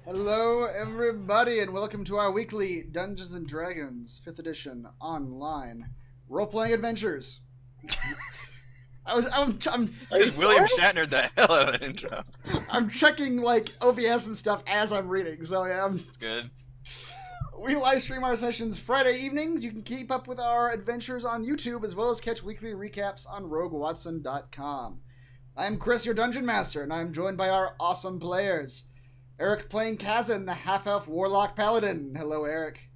Hello, everybody, and welcome to our weekly Dungeons and Dragons 5th edition online role-playing adventures. I'm just William Shatnered the hell out of that intro. I'm checking like OBS and stuff as I'm reading, so yeah. It's good. We live stream our sessions Friday evenings. You can keep up with our adventures on YouTube as well as catch weekly recaps on RogueWatson.com. I'm Chris, your Dungeon Master, and I'm joined by our awesome players. Eric playing Kazan, the half-elf warlock paladin. Hello, Eric.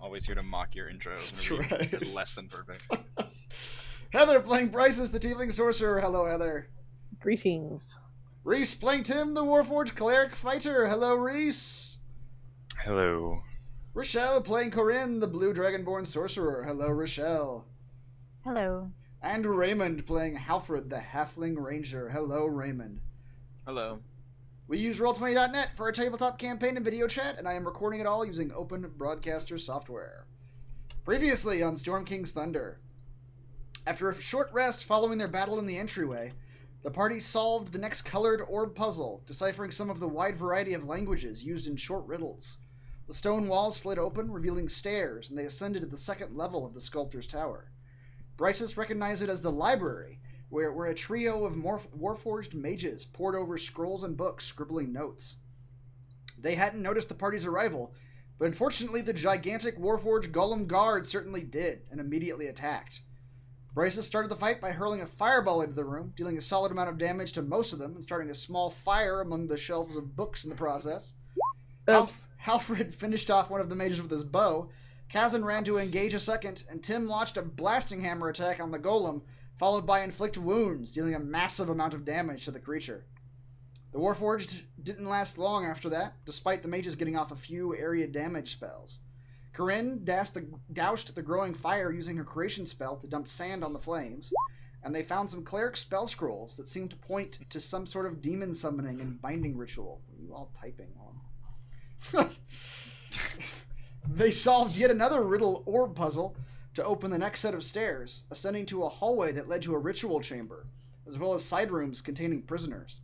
Always here to mock your intros. That's right. Less than perfect. Heather playing Bryces, the tiefling sorcerer. Hello, Heather. Greetings. Reese playing Tim, the warforged cleric fighter. Hello, Reese. Hello. Rochelle playing Corinne, the blue dragonborn sorcerer. Hello, Rochelle. Hello. And Raymond playing Halfred, the halfling ranger. Hello, Raymond. Hello. We use Roll20.net for our tabletop campaign and video chat, and I am recording it all using Open Broadcaster software. Previously on Storm King's Thunder. After a short rest following their battle in the entryway, the party solved the next colored orb puzzle, deciphering some of the wide variety of languages used in short riddles. The stone walls slid open, revealing stairs, and they ascended to the second level of the Sculptor's Tower. Bryces recognized it as the library, where a trio of warforged mages pored over scrolls and books, scribbling notes. They hadn't noticed the party's arrival, but unfortunately the gigantic warforged golem guard certainly did, and immediately attacked. Bryces started the fight by hurling a fireball into the room, dealing a solid amount of damage to most of them, and starting a small fire among the shelves of books in the process. Oops. Halfred finished off one of the mages with his bow. Kazan ran to engage a second, and Tim launched a blasting hammer attack on the golem, followed by inflict wounds, dealing a massive amount of damage to the creature. The Warforged didn't last long after that, despite the mages getting off a few area damage spells. Corinne doused the growing fire using her creation spell to dump sand on the flames, and they found some cleric spell scrolls that seemed to point to some sort of demon summoning and binding ritual. What are you all typing on? They solved yet another riddle orb puzzle to open the next set of stairs, ascending to a hallway that led to a ritual chamber, as well as side rooms containing prisoners.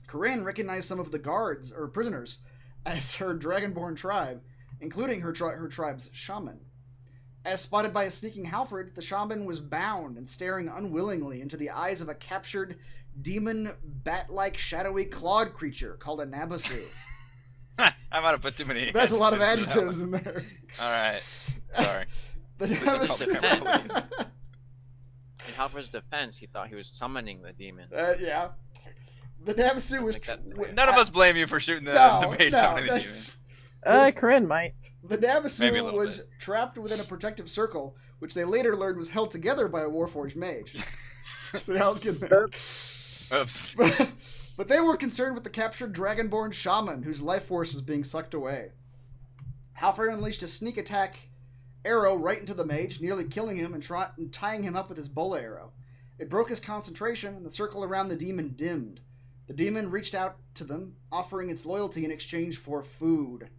Corinne recognized some of the guards, or prisoners, as her dragonborn tribe, including her tribe's shaman. As spotted by a sneaking Halfred, the shaman was bound and staring unwillingly into the eyes of a captured, demon, bat-like, shadowy clawed creature called a Nabasu. I might have put too many That's a lot of adjectives adjectives in there. Alright. Sorry. The Nabasu... In Halfred's defense, he thought he was summoning the demon. Yeah. The Nabasu was... None of us blame you for shooting the mage summoning the demon. Corinne might. The Nabasu was bit. trapped within a protective circle, which they later learned was held together by a warforged mage. So that was getting there. Oops. But they were concerned with the captured dragonborn shaman, whose life force was being sucked away. Halfred unleashed a sneak attack arrow right into the mage, nearly killing him and tying him up with his bola arrow. It broke his concentration, and the circle around the demon dimmed. The demon reached out to them, offering its loyalty in exchange for food.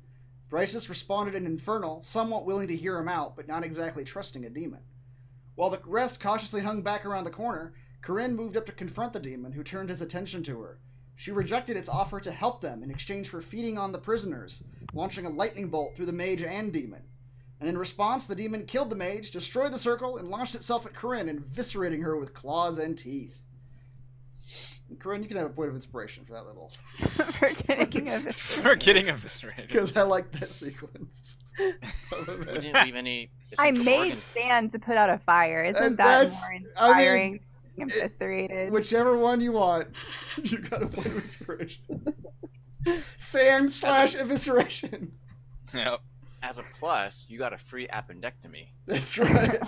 Bryces responded in Infernal, somewhat willing to hear him out, but not exactly trusting a demon. While the rest cautiously hung back around the corner, Corinne moved up to confront the demon, who turned his attention to her. She rejected its offer to help them in exchange for feeding on the prisoners, launching a lightning bolt through the mage and demon. And in response, the demon killed the mage, destroyed the circle, and launched itself at Corinne, eviscerating her with claws and teeth. And Corinne, you can have a point of inspiration for that little... For getting eviscerated. For getting eviscerated. Because I like that sequence. We didn't leave any. I made organs. sand to put out a fire. Isn't And that that's- more I mean, inspiring? Eviscerated. Whichever one you want, you got a point of inspiration. Sand / evisceration. Yep. As a plus, you got a free appendectomy. That's right.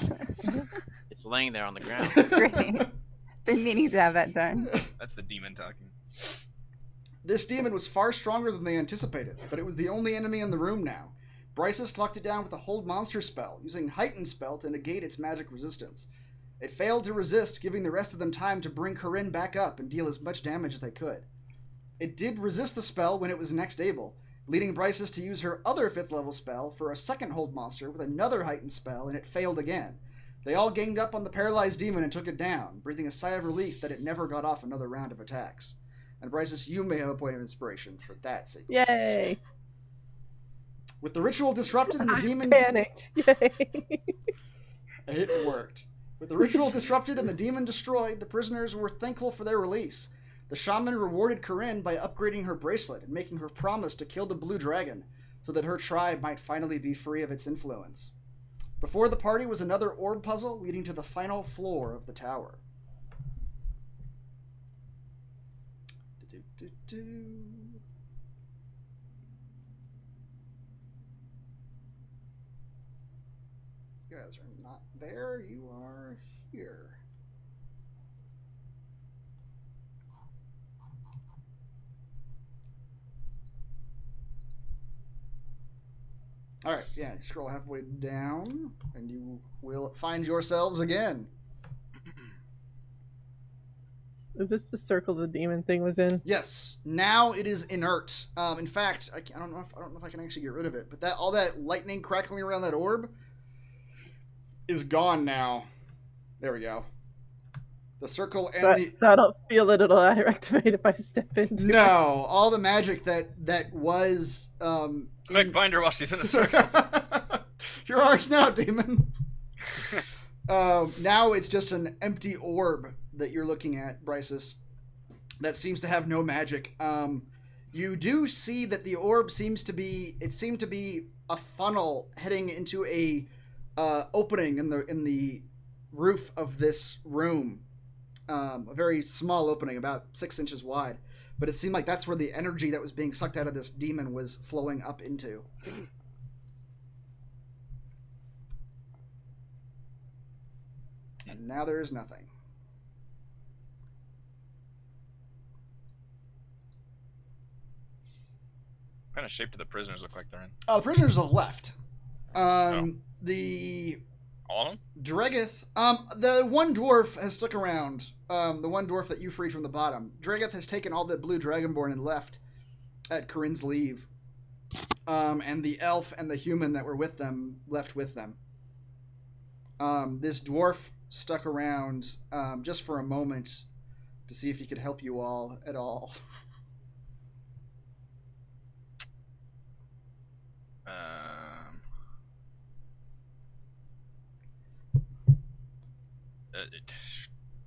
It's laying there on the ground. Great. Been meaning to have that done. That's the demon talking. This demon was far stronger than they anticipated, but it was the only enemy in the room now. Bryces locked it down with a Hold Monster spell, using Heightened spell to negate its magic resistance. It failed to resist, giving the rest of them time to bring Corinne back up and deal as much damage as they could. It did resist the spell when it was next able, leading Bryces to use her other 5th level spell for a second Hold Monster with another Heightened spell, and it failed again. They all ganged up on the paralyzed demon and took it down, breathing a sigh of relief that it never got off another round of attacks. And Bryces, you may have a point of inspiration for that sequence. Yay! With the ritual disrupted and the demon... Panicked. Yay! It worked. With the ritual disrupted and the demon destroyed, the prisoners were thankful for their release. The shaman rewarded Corinne by upgrading her bracelet and making her promise to kill the blue dragon so that her tribe might finally be free of its influence. Before the party was another orb puzzle leading to the final floor of the tower. You guys are not there. You are here. All right, yeah, you scroll halfway down, and you will find yourselves again. Is this the circle the demon thing was in? Yes. Now it is inert. In fact, I don't know if I can actually get rid of it, but that all that lightning crackling around that orb is gone now. There we go. The circle and So I don't feel that it'll activate if I step into it. No, all the magic that was Quick, bind her while she's in the circle. You're ours now, demon. Now it's just an empty orb that you're looking at, Bryces, that seems to have no magic. You do see that the orb seemed to be a funnel heading into a opening in the roof of this room. A very small opening, about 6 inches wide. But it seemed like that's where the energy that was being sucked out of this demon was flowing up into. And now there is nothing. What kind of shape do the prisoners look like they're in? The prisoners have left. Oh. The All of them? Dregeth, the one dwarf has stuck around. The one dwarf that you freed from the bottom. Dregeth has taken all the blue dragonborn and left at Corinne's leave. And the elf and the human that were with them left with them. This dwarf stuck around just for a moment to see if he could help you all at all.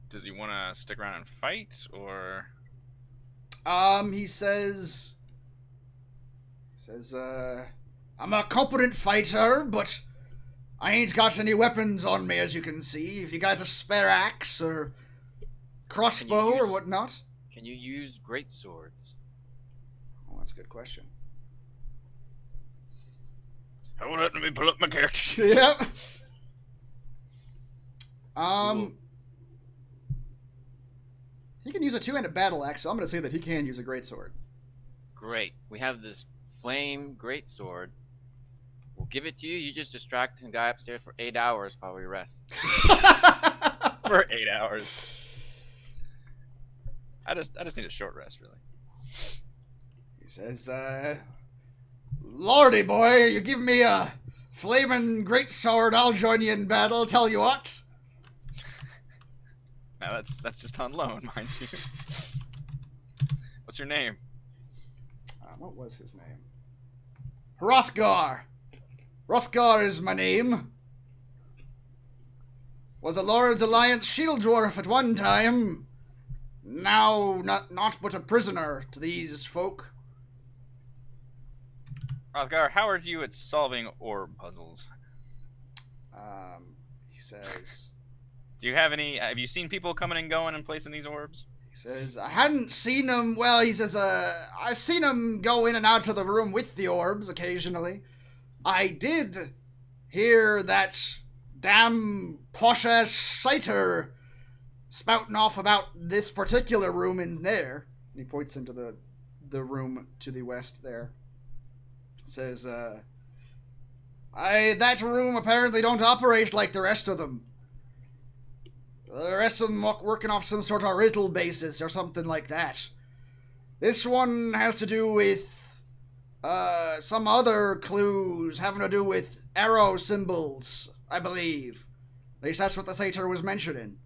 Does he want to stick around and fight, or? He says, I'm a competent fighter, but I ain't got any weapons on me, as you can see. If you got a spare axe or crossbow or whatnot. Can you use great swords? Oh, that's a good question. Hold up, let me pull up my character. Yep. He can use a two-handed battle axe, so I'm going to say that he can use a greatsword. Great. We have this flame greatsword. We'll give it to you. You just distract the guy upstairs for 8 hours while we rest. For 8 hours. I just need a short rest, really. He says, Lordy boy, you give me a flaming greatsword, I'll join you in battle, tell you what. Now that's just on loan, mind you. What's your name? What was his name? Hrothgar. Hrothgar is my name. Was a Lord's Alliance shield dwarf at one time. Now not but a prisoner to these folk. Hrothgar, how are you at solving orb puzzles? He says... Do you have any... Have you seen people coming and going and placing these orbs? He says, I hadn't seen them... Well, he says, I've seen them go in and out of the room with the orbs occasionally. I did hear that damn posh-ass Scyther spouting off about this particular room in there. And he points into the room to the west there. Says, that room apparently don't operate like the rest of them. The rest of them working off some sort of riddle basis or something like that. This one has to do with some other clues having to do with arrow symbols, I believe. At least that's what the Scyther was mentioning.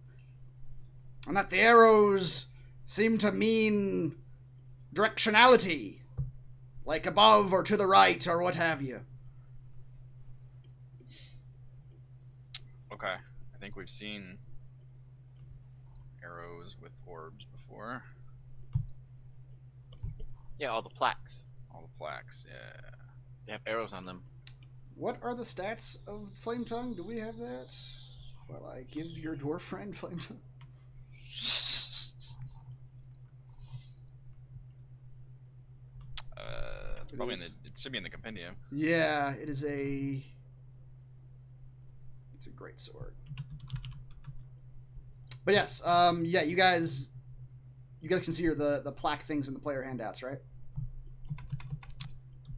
And that the arrows seem to mean directionality, like above or to the right or what have you. Okay. I think we've seen arrows with orbs before. Yeah, all the plaques. All the plaques, yeah. They have arrows on them. What are the stats of Flame Tongue? Do we have that? Well, I give your dwarf friend Flame Tongue. Probably it should be in the compendium. Yeah, it's a great sword. But yes, yeah, you guys can see the plaque things in the player handouts, right?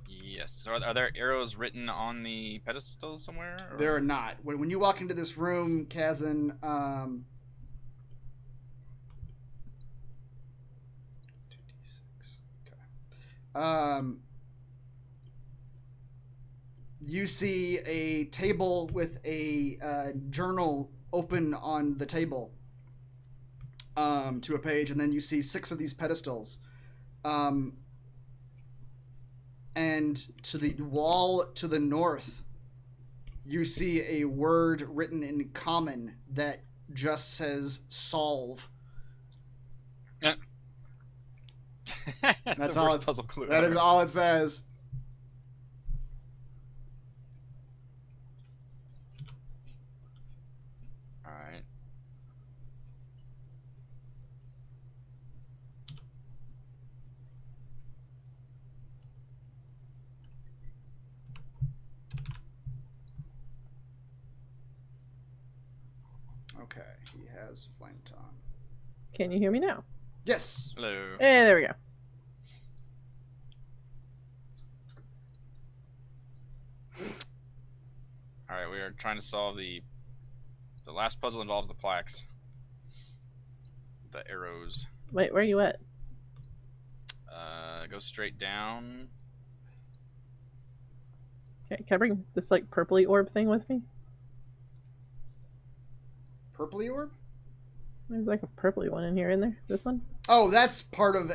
Yes. So are there arrows written on the pedestal somewhere? Or? There are not. When you walk into this room, Kazan, 2d6. Okay. You see a table with a journal open on the table to a page, and then you see 6 of these pedestals. And to the wall to the north, you see a word written in common that just says solve. That's all. Puzzle clue. That is all it says. All right. Okay, he has Flame Tongue. Can you hear me now? Yes. Hello. Hey, there we go. All right, we are trying to solve the last puzzle involves the plaques, the arrows. Wait, where are you at? Go straight down. Okay, can I bring this like purpley orb thing with me? Purpley orb? There's like a purpley one in here, isn't there? This one? Oh, that's part of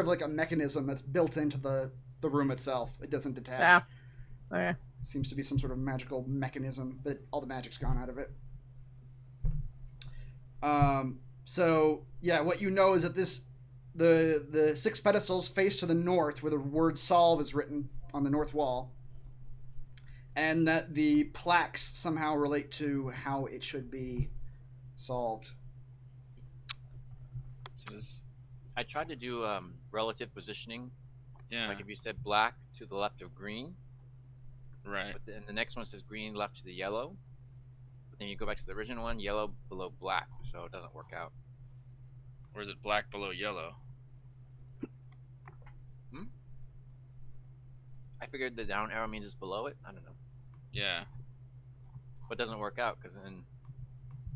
like a mechanism that's built into the room itself. It doesn't detach. Ah. Okay. Seems to be some sort of magical mechanism, but all the magic's gone out of it. So yeah, what you know is that the 6 pedestals face to the north, where the word solve is written on the north wall, and that the plaques somehow relate to how it should be solved. So I tried to do relative positioning. yeah. Like if you said black to the left of green, Right. but then the next one says green left to the yellow. But then you go back to the original one, yellow below black, so it doesn't work out. Or is it black below yellow? I figured the down arrow means it's below it. I don't know, Yeah. but it doesn't work out because then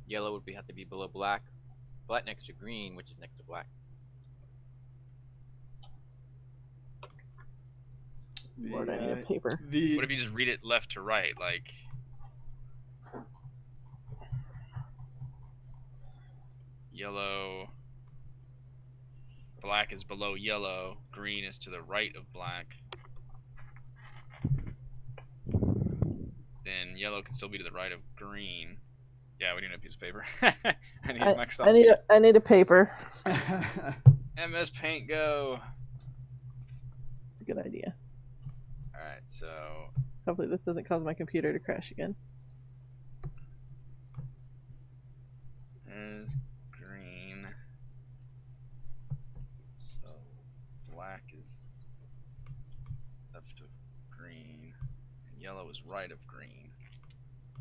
yellow would have to be below black, but next to green, which is next to black. Lord, I need a paper. What if you just read it left to right, like? Yellow. Black is below yellow. Green is to the right of black. Then yellow can still be to the right of green. Yeah, we need a piece of paper. I need Microsoft. I need a paper. MS Paint go. It's a good idea. All right, so Hopefully this doesn't cause my computer to crash again. is green. So black is left of green, and yellow is right of green.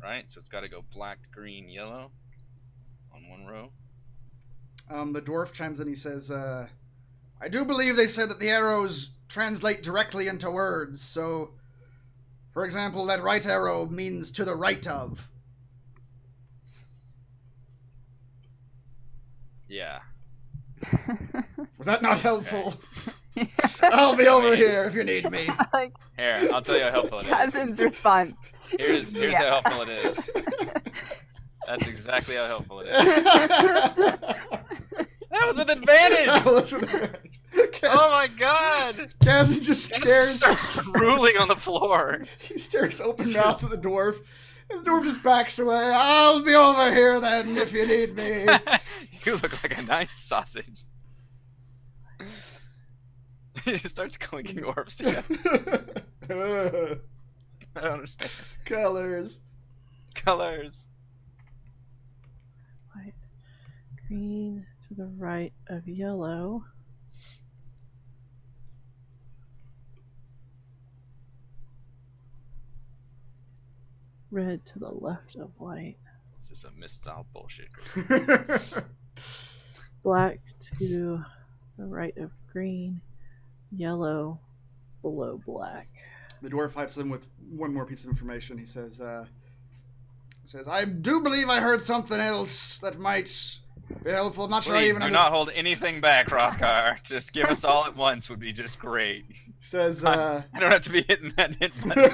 Right? So it's got to go black, green, yellow on one row. The dwarf chimes in. He says, I do believe they said that the arrows translate directly into words. So, for example, that right arrow means to the right of. Yeah. Was that not helpful? I'll be over here if you need me. Like Here, I'll tell you how helpful it is. Cousin's response. Here's Yeah. how helpful it is. That's exactly how helpful it is. That That was with advantage! was with advantage. Oh my god! Kazan just stares. Starts drooling on the floor. He stares open mouthed at the dwarf. And the dwarf just backs away. I'll be over here then if you need me. You look like a nice sausage. He just starts clinking orbs together. I don't understand. Colors. Colors. White, green to the right of yellow. Red to the left of white. This is some misstyle bullshit. Black to the right of green. Yellow below black. The dwarf pipes in with one more piece of information. He says, I do believe I heard something else that might be helpful. I'm not sure I Please even do not hold anything back, Rothgar. Just give us all at once would be just great. He says, I don't have to be hitting that hit button.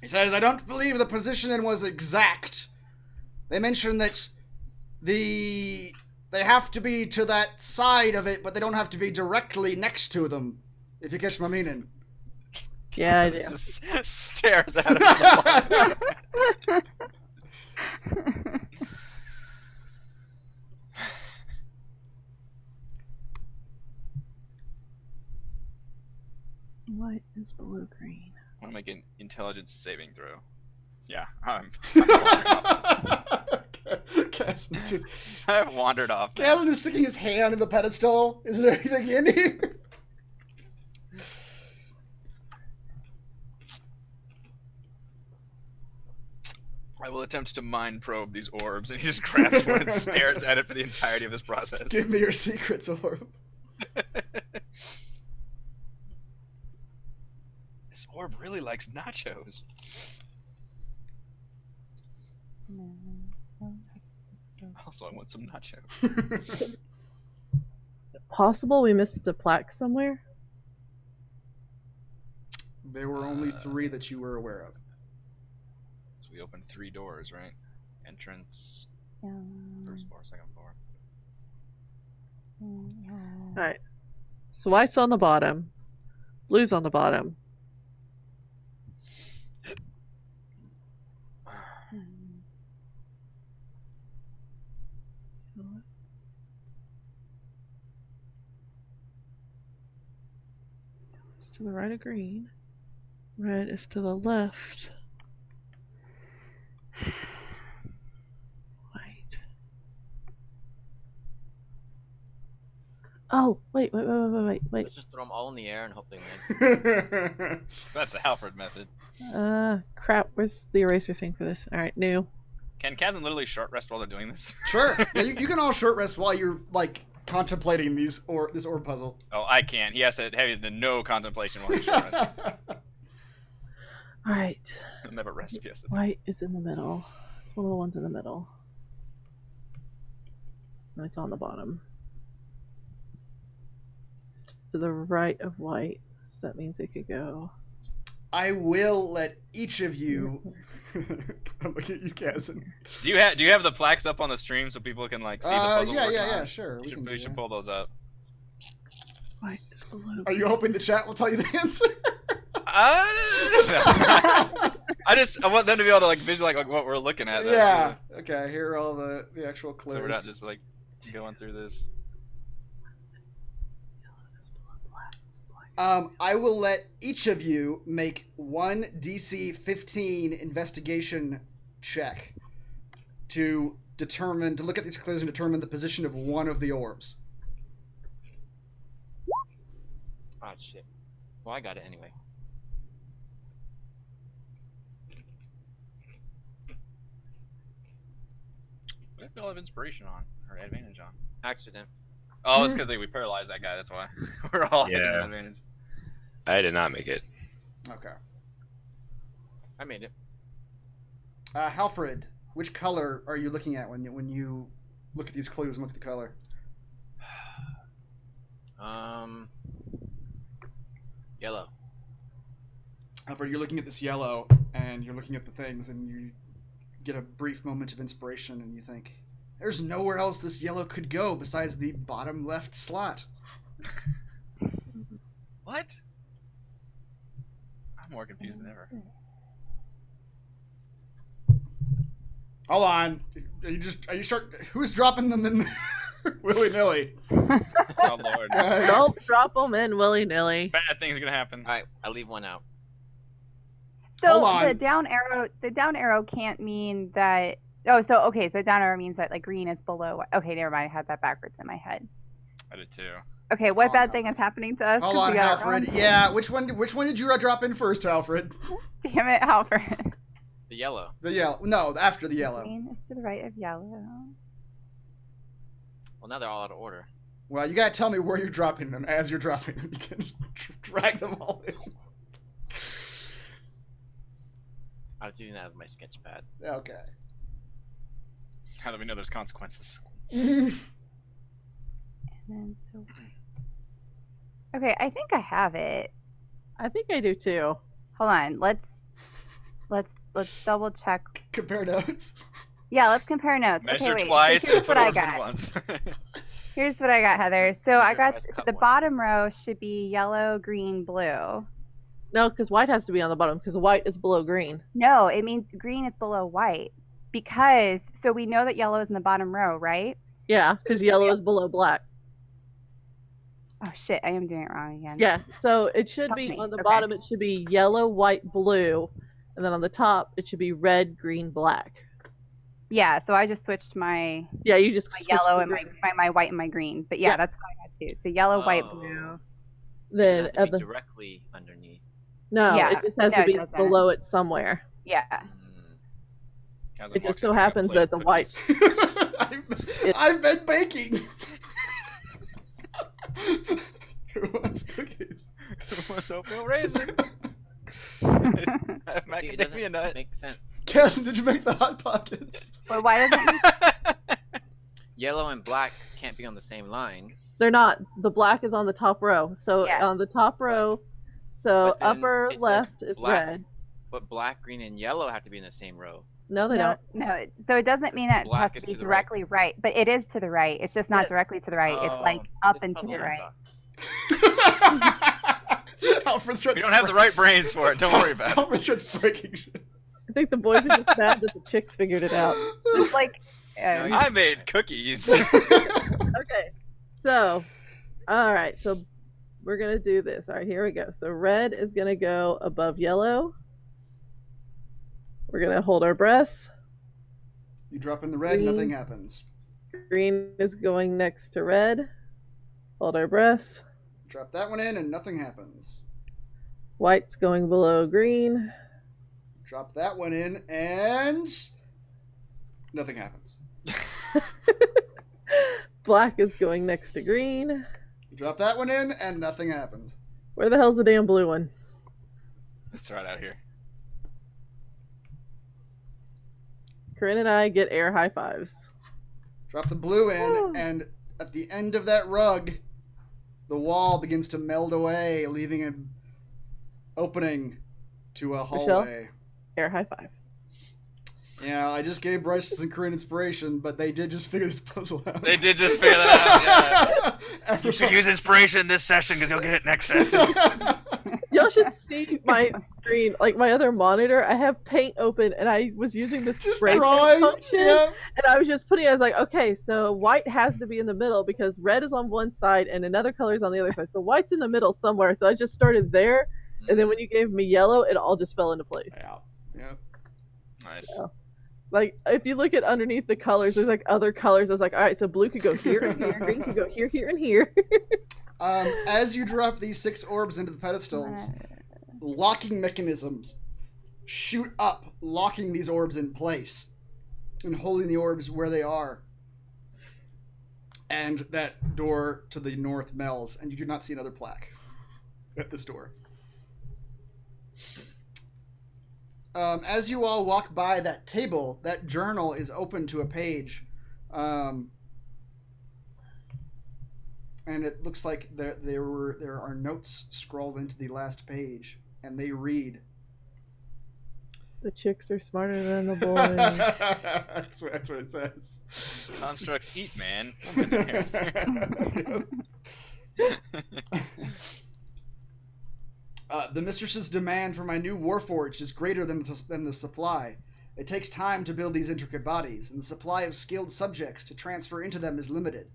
He says, I don't believe the positioning was exact. They mentioned that they have to be to that side of it, but they don't have to be directly next to them, if you catch my meaning. Yeah, I do. Just stares at him. White is below green. I want to make an intelligence saving throw. Yeah, I'm Kazan's just... I've wandered off. now. Kazan is sticking his hand in the pedestal. Is there anything in here? I will attempt to mind probe these orbs, and he just grabs one and stares at it for the entirety of this process. Give me your secrets, orb. This orb really likes nachos. Also, I want some nachos. Is it possible we missed a plaque somewhere? There were only 3 that you were aware of. So we opened 3 doors, right? Entrance, first floor, second floor. Alright. So white's on the bottom. Blue's on the bottom. It's to the right of green. Red is to the left. White. Oh, wait. Let's just throw them all in the air and hope they win. That's the Halford method. Crap. Where's the eraser thing for this? Alright, new. Can Kazan literally short rest while they're doing this? Sure. Yeah, you can all short rest while you're, like, contemplating this orb puzzle. Oh, I can't. He has to have no contemplation while he's short resting. Alright. He'll never rest if he has to. White is in the middle. It's one of the ones in the middle. No, it's on the bottom. It's to the right of white. So that means it could go. I will let each of you... I'm looking at you, Kazan. Do you have the plaques up on the stream so people can like see the puzzle? Yeah, sure. We should pull those up. White is below. Are you hoping the chat will tell you the answer? I want them to be able to like visualize like what we're looking at. Yeah. Okay. Here are all the actual clues. So we're not just like going through this. I will let each of you make one DC 15 investigation check to look at these clues and determine the position of one of the orbs. Oh shit. Well, I got it anyway. What if we all have inspiration on or advantage on? Accident. Oh, it's because we paralyzed that guy. That's why we're all having an advantage. I did not make it. Okay. I made it. Halfred, which color are you looking at when you look at these clues and look at the color? Yellow. Halfred, you're looking at this yellow, and you're looking at the things, and you get a brief moment of inspiration, and you think, There's nowhere else this yellow could go besides the bottom left slot. What? I'm more confused than ever. Hold on. Who's dropping them in there? Willy-nilly. Oh Lord. Guys. Don't drop them in willy-nilly. Bad things are gonna happen. All right, I leave one out. So Hold on. the down arrow can't mean that. Oh, so the down arrow means that like green is below. Okay, never mind. I had that backwards in my head. I did too. Okay, what Hold bad on. thing is happening to us? Hold 'Cause on, we got it Alfred. wrong? Yeah, which one did you drop in first, Alfred? Damn it, Alfred. The yellow. The yellow. No, after the yellow. Green is to the right of yellow. Well, now they're all out of order. Well, you gotta tell me where you're dropping them. As you're dropping them, you can just drag them all in. I was doing that with my sketch pad. Okay. How do we know there's consequences? And then okay, I think I have it. I think I do too. Hold on, let's double check. Compare notes. Yeah, let's compare notes. Measure okay, wait. twice So and here's put what I orbs in got. once. Here's what I got, Heather. So I Measure got twice, cut the once. bottom row should be yellow, green, blue. No, because white has to be on the bottom because white is below green. No, it means green is below white because so we know that yellow is in the bottom row, right? Yeah, because yellow is below black. Oh shit, I am doing it wrong again. Yeah, so it should Fuck be me. on the Okay. bottom. It should be yellow, white, blue, and then on the top it should be red, green, black. Yeah, so I just switched my Yeah, you just switched yellow the and green. my white and my green. But yeah, Yeah. that's what I got too. So yellow, white, Oh. blue. Then It at has to the be directly underneath. no, Yeah, it just has no, to it be doesn't. below it somewhere. Yeah. Kazan It just walks so in, "I got a happens plate that of the white- cookies." I've been baking. Who wants cookies? Who wants oatmeal raisin? I have See, it macadamia doesn't nut. make sense. Cass, did you make the Hot Pockets? But why doesn't it? Yellow and black can't be on the same line. They're not. The black is on the top row. So Yeah. on the top row, so But then upper it says left is black. red. But black, green, and yellow have to be in the same row. No, they No, don't. no. So it doesn't mean that it Black has to is be to the right. directly right, but it is to the right. It's just not Yeah. directly to the right. It's like Oh, up this and to the puzzle right. sucks. Alfred starts We don't have the right brains for it. Don't worry about it. Alfred starts breaking shit. I think the boys are just mad that the chicks figured it out. It's like No, I made cookies. Okay, so, all right, so we're gonna do this. All right, here we go. So red is gonna go above yellow. We're gonna hold our breath. You drop in the red, Green. nothing happens. Green is going next to red. Hold our breath. Drop that one in, and nothing happens. White's going below green. Drop that one in, and nothing happens. Black is going next to green. You drop that one in, and nothing happens. Where the hell's the damn blue one? It's right out here. Corinne and I get air high fives. Drop the blue in, Woo. and at the end of that rug, the wall begins to meld away, leaving an opening to a Michelle? hallway. Air high five. Yeah, I just gave Bryce and Corinne inspiration, but they did just figure this puzzle out. They did just figure that out. Yeah. You should Everyone- use inspiration this session because you'll get it next session. Y'all should see my screen, like my other monitor. I have Paint open, and I was using the just spray drawing. function, Yeah. and I was just putting. I was like, okay, so white has to be in the middle because red is on one side and another color is on the other side. So white's in the middle somewhere. So I just started there, and then when you gave me yellow, it all just fell into place. Yeah. Yeah. Nice. Yeah. Like if you look at underneath the colors, there's like other colors. I was like, all right, so blue could go here and here, green could go here, here, and here. As you drop these 6 orbs into the pedestals, locking mechanisms shoot up, locking these orbs in place and holding the orbs where they are. And that door to the north melds, and you do not see another plaque at this door. As you all walk by that table, that journal is open to a page. And it looks like there are notes scrawled into the last page, and they read: The chicks are smarter than the boys. That's what it says. Constructs eat, man. Woman inherits their- The mistress's demand for my new warforged is greater than the supply. It takes time to build these intricate bodies, and the supply of skilled subjects to transfer into them is limited.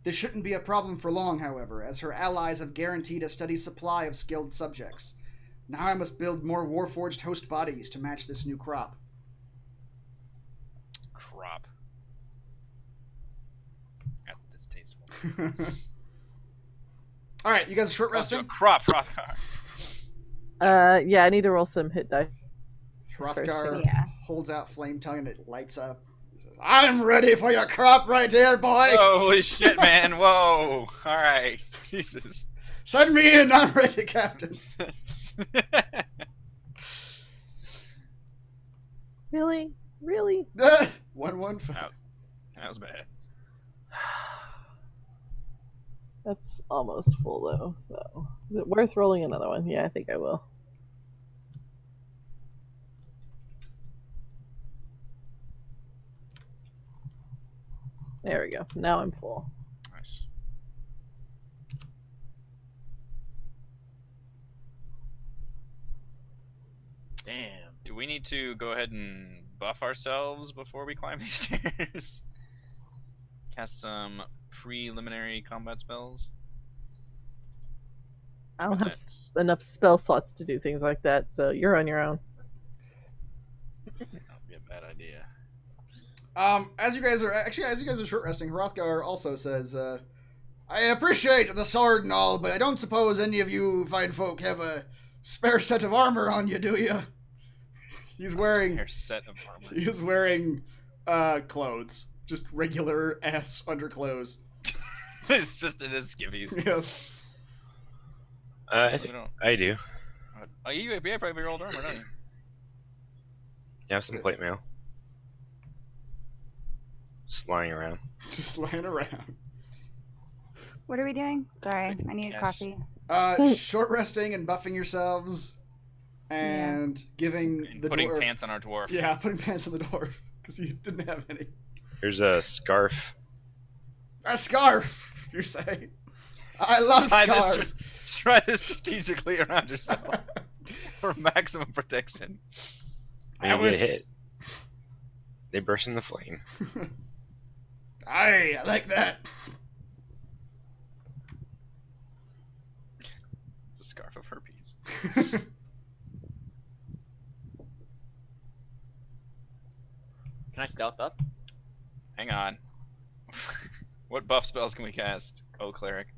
This shouldn't be a problem for long, however, as her allies have guaranteed a steady supply of skilled subjects. Now I must build more warforged host bodies to match this new crop. Crop. That's distasteful. All right, you guys are short Let's do a resting? crop, Hrothgar. Yeah, I need to roll some hit die. Hrothgar Yeah. holds out flame tongue and it lights up. He says, I'm ready for your crop right here, boy! Holy shit, man. Whoa. All right. Jesus. Send me in, I'm ready, Captain. Really? Really? 115. That was bad. That's almost full though, so is it worth rolling another one? Yeah, I think I will. There we go. Now I'm full. Nice. Damn. Do we need to go ahead and buff ourselves before we climb these stairs? Cast some preliminary combat spells? I don't have Nice. enough spell slots to do things like that, so you're on your own. That would be a bad idea. As you guys are short resting, Hrothgar also says, I appreciate the sword and all, but I don't suppose any of you fine folk have a spare set of armor on you, do you? He's wearing Spare set of armor. He's wearing clothes. Just regular ass underclothes. It's just in his skivvies. Yeah. I So think we don't- I do. Oh, you have probably your old armor, don't you? You have some plate mail. Just lying around. Just lying around. What are we doing? Sorry, I need Yes. coffee. Short resting and buffing yourselves. And giving And the putting dwarf... pants on our dwarf. Yeah, putting pants on the dwarf. Because you didn't have any. Here's a scarf. A scarf, you say. I love Try this, scarves. try this strategically around yourself for maximum protection. When I you was- get hit, they burst into flame. Aye, I like that. It's a scarf of herpes. Can I stealth up? Hang on. What buff spells can we cast? Oh, cleric.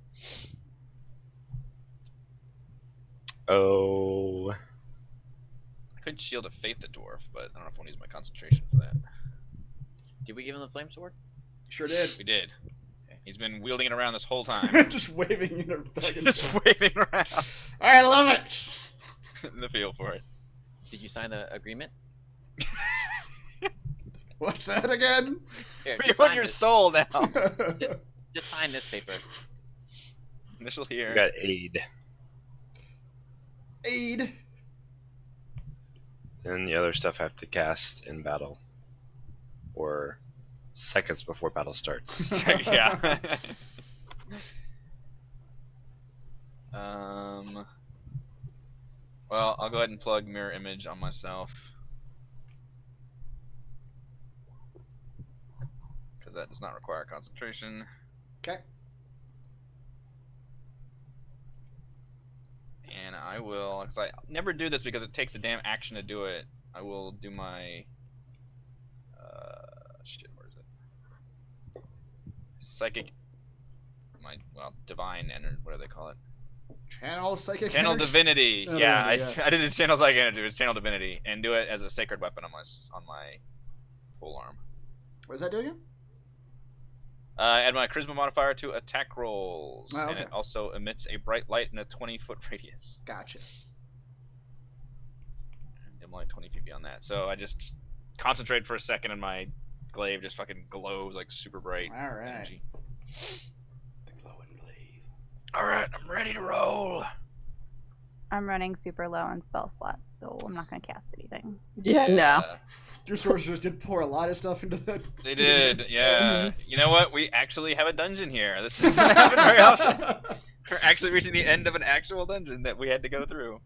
Oh, I could shield of faith the dwarf, but I don't know if I want to use my concentration for that. Did we give him the flame sword? Sure did. We did. He's been wielding it around this whole time. Just waving in a bag of Just waving around. I love it. The feel for it. Did you sign the agreement? What's that again? Here, You're just on sign your this. soul now. Just sign this paper. Initial we here. got aid. Aid. And the other stuff I have to cast in battle. Or seconds before battle starts. Yeah. Well, I'll go ahead and plug mirror image on myself. Because that does not require concentration. Okay. And I will, because I never do this because it takes a damn action to do it. I will do my, shit, where is it? Psychic, divine energy, what do they call it? Channel psychic Channel energy? divinity. Channel Yeah, divinity, I did a channel psychic energy. It was channel divinity, and do it as a sacred weapon on my pole arm. What does that do again? Add my charisma modifier to attack rolls, Oh, and okay. it also emits a bright light in a 20-foot radius. Gotcha. I'm like 20 feet beyond that. So I just concentrate for a second, and my glaive just fucking glows like super bright. All right. energy. The glowing glaive. All right, I'm ready to roll. I'm running super low on spell slots, so I'm not gonna cast anything. Yeah, no. Your sorcerers did pour a lot of stuff into that. They did, yeah. You know what? We actually have a dungeon here. This doesn't happen very often. We're actually reaching the end of an actual dungeon that we had to go through.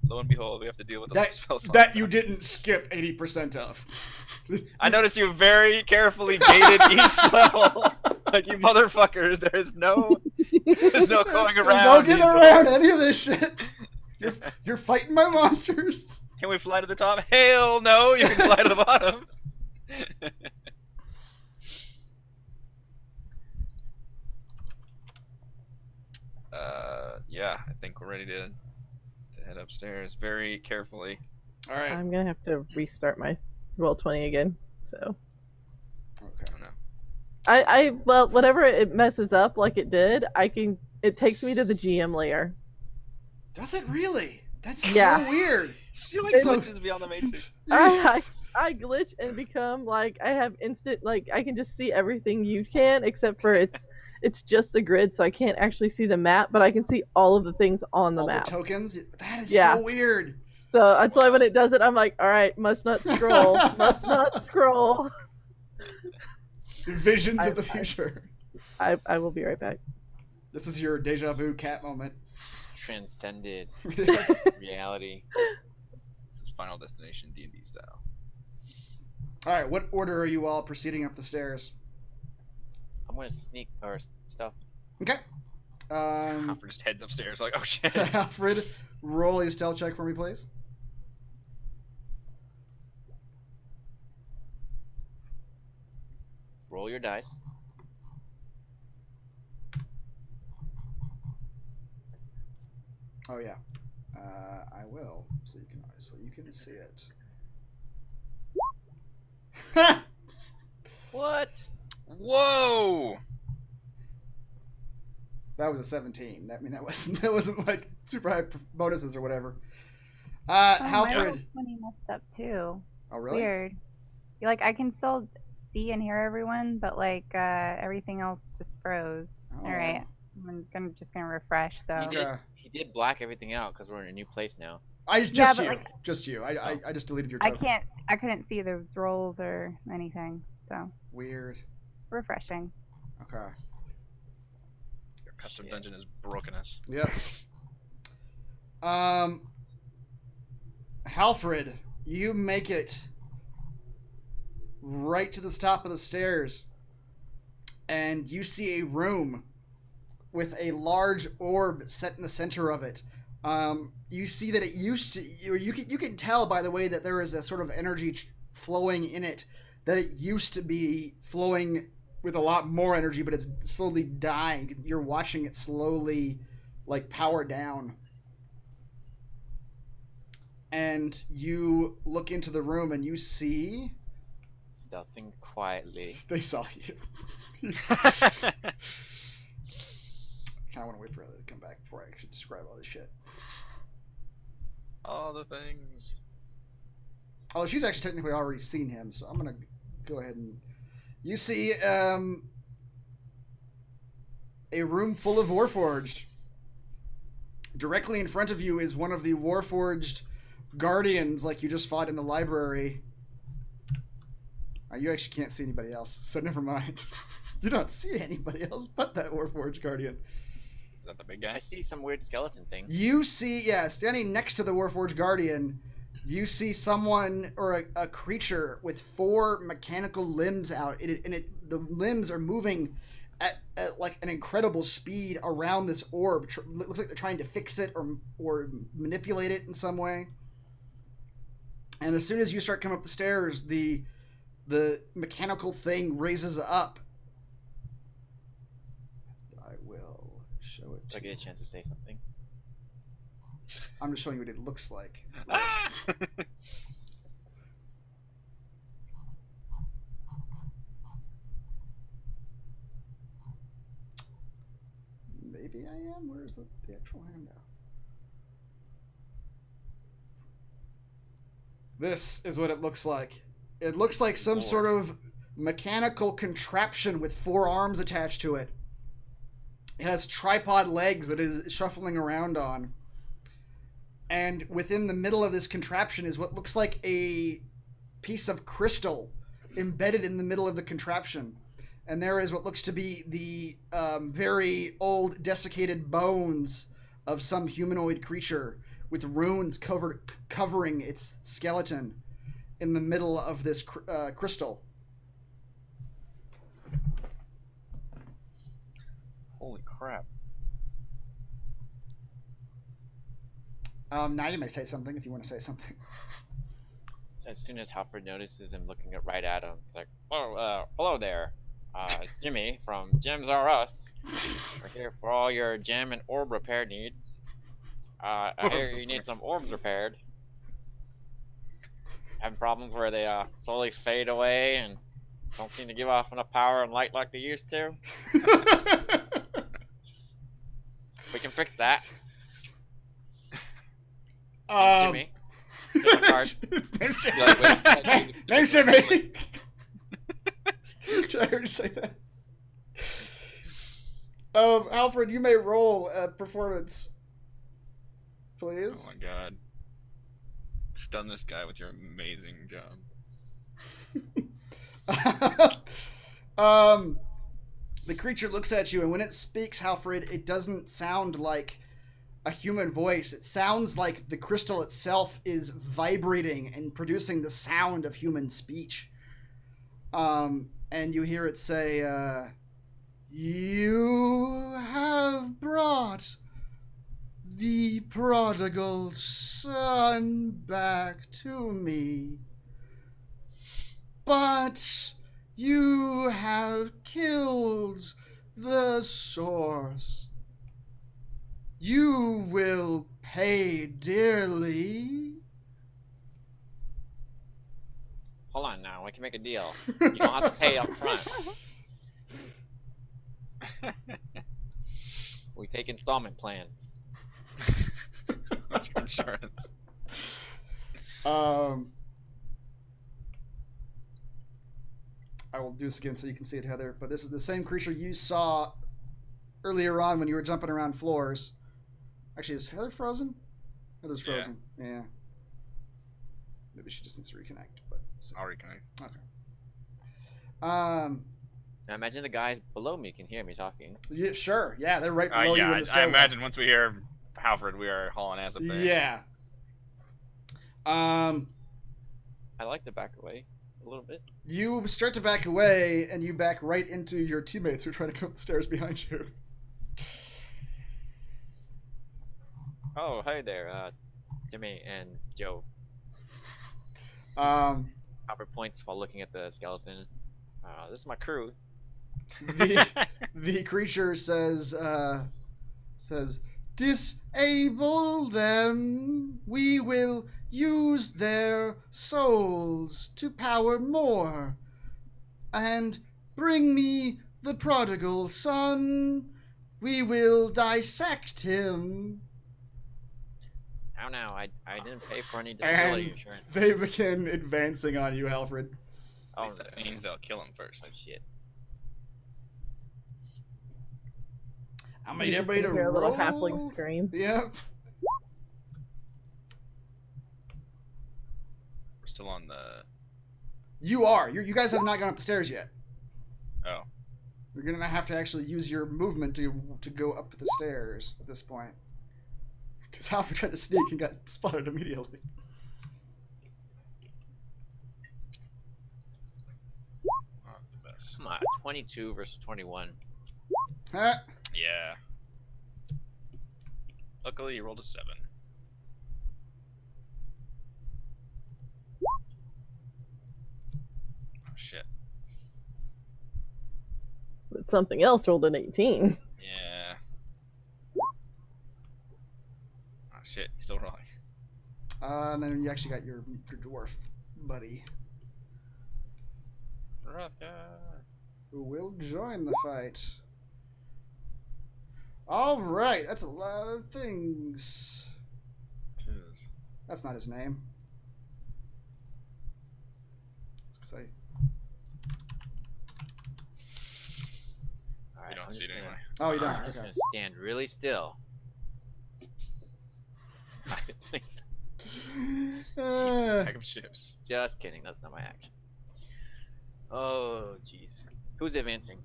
Lo and behold, we have to deal with the spell slots. That you didn't skip 80% of. I noticed you very carefully gated each level. Like, you motherfuckers, there's no going around. Don't get around any of this shit. You're fighting my monsters. Can we fly to the top? Hell no, you can fly to the bottom. Yeah, I think we're ready to head upstairs very carefully. All right. I'm gonna have to restart my Roll20 again. So. Okay. No. Well, whenever it messes up like it did, it takes me to the GM layer. Does it really? That's Yeah. so weird. She like glitches beyond the matrix. I glitch and become like I have instant I can just see everything you can, except for it's just the grid, so I can't actually see the map, but I can see all of the things on the All map. the tokens? That is Yeah. so weird. So that's why when it does it, I'm like, all right, must not scroll, must not scroll. Visions of the future. I will be right back. This is your deja vu cat moment. Transcended reality. This is Final Destination D&D style. All right, what order are you all proceeding up the stairs? I'm gonna sneak our stuff. Okay. Alfred just heads upstairs like, oh shit. Alfred, roll a stealth check for me, please. Roll your dice. Oh yeah, I will, so you can see it. What? Whoa! That was a 17. I mean, that wasn't like super high bonuses or whatever. Oh, my Alfred. Roll20 messed up too. Oh really? Weird. I can still see and hear everyone, but everything else just froze. Oh. All right, I'm just gonna refresh. So Okay. He did black everything out because we're in a new place now. Just but, you. Just you. I just deleted your I token. I couldn't see those rolls or anything. So Weird. refreshing. Okay. Your custom dungeon has broken us. Yep. Halfred, you make it right to the top of the stairs, and you see a room with a large orb set in the center of it. You see that it used to. You can tell by the way that there is a sort of energy flowing in it that it used to be flowing with a lot more energy, but it's slowly dying. You're watching it slowly, power down. And you look into the room and you see. Stealthing quietly. They saw you. Kind of want to wait for her to come back before I actually describe all this shit. All the things. Oh, she's actually technically already seen him, so I'm gonna go ahead and. You see a room full of Warforged. Directly in front of you is one of the Warforged guardians, like you just fought in the library. You actually can't see anybody else, so never mind. You don't see anybody else but that Warforged guardian. Is that the big guy? I see some weird skeleton thing. You see, standing next to the Warforged guardian, you see someone or a creature with 4 mechanical limbs out, the limbs are moving at like an incredible speed around this orb. Looks like they're trying to fix it or manipulate it in some way. And as soon as you start coming up the stairs, the mechanical thing raises up. I will show it. Do I get a chance to say something? I'm just showing you what it looks like. Maybe I am. Where's the actual handout? This is what it looks like. It looks like some sort of mechanical contraption with 4 arms attached to it. It has tripod legs that is shuffling around on. And within the middle of this contraption is what looks like a piece of crystal embedded in the middle of the contraption. And there is what looks to be the very old desiccated bones of some humanoid creature with runes covering its skeleton in the middle of this crystal. Holy crap. Now you may say something if you want to say something. As soon as Halford notices him looking right at him, he's like, "Oh, hello there. It's Jimmy from Gems R Us. We're here for all your gem and orb repair needs. I hear you need some orbs repaired. Having problems where they slowly fade away and don't seem to give off enough power and light like they used to. We can fix that. Jimmy. Here's my card." It's name's Jimmy. You're like, "Wait, Name's Jimmy. Did I hear you say that? Alfred, you may roll a performance, please. Oh my god. Stun this guy with your amazing job. The creature looks at you, and when it speaks, Halfred, it doesn't sound like a human voice. It sounds like the crystal itself is vibrating and producing the sound of human speech. And you hear it say, "You have brought the prodigal son back to me, but you have killed the source. You will pay dearly." Hold on now, we can make a deal. You don't have to pay up front. We take installment plans. That's your insurance. I will do this again so you can see it, Heather. But this is the same creature you saw earlier on when you were jumping around floors. Actually, is Heather frozen? Heather's frozen. Yeah. Maybe she just needs to reconnect. But I'll reconnect. okay. Now imagine the guys below me can hear me talking. Yeah, sure. Yeah, they're right below you in the I stairwell. imagine once we hear Halford, we are hauling ass up there. Yeah. I like to back away a little bit. You start to back away, and you back right into your teammates who are trying to come up the stairs behind you. Oh, hi there, Jimmy and Joe. Hopper points while looking at the skeleton. This is my crew. The creature says, "Disable them. We will use their souls to power more. And bring me the prodigal son. We will dissect him." Now, I didn't pay for any disability And insurance. they begin advancing on you, Alfred. Oh, That means they'll kill him first. oh shit. I need You just everybody to hear a little roll. halfling scream. Yep. We're still on the... You are. You guys have not gone up the stairs yet. Oh. You're gonna have to actually use your movement to go up the stairs at this point. Because Alfred tried to sneak and got spotted immediately. Not the best. Come on, 22 versus 21. Huh? Yeah. Luckily, you rolled a 7. Oh, shit. But something else rolled an 18. Yeah. Oh, shit. Still rolling. And then you actually got your dwarf buddy, Rough guy. who will join the fight. All right, that's a lot of things. Jeez. That's not his name. It's 'cause I... Alright, You don't I'm see just it gonna, anyway. Oh, you don't. I'm just Okay. gonna stand really still. Bag of chips. Just kidding. That's not my action. Oh, jeez. Who's advancing?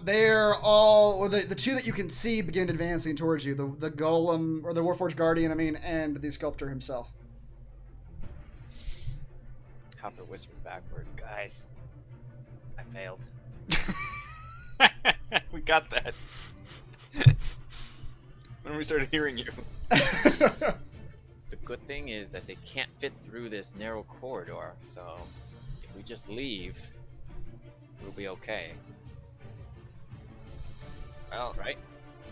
They're all, or the two that you can see begin advancing towards you. The golem, or the Warforged Guardian, I mean, and the Sculptor himself. Halford whispered backward. Guys, I failed. We got that. When we started hearing you. The good thing is that they can't fit through this narrow corridor, so if we just leave, we'll be okay. Well, Right?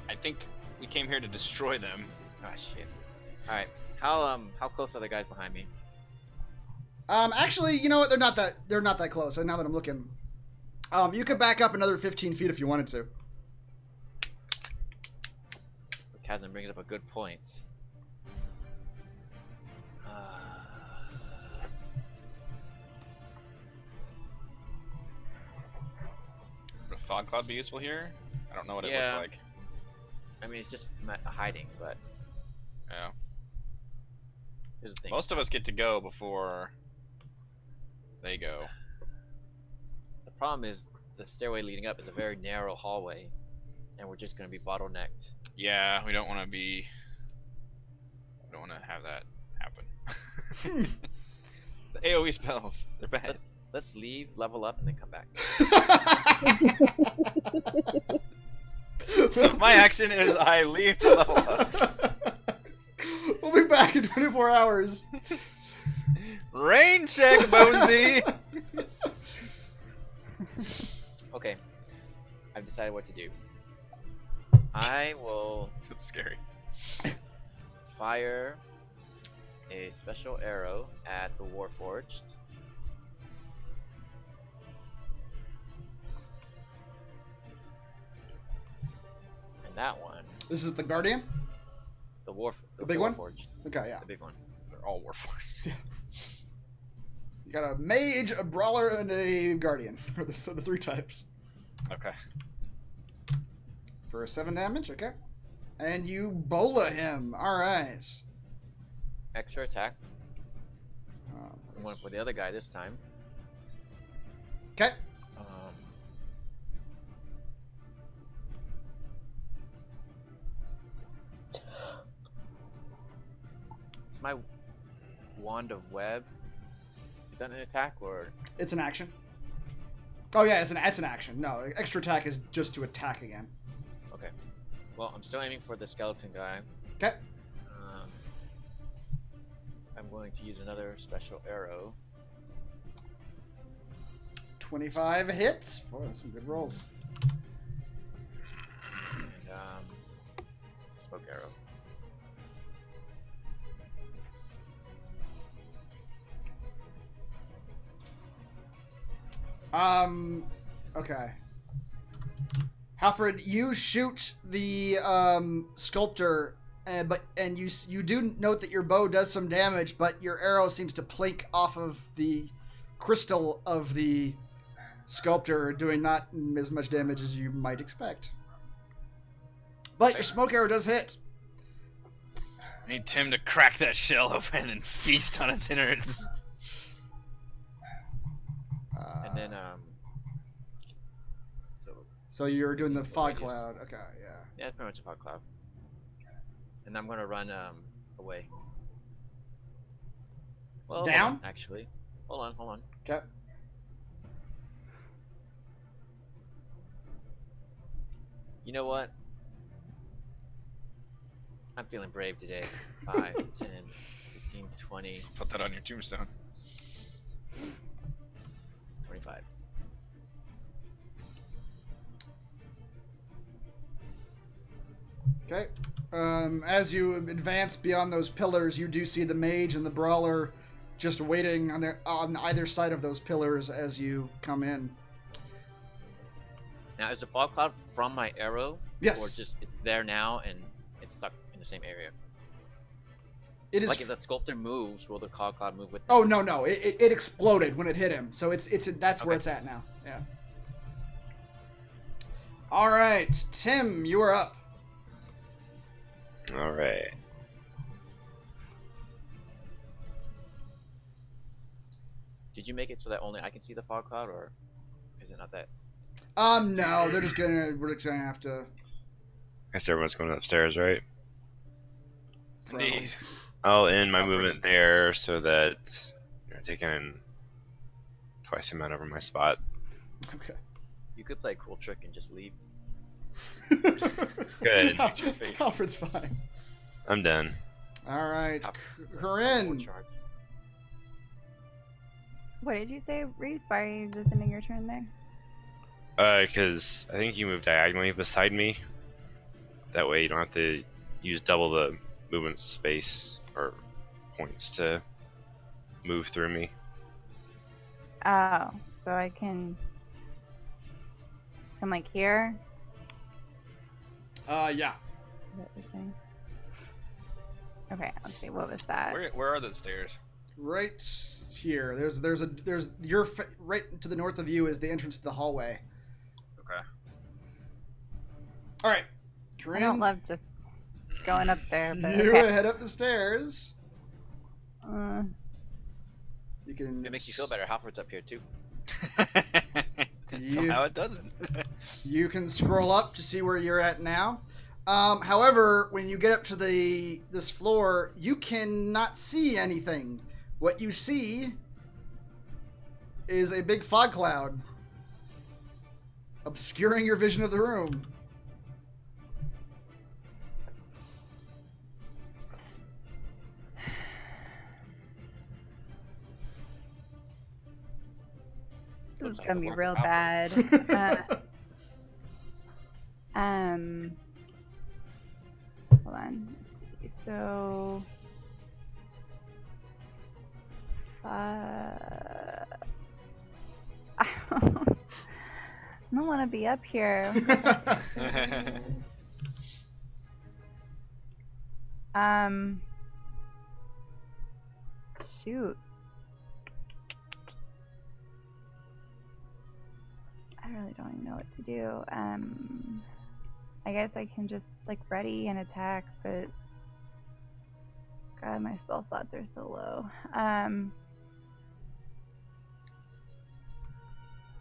I think we came here to destroy them. Ah, shit. Alright, how close are the guys behind me? Actually, you know what? They're not that close. Now that I'm looking, you could back up another 15 feet if you wanted to. Kazan brings up a good point. Would a fog cloud be useful here? I don't know what it looks Yeah. like. I mean, it's just hiding, but Yeah. here's the thing. Most of us get to go before they go. The problem is the stairway leading up is a very narrow hallway, and we're just going to be bottlenecked. Yeah, we don't want to be. We don't want to have that happen. The AOE spells, they're bad. Let's leave, level up, and then come back. My action is I leave to level up. We'll be back in 24 hours. Rain check, Bonesy! Okay, I've decided what to do. I will That's scary. fire a special arrow at the Warforged. And that one, This is the Guardian? the big one? Warforged, Okay, yeah. the big one. They're all Warforged. You got a mage, a brawler, and a guardian. Or the three types. Okay. For 7 damage, okay. And you bola him. Alright. Extra attack. I'm going for the other guy this time. Okay. Is my wand of web? Is that an attack or? It's an action. Oh yeah, it's an action. No, extra attack is just to attack again. Okay. Well, I'm still aiming for the skeleton guy. Okay. I'm going to use another special arrow. 25 hits. Boy, that's some good rolls. And it's a smoke arrow. Okay. Halfred, you shoot the sculptor, and you do note that your bow does some damage, but your arrow seems to plink off of the crystal of the sculptor, doing not as much damage as you might expect. But your smoke arrow does hit. I need Tim to crack that shell open and feast on its innards. And then So you're doing the fog cloud. Okay, yeah. yeah, it's pretty much a fog cloud. And I'm gonna run away. Well, hold Down? on, actually. Hold on. Okay. You know what? I'm feeling brave today. 5, 10, 15, 20, Put that on your tombstone. 25. Okay. As you advance beyond those pillars, you do see the mage and the brawler just waiting on either side of those pillars as you come in. Now, is the fog cloud from my arrow? Yes. Or just it's there now and it's stuck in the same area? It is. Like if the sculptor moves, will the fog cloud move with him? Oh no! It exploded when it hit him, so that's where Okay. it's at now. Yeah. All right, Tim, you are up. All right. Did you make it so that only I can see the fog cloud, or is it not that? No, we're just gonna have to. I guess everyone's going upstairs, right? Indeed. I'll end my Alfred movement is- there so that you're taking twice the amount over my spot. Okay. You could play a cool trick and just leave. Good. Alfred's fine. I'm done. All right, More Corinne. charge. What did you say, Reese? Why are you just ending your turn there? Because I think you move diagonally beside me. That way you don't have to use double the movement space or points to move through me. Oh, so I can just come like here? Yeah. Is that what you're saying? Okay, let's see. What was that? Where are the stairs? Right here. There's right to the north of you is the entrance to the hallway. Okay. All right, I Corinne. don't love just going up there, but You okay. head up the stairs. You can. If it makes you feel better, Halford's up here too. Somehow it doesn't. You can scroll up to see where you're at now. However, when you get up to this floor, you cannot see anything. What you see is a big fog cloud obscuring your vision of the room. This Looks is like gonna a be work real of bad. Hold on. Let's see. So, I don't want to be up here. Shoot. I really don't even know what to do. I guess I can just like ready and attack, but God, my spell slots are so low.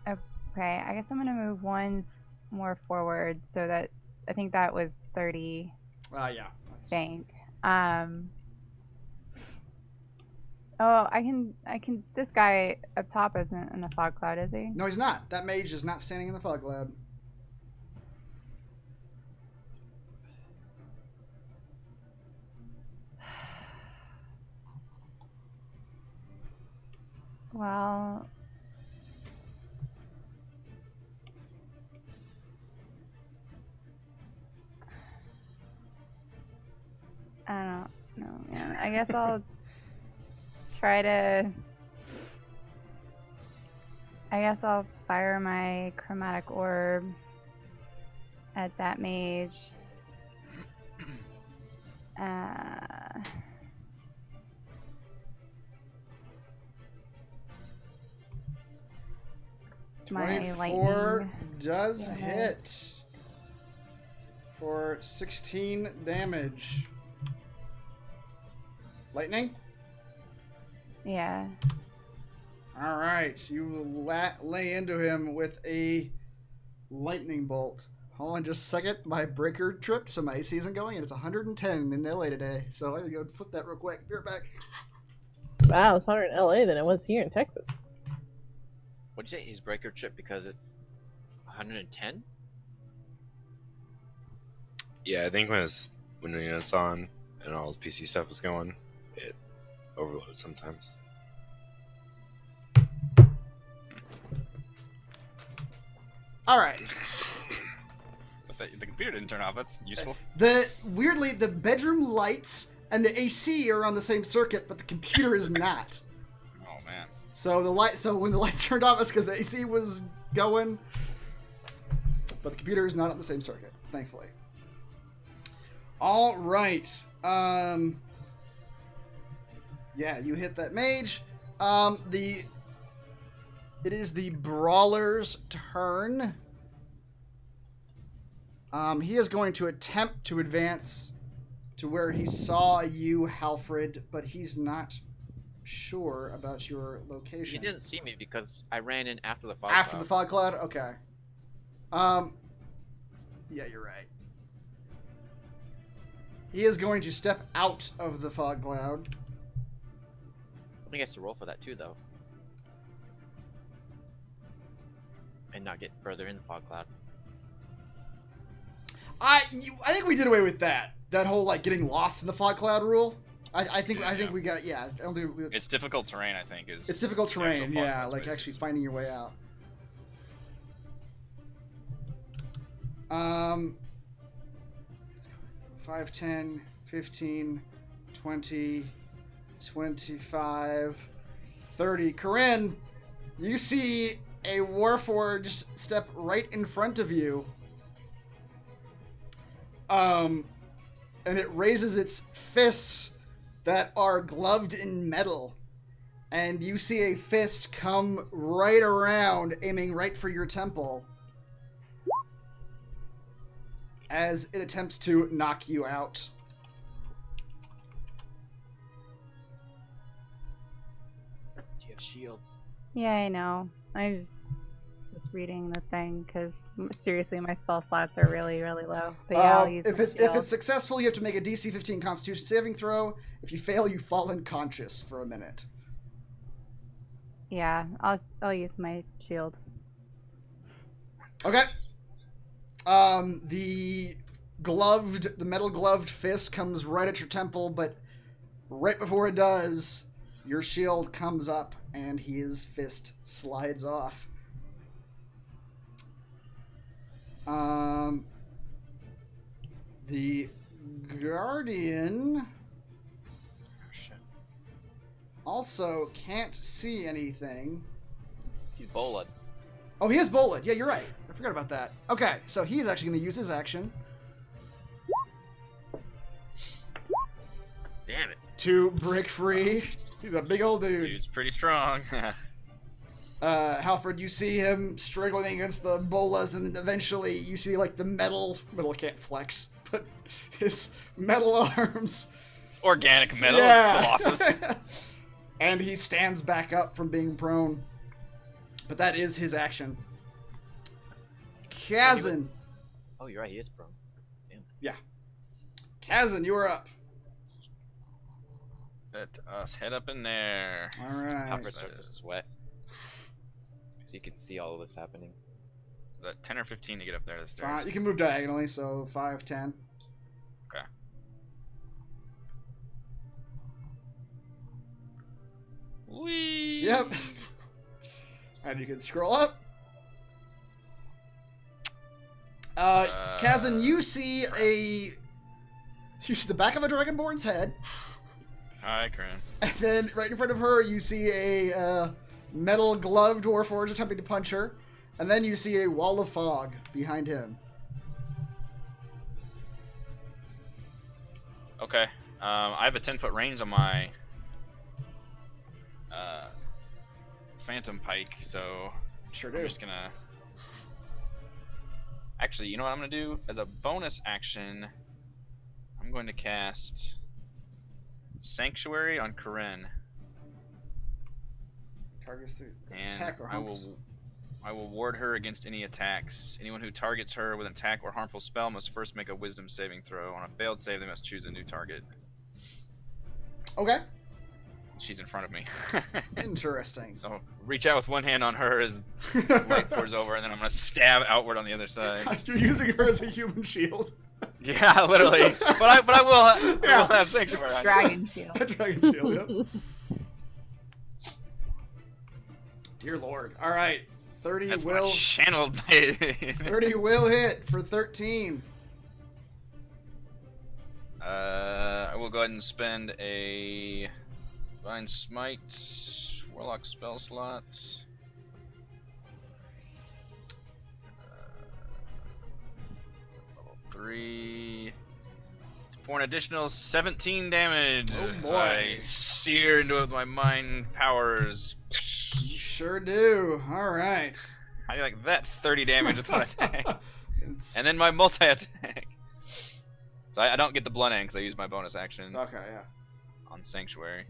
Okay, I guess I'm gonna move one more forward so that I think that was 30 Yeah. bank. Oh, I can. This guy up top isn't in the fog cloud, is he? No, he's not. That mage is not standing in the fog cloud. Well, I don't know, man. I guess I'll try to. I guess I'll fire my chromatic orb at that mage. My 24 lightning does damage. hit for 16 damage. Lightning? Yeah. All right, you lay into him with a lightning bolt. Hold on just a second. My breaker tripped, so my AC isn't going, and it's 110 in LA today. So I'm going to go flip that real quick. Be right back. Wow, it's hotter in LA than it was here in Texas. What'd you say? His breaker trip because it's 110? Yeah, I think when it's on and all his PC stuff is going, it overloads sometimes. All right. But the computer didn't turn off. That's useful. Weirdly, the bedroom lights and the AC are on the same circuit, but the computer is not. Oh man. So when the lights turned off, it's because the AC was going, but the computer is not on the same circuit, thankfully. All right. Yeah, you hit that mage. It is the brawler's turn. He is going to attempt to advance to where he saw you, Halfred, but he's not sure about your He location. didn't see me because I ran in after the fog After cloud. the fog cloud? Okay. Yeah, you're right. He is going to step out of the fog cloud. I think he has to roll for that too, though. And not get further in the fog cloud. I think we did away with that. That whole like getting lost in the fog cloud rule. I think we got I don't think It's difficult terrain, I think. it's difficult the actual terrain, fog yeah, cloud like spaces. actually finding your way out. 5, 10, 15, 20, 25, 30. Corinne, you see a Warforged step right in front of you. And it raises its fists that are gloved in metal. And you see a fist come right around, aiming right for your temple, as it attempts to knock you out. Do you have shield? Yeah, I know. I was reading the thing because seriously, my spell slots are really, really low. But yeah, I'll use if my it's shield. successful, you have to make a DC 15 Constitution saving throw. If you fail, you fall unconscious for a minute. Yeah, I'll use my shield. Okay. The metal gloved fist comes right at your temple, but right before it does, your shield comes up and his fist slides off. The Guardian Oh, shit. also can't see anything. He's bolted. Oh, he is bullet. Yeah, you're right. I forgot about that. Okay, so he's actually going to use his action Damn it. to break free. He's a big old dude. Dude's pretty strong. Halford, you see him struggling against the bolas, and eventually you see like the metal can't flex, but his metal arms. Organic metal, Yeah. Colossus. And he stands back up from being prone. But that is his action. Kazan. Oh, you're right. He is prone. Kazan, you are up. Let us head up in there. All right. Alfred starts to sweat. Because he can see all of this happening. Is that 10 or 15 to get up there the Fine. stairs? You can move diagonally, so 5, 10. Okay. Whee! Yep. And you can scroll up. Kazan, you see the back of a Dragonborn's head, Hi, Corinne. and then right in front of her, you see a metal gloved Warforged attempting to punch her, and then you see a wall of fog behind him. Okay. I have a 10-foot range on my Phantom Pike, so Sure I'm do. just gonna. Actually, you know what I'm gonna do? As a bonus action, I'm going to cast Sanctuary on Corinne, Targets the and attack or I harmful. will ward her against any attacks. Anyone who targets her with an attack or harmful spell must first make a Wisdom saving throw. On a failed save, they must choose a new target. Okay. She's in front of me. Interesting. So reach out with one hand on her as light pours over, and then I'm gonna stab outward on the other side. You're using her as a human shield. Yeah, literally. But I will Yeah. have sanctuary. on. Dragon shield. A dragon shield, yep. Dear Lord. All right. 30 That's will my channeled. 30 will hit for 13. I will go ahead and spend a Divine Smite, Warlock spell slot. Level 3. For an additional 17 damage. Oh, As boy. I sear into it with my mind powers. You sure do. All right. How do you like that? 30 damage with one attack. It's- And then my multi-attack. So I don't get the blunt end because I use my bonus action Okay, yeah. on Sanctuary.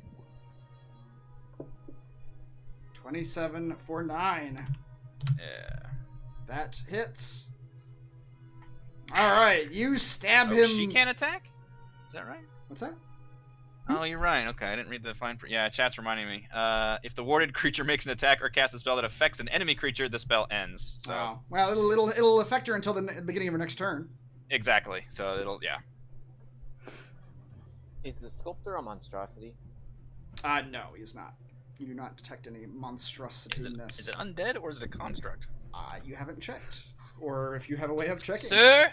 27 for 9. Yeah. That hits. All right, you stab Oh, him. she can't attack? Is that right? What's that? Oh, you're right. Okay, I didn't read the fine print. Yeah, chat's reminding me. If the warded creature makes an attack or casts a spell that affects an enemy creature, the spell ends. So Oh. Well, it'll affect her until the beginning of her next turn. exactly. So it'll Is the sculptor a monstrosity? No, he's not. You do not detect any monstrosityness. Is it undead or is it a construct? You haven't checked, or if you have a way of checking. Sir.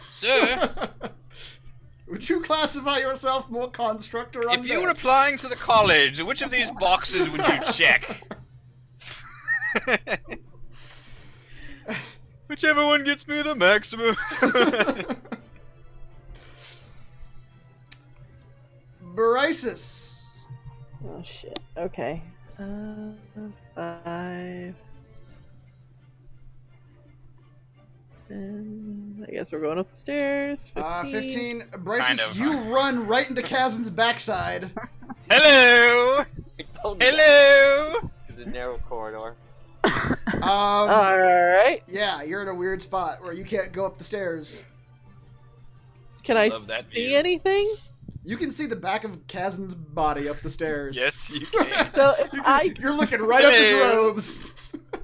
Would you classify yourself more construct or undead? If you were applying to the college, which of these boxes would you check? Whichever one gets me the maximum. Brysis. Oh shit. Okay. 5. And I guess we're going up the stairs. 15. 15. Brysis, Kind of. you run right into Kazin's backside. Hello. I told you Hello. it's a narrow corridor. Alright. Yeah, you're in a weird spot where you can't go up the stairs. Can I Love that see view. anything? You can see the back of Kazin's body up the stairs. Yes, you can. So if You're looking right up his Hello. robes.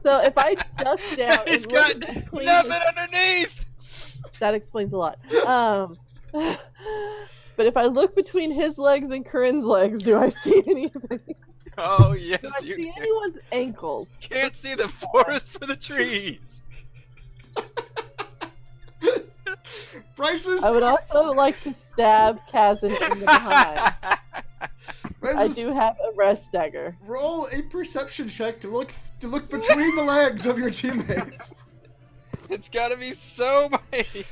if I duck down He's and got look between nothing the- underneath. that explains a lot. But if I look between his legs and Corinne's legs, do I see anything? Oh Do I yes, you see can. anyone's ankles? Can't see the forest for the trees. Brysis, I would also like to stab Kazan in the behind. I Brysis, do have a rest dagger. roll a perception check to look between the legs of your teammates. It's gotta be so mighty.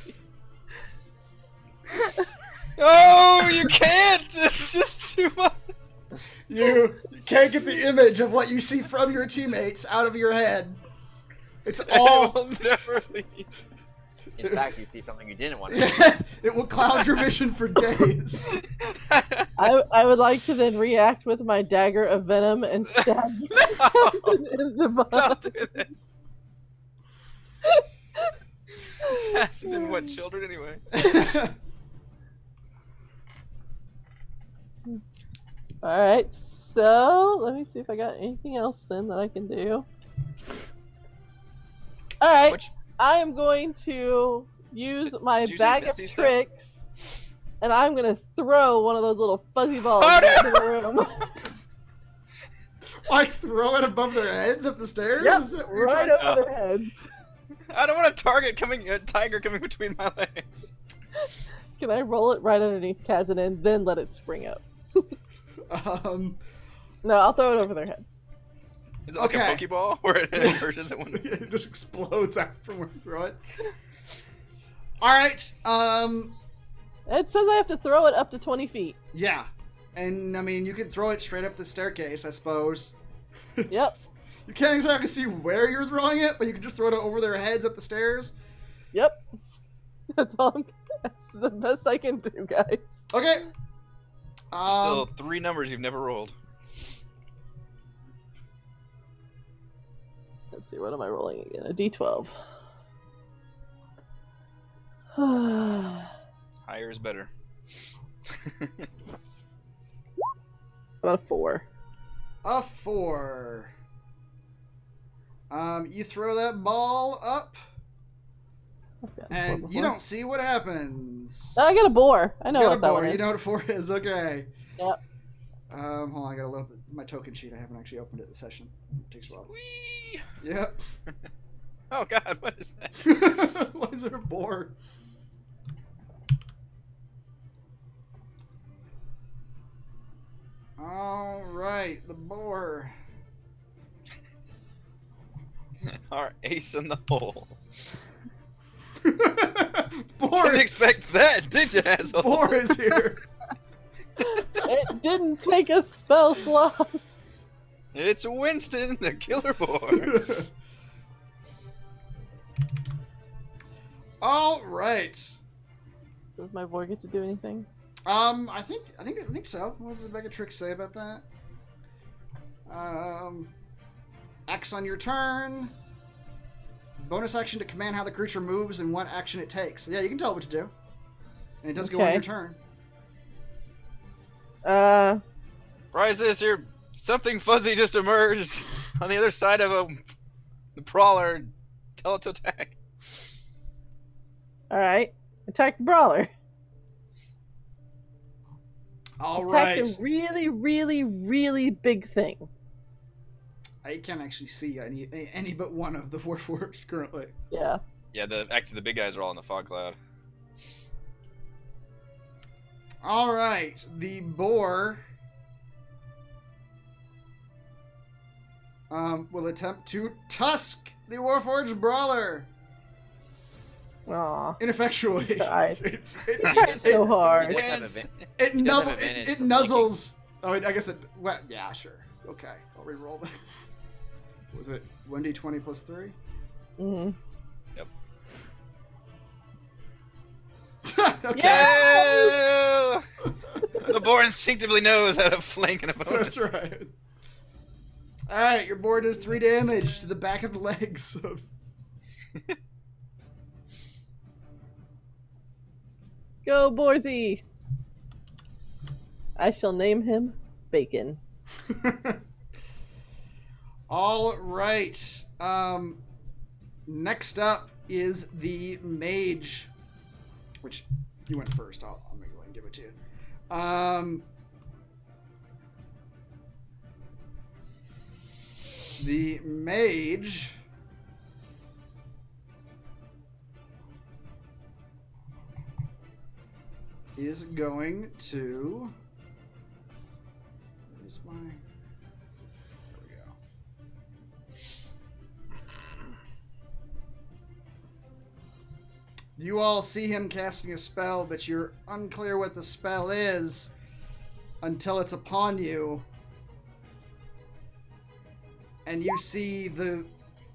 Oh, you can't! It's just too much. You can't get the image of what you see from your teammates out of your head. It's It all. will never leave. In fact, you see something you didn't want to. It will cloud your vision for days. I would like to then react with my dagger of venom and stab Kazan in the Don't behind. do this. Acid and what children anyway? Alright, so let me see if I got anything else then that I can do. Alright, Which I am going to use my Did you say bag of Misty step? tricks and I'm going to throw one of those little fuzzy balls Oh, no! into the room. Like throw it above their heads up the stairs? Yep, Is that what you're right trying- over their heads. I don't want a tiger coming between my legs. Can I roll it right underneath Kazan and then let it spring up? No, I'll throw it over their heads. Is it like Okay. a Pokeball? Or does it when it just explodes out from where you throw it. Alright, It says I have to throw it up to 20 feet. yeah. And, I mean, you can throw it straight up the staircase, I suppose. It's- Yep. You can't exactly see where you're throwing it, but you can just throw it over their heads up the stairs. Yep. That's the best I can do, guys. Okay. Still 3 numbers you've never rolled. Let's see, what am I rolling again? A D12. Higher is better. About a 4. A 4. You throw that ball up, and you don't see what happens. I got a boar. I know You got what a that boar. one is. You know what a 4 is. Okay. Yep. Hold on, I gotta load my token sheet. I haven't actually opened it this session. It takes a while. Whee! Yep. Oh god, what is that? Why is there a boar? All right, the boar. Our ace in the hole. Boar, Didn't expect that, did you, asshole? boar is here. It didn't take a spell slot. It's Winston, the killer boar. All right. Does my boar get to do anything? I think so. What does the bag of tricks say about that? X on your turn. Bonus action to command how the creature moves and what action it takes. So yeah, you can tell it what to do. And it does go on your turn. Bryces, something fuzzy just emerged on the other side of the brawler. Tell it to attack. All right. Attack the brawler. All Attack right. the really, really, really big thing. I can't actually see any but one of the Warforged currently. Yeah. Yeah, actually the big guys are all in the fog cloud. All right. The boar will attempt to tusk the Warforged brawler. Aw. Ineffectually. God. Tried so hard. It He does have advantage it for nuzzles. Oh, I guess it. Well, yeah, sure. Okay, I'll re-roll that. Was it 1d20 plus 3? Mm-hmm. Yep. Okay. Yeah! The boar instinctively knows how to flank an opponent. That's right. All right, your boar does 3 damage to the back of the legs of. Go, Borsey! I shall name him Bacon. All right. Next up is the mage, which you went first. I'm gonna go ahead and give it to you. The mage is going to. Where's my? There we go. You all see him casting a spell, but you're unclear what the spell is until it's upon you. And you see the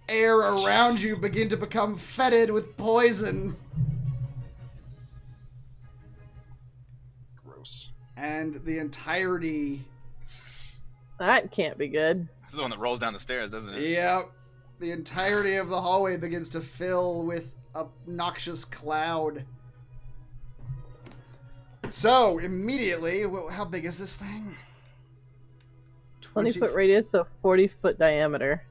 air around you begin to become fetid with poison. Gross. And the entirety... That can't be good. That's the one that rolls down the stairs, doesn't it? Yep. The entirety of the hallway begins to fill with a noxious cloud. So, immediately... How big is this thing? 20-foot radius, so 40-foot diameter.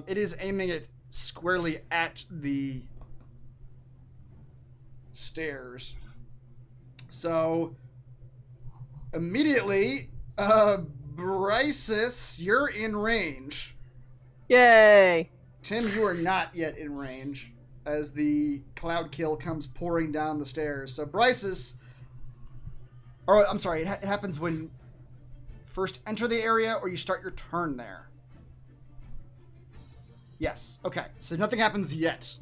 It is aiming it squarely at the stairs. So, immediately, Brysis, you're in range. Yay! Tim, you are not yet in range as the cloud kill comes pouring down the stairs. So Brysis, or I'm sorry, it happens when first enter the area or you start your turn there. Yes. Okay. So nothing happens yet.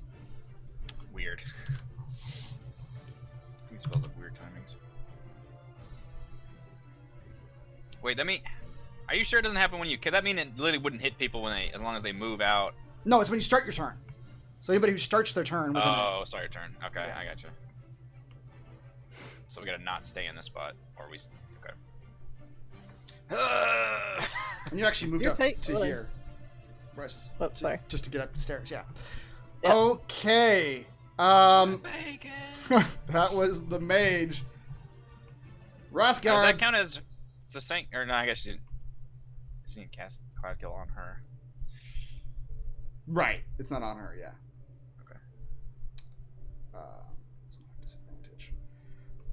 Weird. These spells have weird timings. Wait, are you sure it doesn't happen when you? Cause that mean it literally wouldn't hit people as long as they move out. No, it's when you start your turn. So anybody who starts their turn. Oh, start your turn. Okay, yeah. I gotcha. So we gotta not stay in this spot, or we. Okay. And you actually moved You're up tight. to here. Brysis. Oh, sorry. Just to get up the stairs. Yeah. Yep. Okay. Bacon. That was the mage. Rothgar. Does that count as it's a sank? Or no, I guess you didn't cast Cloud Kill on her. Right. It's not on her, yeah. Okay. It's not a disadvantage.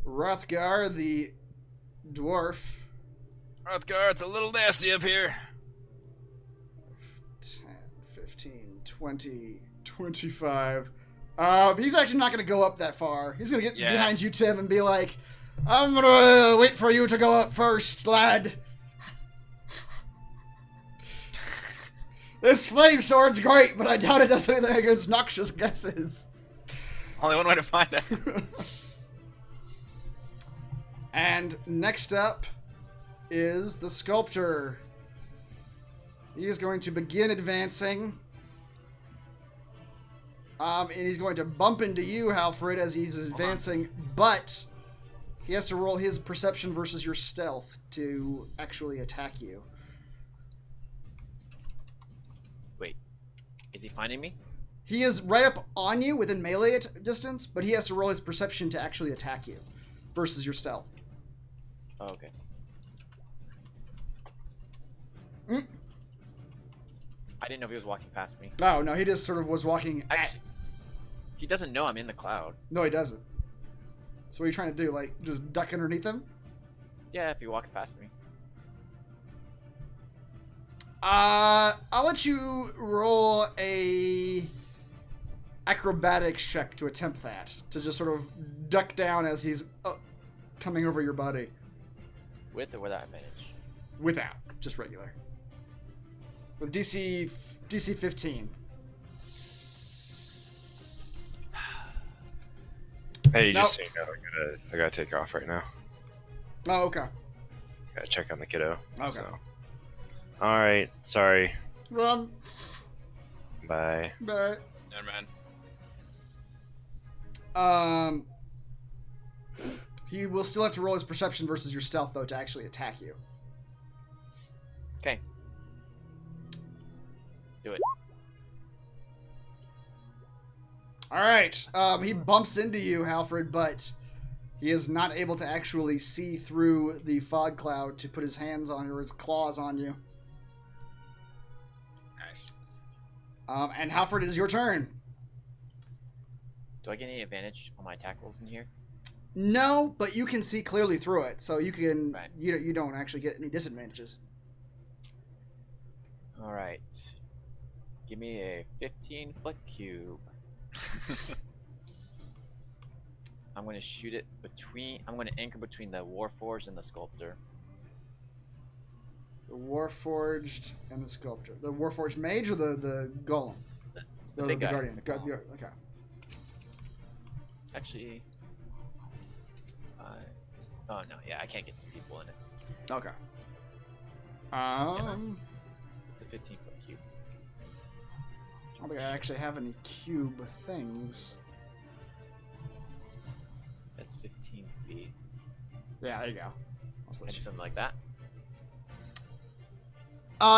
Rothgar, the dwarf. Rothgar, it's a little nasty up here. 10, 15, 20, 25. He's actually not going to go up that far. He's going to get behind you, Tim, and be like, I'm going to wait for you to go up first, lad. This flame sword's great, but I doubt it does anything against noxious guesses. Only one way to find out. And next up is the Sculptor. He is going to begin advancing. And he's going to bump into you, Halfred, as he's advancing, but He has to roll his perception versus your stealth to actually attack you. Wait, is he finding me? He is right up on you within melee distance, but he has to roll his perception to actually attack you versus your stealth. Oh, okay. Mm. I didn't know if he was walking past me. No, he just sort of was walking at... Actually, he doesn't know I'm in the cloud. No, he doesn't. So what are you trying to do? Like, just duck underneath him? Yeah, if he walks past me. I'll let you roll a acrobatics check to attempt that. To just sort of duck down as he's coming over your body. With or without advantage? Without. Just regular. With DC 15. Hey, Nope. just so you know, I gotta take off right now. Oh, okay. Gotta check on the kiddo. Okay. So. All right. Sorry. Bye. Bye. Never mind. He will still have to roll his perception versus your stealth, though, to actually attack you. Okay. Do it. All right. He bumps into you, Halfred, but he is not able to actually see through the fog cloud to put his hands on you or his claws on you. Nice. And Halfred, it is your turn. Do I get any advantage on my attack rolls in here? No, but you can see clearly through it, so you can. Right. You don't actually get any disadvantages. All right. Give me a 15-foot cube. I'm going to shoot it between... I'm going to anchor between the Warforged and the Sculptor. The Warforged and the Sculptor. The Warforged Mage or the Golem? The big guy. Guardian. Okay. Actually... oh, no. Yeah, I can't get 2 people in it. Okay. It's a 15-foot cube. I don't think I actually have any cube things. That's 15 feet. Yeah, there you go. Maybe something like that.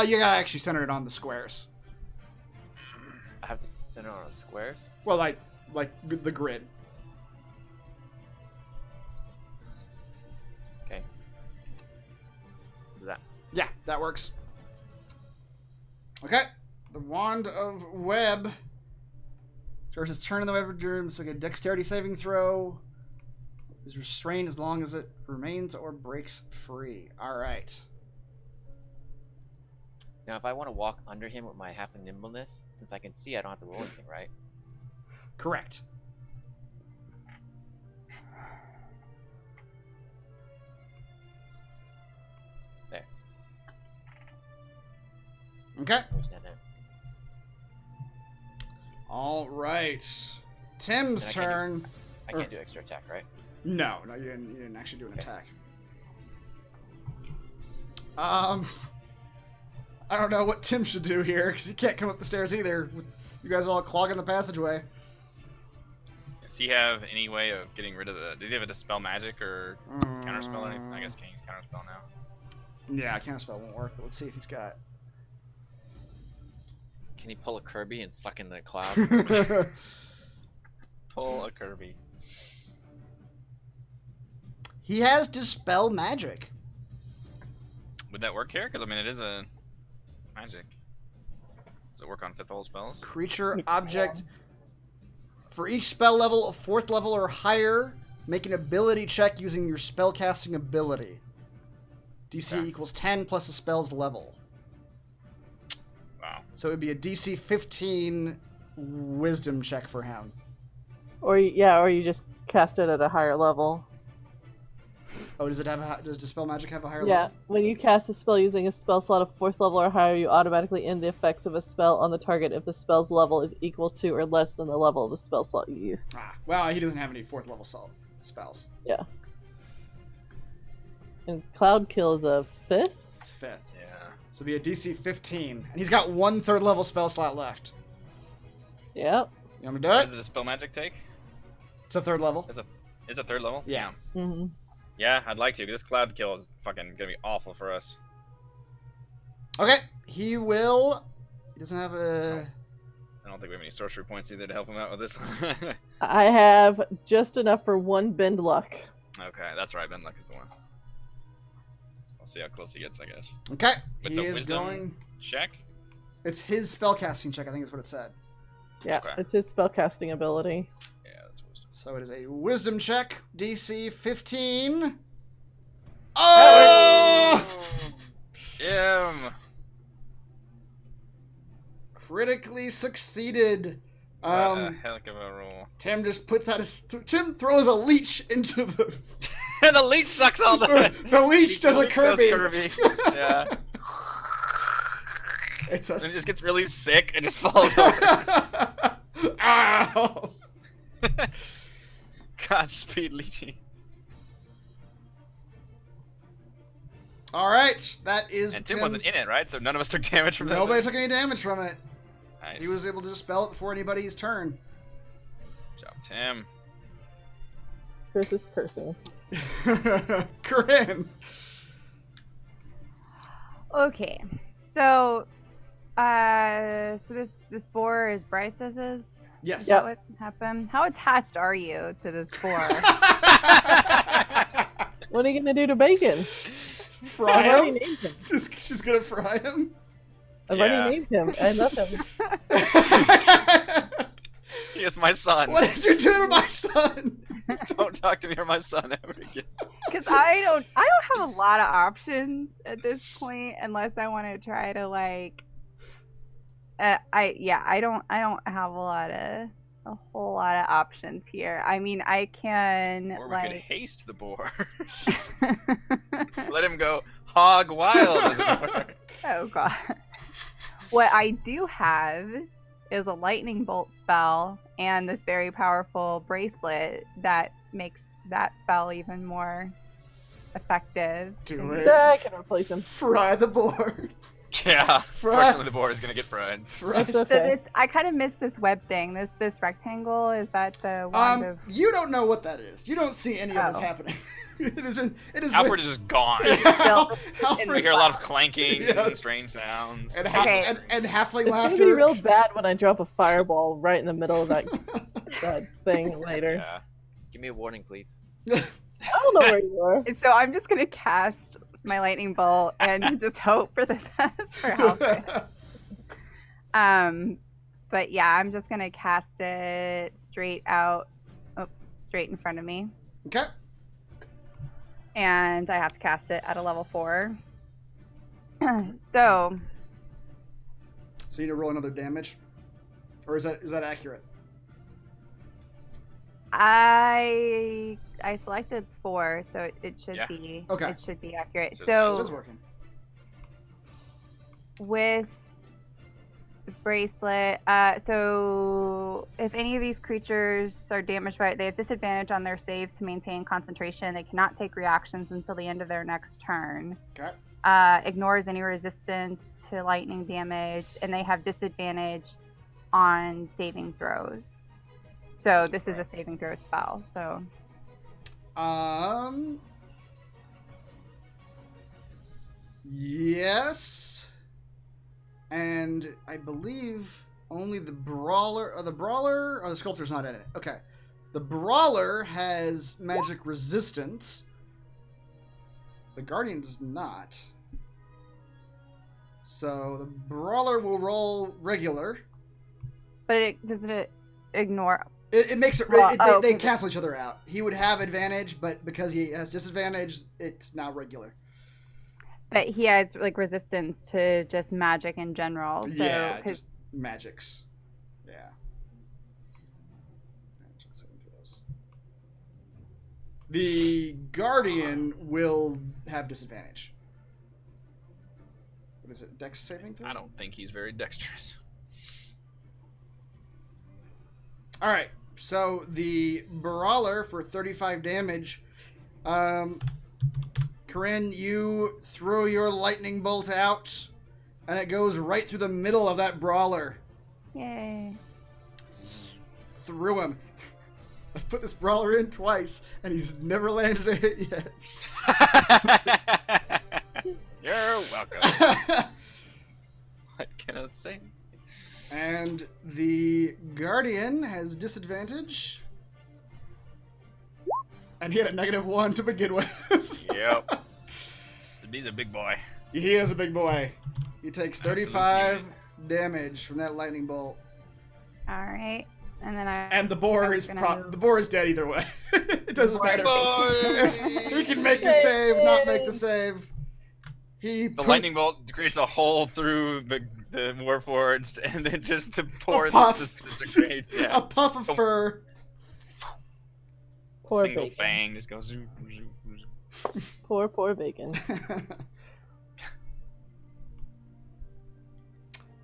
You gotta actually center it on the squares. I have to center on squares. Well, like the grid. Okay. Do that. Yeah, that works. Okay. The Wand of Web. Starts its turn in the web room, so we get a dexterity saving throw. Is restrained as long as it remains or breaks free. Alright. Now, if I want to walk under him with my half a nimbleness, since I can see, I don't have to roll anything, right? Correct. There. Okay. I'll stand there. Alright. Tim's And I can't turn. I can't do extra attack, right? No, you didn't actually do an Okay. attack. I don't know what Tim should do here, because he can't come up the stairs either, with you guys all clogging the passageway. Does he have any way of getting rid of the... Does he have a dispel magic or counterspell or anything? I guess can't use counterspell now. Yeah, counterspell won't work, but let's see if he's got... Can he pull a Kirby and suck in the cloud? Pull a Kirby. He has Dispel Magic. Would that work here? Because, I mean, it is a magic. Does it work on 5th level spells? Creature, object... For each spell level of 4th level or higher, make an ability check using your spellcasting ability. DC equals 10 plus the spell's level. Wow. So it would be a DC 15 wisdom check for him. Or you just cast it at a higher level. Oh, does Dispel Magic have a higher Yeah, level? when you cast a spell using a spell slot of 4th level or higher, you automatically end the effects of a spell on the target if the spell's level is equal to or less than the level of the spell slot you used. Well, he doesn't have any 4th level spells. Yeah. And Cloud Kill is a 5th? It's 5th. Yeah. So it'd be a DC 15. And he's got 1 3rd level spell slot left. Yep. You want me to do What it? does a dispel magic take? It's a 3rd level. It's a 3rd level? Yeah. Mm-hmm. Yeah, I'd like to. This cloud kill is fucking gonna be awful for us. Okay, he will. He doesn't have a. I don't think we have any sorcery points either to help him out with this. I have just enough for one bend luck. Okay, that's right. Ben Luck is the one. We'll see how close he gets, I guess. Okay, It's he a is wisdom going. check. It's his spellcasting check, I think is what it said. Yeah, Okay. it's his spellcasting ability. Yeah, that's wisdom. So it is a wisdom check, DC 15. Oh! Jim! Critically succeeded. What a heck of a roll. Tim just puts out his. Tim throws a leech into the. And the leech sucks all the. The leech does a Goes Kirby. Kirby. Yeah. It's a. And it just gets really sick and just falls over. Ow! Godspeed, Leechy. All right, that is. And Tim Tim's- wasn't in it, right? So none of us took damage from that. Nobody took any damage from it. Nice. He was able to dispel it before anybody's turn. Good job, Tim. Chris is cursing. Corinne. Okay, so this boar is Bryce's. Yes. Is that what happened? How attached are you to this boar? What are you gonna do to Bacon? Fry I've already him. named him. She's gonna fry him. I've Yeah. already named him. I love him. He is my son. What did you do to my son? Don't talk to me or my son ever again. Because I don't have a lot of options at this point unless I want to try to like. I don't have a whole lot of options here. I mean, I can Or we could like. haste the boar. Let him go hog wild, as it were. Oh god. What I do have is a lightning bolt spell and this very powerful bracelet that makes that spell even more effective. Do it. I can replace him. Fry the board. Yeah. Fry. Fortunately, the boar is gonna get fried. Fry. It's So okay. I kind of missed this web thing. This rectangle, is that the wand of You don't know what that is. You don't see any of this Oh. happening. It isn't. It is. Alfred is just gone. Alfred We hear a lot of clanking Yeah. and strange sounds. and, Okay. and halfling It's laughter. gonna be real bad when I drop a fireball right in the middle of that thing later. Yeah. Give me a warning, please. I don't know where you are. So I'm just gonna cast my lightning bolt and just hope for the best for Alfred. But yeah, I'm just gonna cast it straight out. Oops, straight in front of me. Okay. And I have to cast it at a level 4. So So you need to roll another damage, or is that accurate? I selected 4, so it should Yeah. be Okay. it should be accurate. So- So So it's working. with the bracelet, so if any of these creatures are damaged by it, they have disadvantage on their saves to maintain concentration. They cannot take reactions until the end of their next turn. Okay. Ignores any resistance to lightning damage, and they have disadvantage on saving throws. So this is a saving throw spell. So Yes. And I believe only the brawler, the sculptor's not in it. Okay. The brawler has magic resistance. The guardian does not. So the brawler will roll regular. but doesn't it ignore? It makes it. Well, They okay. cancel each other out. He would have advantage, but because he has disadvantage, it's now regular. But he has like resistance to just magic in general. So yeah, 'cause- just magics. Yeah. Magic saving throws. The guardian will have disadvantage. What is it? Dex saving throw? I don't think he's very dexterous. All right. So the brawler for 35 damage. Corinne, you throw your lightning bolt out, and it goes right through the middle of that brawler. Yay. Through him. I've put this brawler in twice, and he's never landed a hit yet. You're welcome. What can I say? And the Guardian has disadvantage. And he had a -1 to begin with. Yep. He's a big boy. He is a big boy. He takes 35 damage from that lightning bolt. All right. And then And the boar is the boar is dead either way. It doesn't matter. He can make the save, not make the save. The lightning bolt creates a hole through the Warforged, and then just the pores puff. disintegrate. Yeah. A puff of fur. Poor Single bacon. fang just goes. Zoom, zoom, zoom. Poor bacon.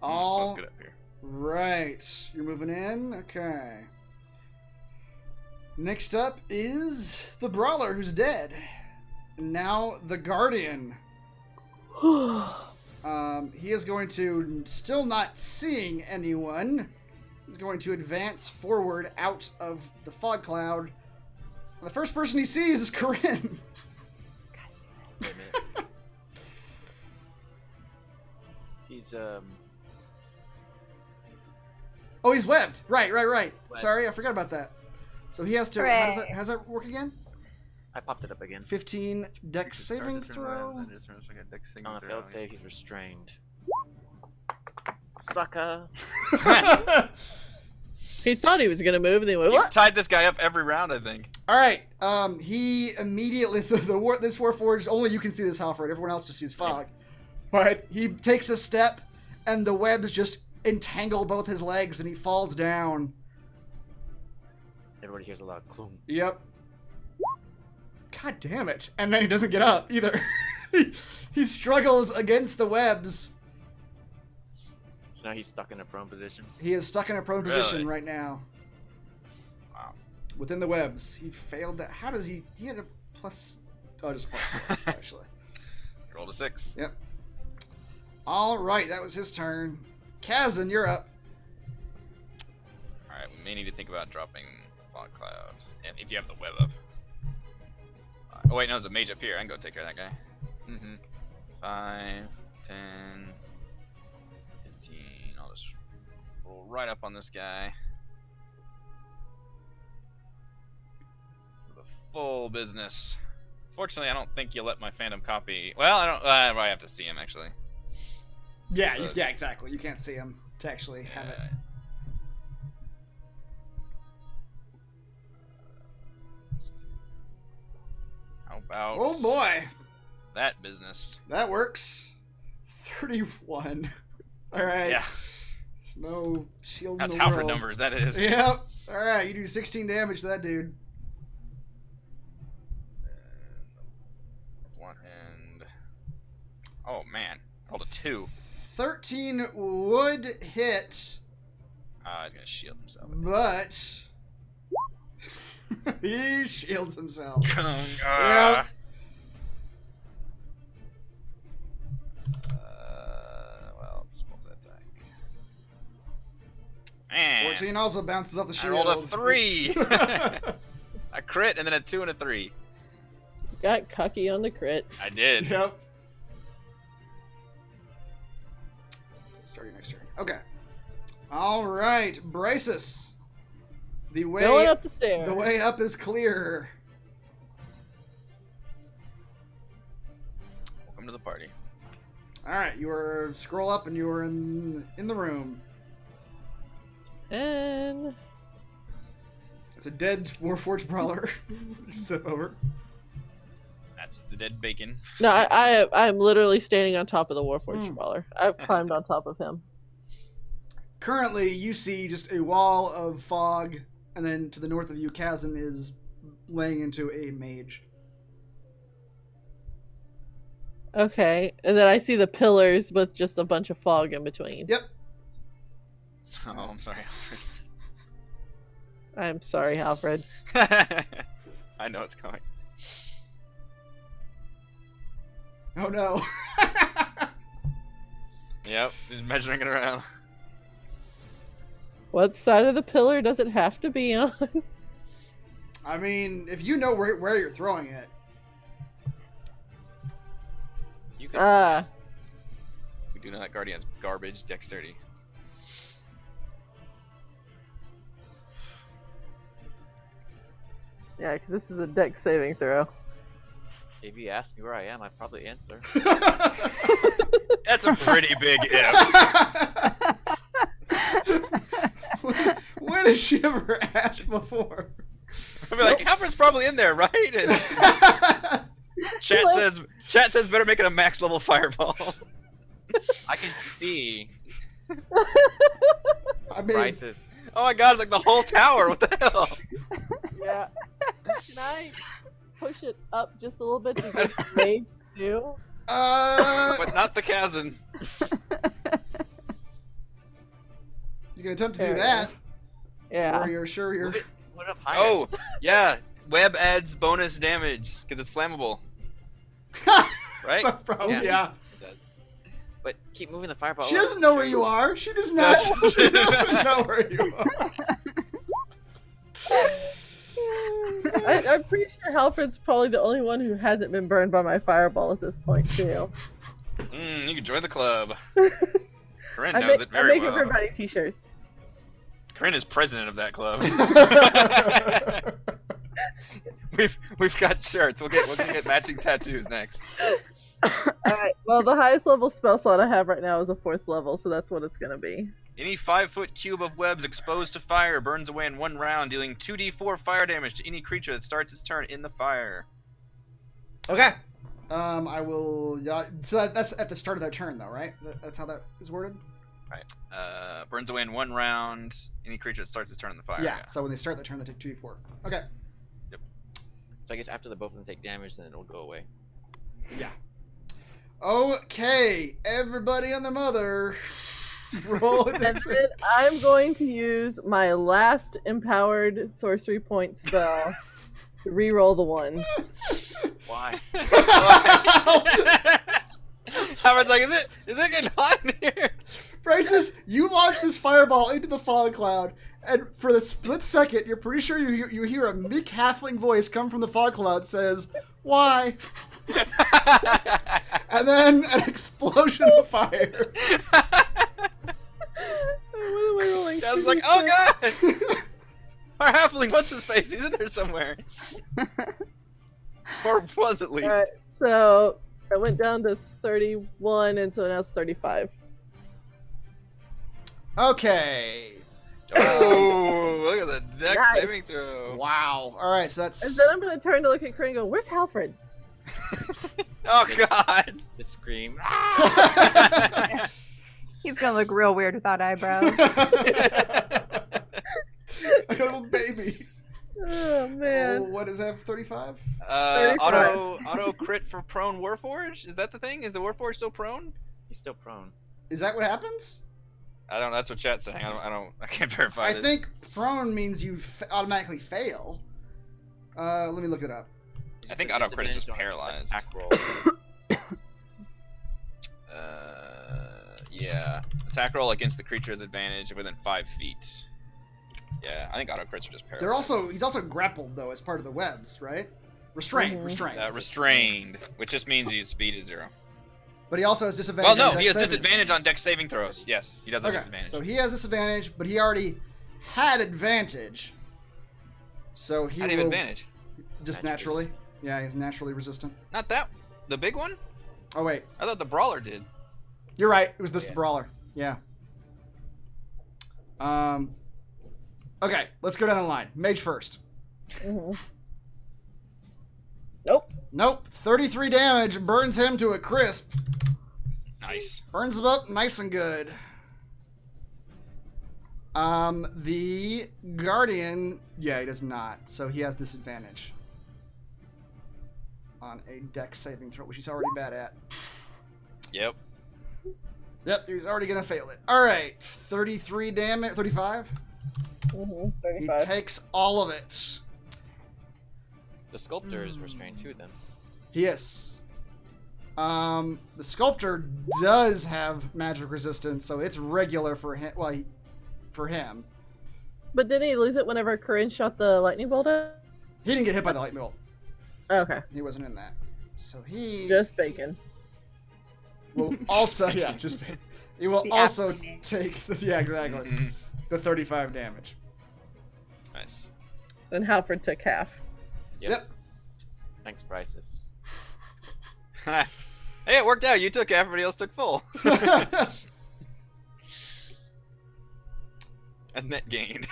All Smells good up here. right. You're moving in? Okay. Next up is the Brawler, who's dead. And now the Guardian. He is going to, still not seeing anyone, he's going to advance forward out of the fog cloud. And the first person he sees is Corinne. Wait a minute. He's Oh, he's webbed. Right. Webbed. Sorry, I forgot about that. So he has to, how does that work again? I popped it up again. 15 dex saving throw. On a failed save, he's restrained. Sucker. He thought he was gonna move, and then he went, You've what? tied this guy up every round, I think. All right. He immediately this Warforged, only you can see this, Halford. Everyone else just sees fog. But he takes a step, and the webs just entangle both his legs, and he falls down. Everybody hears a loud clunk. Yep. God damn it! And then he doesn't get up either. He struggles against the webs. So now he's stuck in a prone position. He is stuck in a prone position Really? right now. Wow. Within the webs. He failed that. How does he had a plus... Oh, just plus, actually. Rolled a 6. Yep. All right, that was his turn. Kazan, you're up. Alright, we may need to think about dropping fog clouds. If you have the web up. Oh wait, no, there's a mage up here. I can go take care of that guy. Mm-hmm. 5, 10, 15. I'll just roll right up on this guy. For the full business. Fortunately, I don't think you'll let my Phantom copy. Well, I don't. I probably have to see him actually. Yeah, So- yeah, exactly. You can't see him to actually have it. Let's do- How about Oh boy, that business? that works. 31. All right. Yeah, There's no shield that's in the Halford world. numbers. That is. Yep. All right, you do 16 damage to that dude. One and oh man, rolled a 2. 13 would hit, He's gonna shield himself. but he shields himself. Ah. Well, it's multi-attack. Man, 14 also bounces off the I shield. rolled a 3. A crit and then a 2 and a 3. Got cocky on the crit. I did. Yep. Start your next turn. Okay. All right, Brysus. The way Going up the stairs. the way up is clear. Welcome to the party. All right, you are scroll up and you are in the room. And It's a dead Warforged brawler. Step over. That's the dead bacon. no, I'm literally standing on top of the Warforged brawler. I've climbed on top of him. Currently, you see just a wall of fog, and then to the north of you, Kazan is laying into a mage. Okay, and then I see the pillars with just a bunch of fog in between. Yep. Oh, I'm sorry. I'm sorry, Alfred. I know it's coming. Oh no. Yep, just measuring it around. What side of the pillar does it have to be on? I mean, if you know where you're throwing it. You can. We do not Guardian's garbage dexterity. Yeah, because this is a dex saving throw. If you ask me where I am, I'd probably answer. That's a pretty big if. When has she ever asked before? I'd be like, Alfred's probably in there, right? And chat says better make it a max level fireball. I can see I mean, Bryce's. Oh my god, it's like the whole tower. What the hell? Yeah. Can I push it up just a little bit to get mage too? But not the chasm. You can attempt to do that. Yeah. Or you're sure you're. What up higher? Oh, yeah. Web adds bonus damage because it's flammable. Right? So probably, Yeah. yeah. It does. But keep moving the fireball. She doesn't know where you are. She does not. She doesn't know where you are. I'm pretty sure Halfred's probably the only one who hasn't been burned by my fireball at this point too. You can join the club. Corinne I knows it very make well. everybody t-shirts. Corinne is president of that club. we've got shirts. We'll get matching tattoos next. Alright, well the highest level spell slot I have right now is a 4th level, so that's what it's gonna be. Any 5-foot cube of webs exposed to fire burns away in 1 round, dealing 2d4 fire damage to any creature that starts its turn in the fire. Okay. I will. Yeah. So that's at the start of their turn, though, right? That's how that is worded. Right. Burns away in 1 round. Any creature that starts its turn in the fire. Yeah. So when they start their turn, they take 2d4. Okay. So I guess after the both of them take damage, then it'll go away. Yeah. Okay, everybody and their mother, roll a And dex. then I'm going to use my last empowered sorcery point spell to re-roll the ones. Why? Howard's like, is it getting hot in here? Bryces, you launch this fireball into the falling cloud, and for the split second, you're pretty sure you hear a meek halfling voice come from the fog cloud says, "Why?" And then an explosion of fire. What am I rolling? I was like, oh god! Our halfling, what's his face? He's in there somewhere. Or was at least. Alright, so I went down to 31, and so now it's 35. Okay. Oh, look at the deck Nice. saving throw. Wow. All right, so And that's. then I'm going to turn to look at Corinne and go, where's Halfred? Oh god. Just scream. He's gonna look real weird without eyebrows. Like a little baby. Oh, Oh, man. what is F35? Auto crit for prone Warforge? Is that the thing? Is the Warforge still prone? He's still prone. Is that what happens? I don't know. That's what chat's saying. I can't verify I this. think prone means you automatically fail. Let me look it up. He I just think said auto crit is just disadvantage on paralyzed. attack roll. Yeah. Attack roll against the creature's advantage within 5 feet. Yeah, I think auto crits are just paralyzed. He's also grappled though as part of the webs, right? Restrained, Mhm. restrained. Restrained, which just means his speed is 0. But he also has disadvantage. Well, no, on he has dex saving. disadvantage on dex saving throws. Yes, he does have Okay, disadvantage. so he has disadvantage, but he already had advantage. So he How do you have will advantage? just Magic naturally. Yeah, he's naturally resistant. Not that. The big one? Oh wait, I thought the brawler did. you're right. It was this Yeah. the brawler. Yeah. Okay, let's go down the line. Mage first. Mhm. Nope. Nope. 33 damage burns him to a crisp. Nice. Burns him up nice and good. The Guardian, yeah, he does not. So he has disadvantage on a dex saving throw, which he's already bad at. Yep. Yep, he's already gonna fail it. All right, 33 damage, 35. Mhm, He 35. takes all of it. The sculptor is restrained too, then. Yes. The Sculptor does have magic resistance, so it's regular for him. Well, for him. But didn't he lose it whenever Corinne shot the lightning bolt at He didn't get hit by the lightning bolt. Okay. He wasn't in that. So he Just bacon. will also, he will The also afternoon. take, exactly, the 35 damage. Nice. And Halford took half. Yep. Thanks, Bryces. Hey, it worked out. You took half, everybody else took full. A net gain.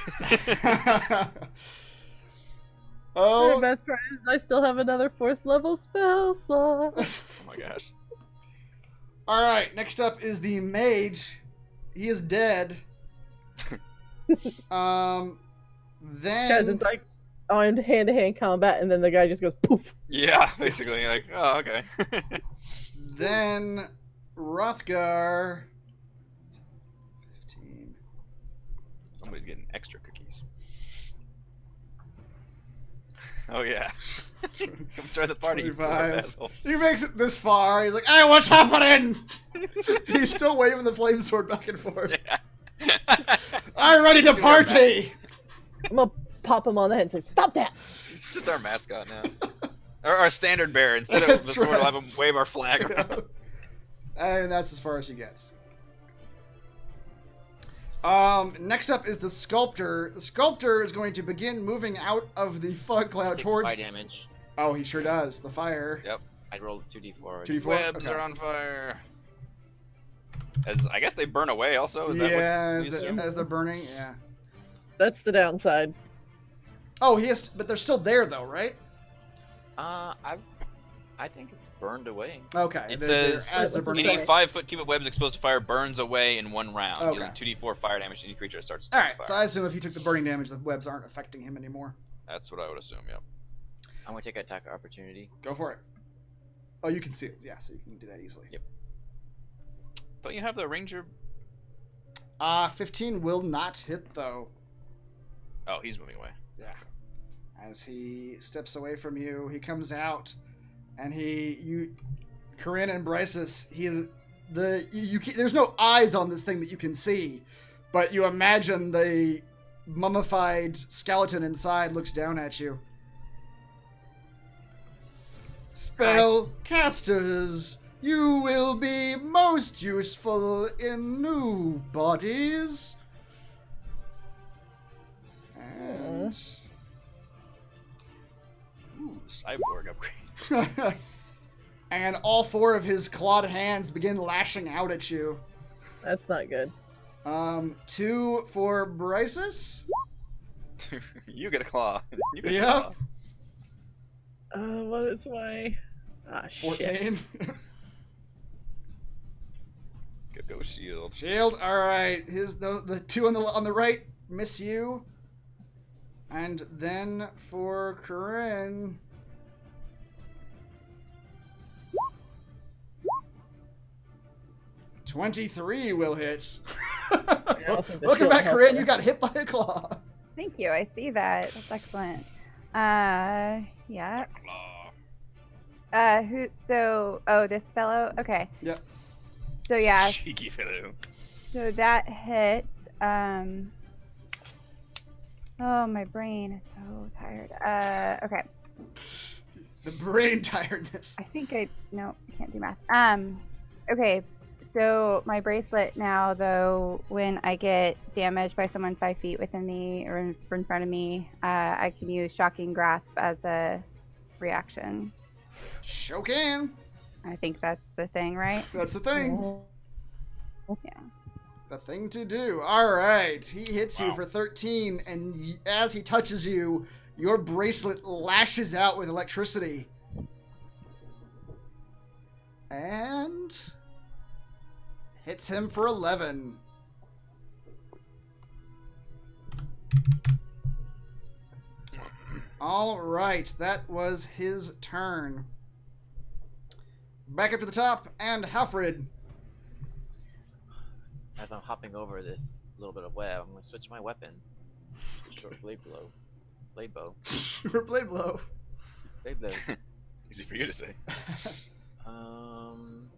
Oh. Oh, Best part is I still have another 4th level spell slot. Oh my gosh. all right. Next up is the mage. He is dead. Then Guys, it's like on hand-to-hand combat, and then the guy just goes poof. Yeah, basically. Like, oh, okay. then Rothgar. 15. Somebody's getting extra cookies. Oh yeah. Come join the party, you 25. asshole. He makes it this far. He's like, "Hey, what's happening?" He's still waving the flame sword back and forth. Yeah. I'm ready to party. I'm gonna pop him on the head and say, "Stop that!" It's just our mascot now. Or our standard bearer. Instead of the That's sword, right. we'll have him wave our flag around. And that's as far as he gets. Next up is the Sculptor. The Sculptor is going to begin moving out of the fog cloud Takes towards... fire damage. Oh, he sure does. The fire. Yep. I rolled 2d4. 2d4. Webs Okay. are on fire. As I guess they burn away also. Is Yeah, that what as, we assume? as they're burning, yeah. That's the downside. Oh, but they're still there, though, right? I think it's burned away. Okay. It they're- says as they're What's it burning say? any away. 5 foot cube of webs exposed to fire burns away in 1 round, Okay. dealing 2d4 fire damage to any creature that starts. All right, fire. so I assume if he took the burning damage, the webs aren't affecting him anymore. That's what I would assume. Yep. I'm gonna take an attack opportunity. Go for it. Oh, you can see it. Yeah, so you can do that easily. Yep. Don't you have the ranger? 15 will not hit, though. Oh, he's moving away. Yeah. As he steps away from you, he comes out, and Corinne and Bryces, there's no eyes on this thing that you can see, but you imagine the mummified skeleton inside looks down at you. Spell casters, you will be most useful in new bodies. And Ooh, cyborg upgrade. and all 4 of his clawed hands begin lashing out at you. That's not good. 2 for Bryces. You get a claw. You get a Yep. claw. What is my... shit. 14. Good go shield. Shield. All right. The 2 on the right miss you. And then for Corinne. "23 will hit." I don't think the Welcome shield back, helps Corinne. there. You got hit by a claw. Thank you. I see that. That's excellent. Yeah. Claw. This fellow? Okay. Yep. So yeah. Cheeky fellow. So that hits. Oh, my brain is so tired. Okay. The brain tiredness. I can't do math. Okay. So my bracelet now, though, when I get damaged by someone 5 feet within me or in front of me, I can use Shocking Grasp as a reaction. Sure can. I think that's the thing, right? That's the thing. Yeah. The thing to do. All right. He hits you Wow. for 13, and as he touches you, your bracelet lashes out with electricity. And hits him for 11. All right. That was his turn. Back up to the top, and Halfred. As I'm hopping over this little bit of web, I'm gonna switch my weapon. Short blade bow. Blade bow. Blade blow. Blade bow. Easy for you to say. I'm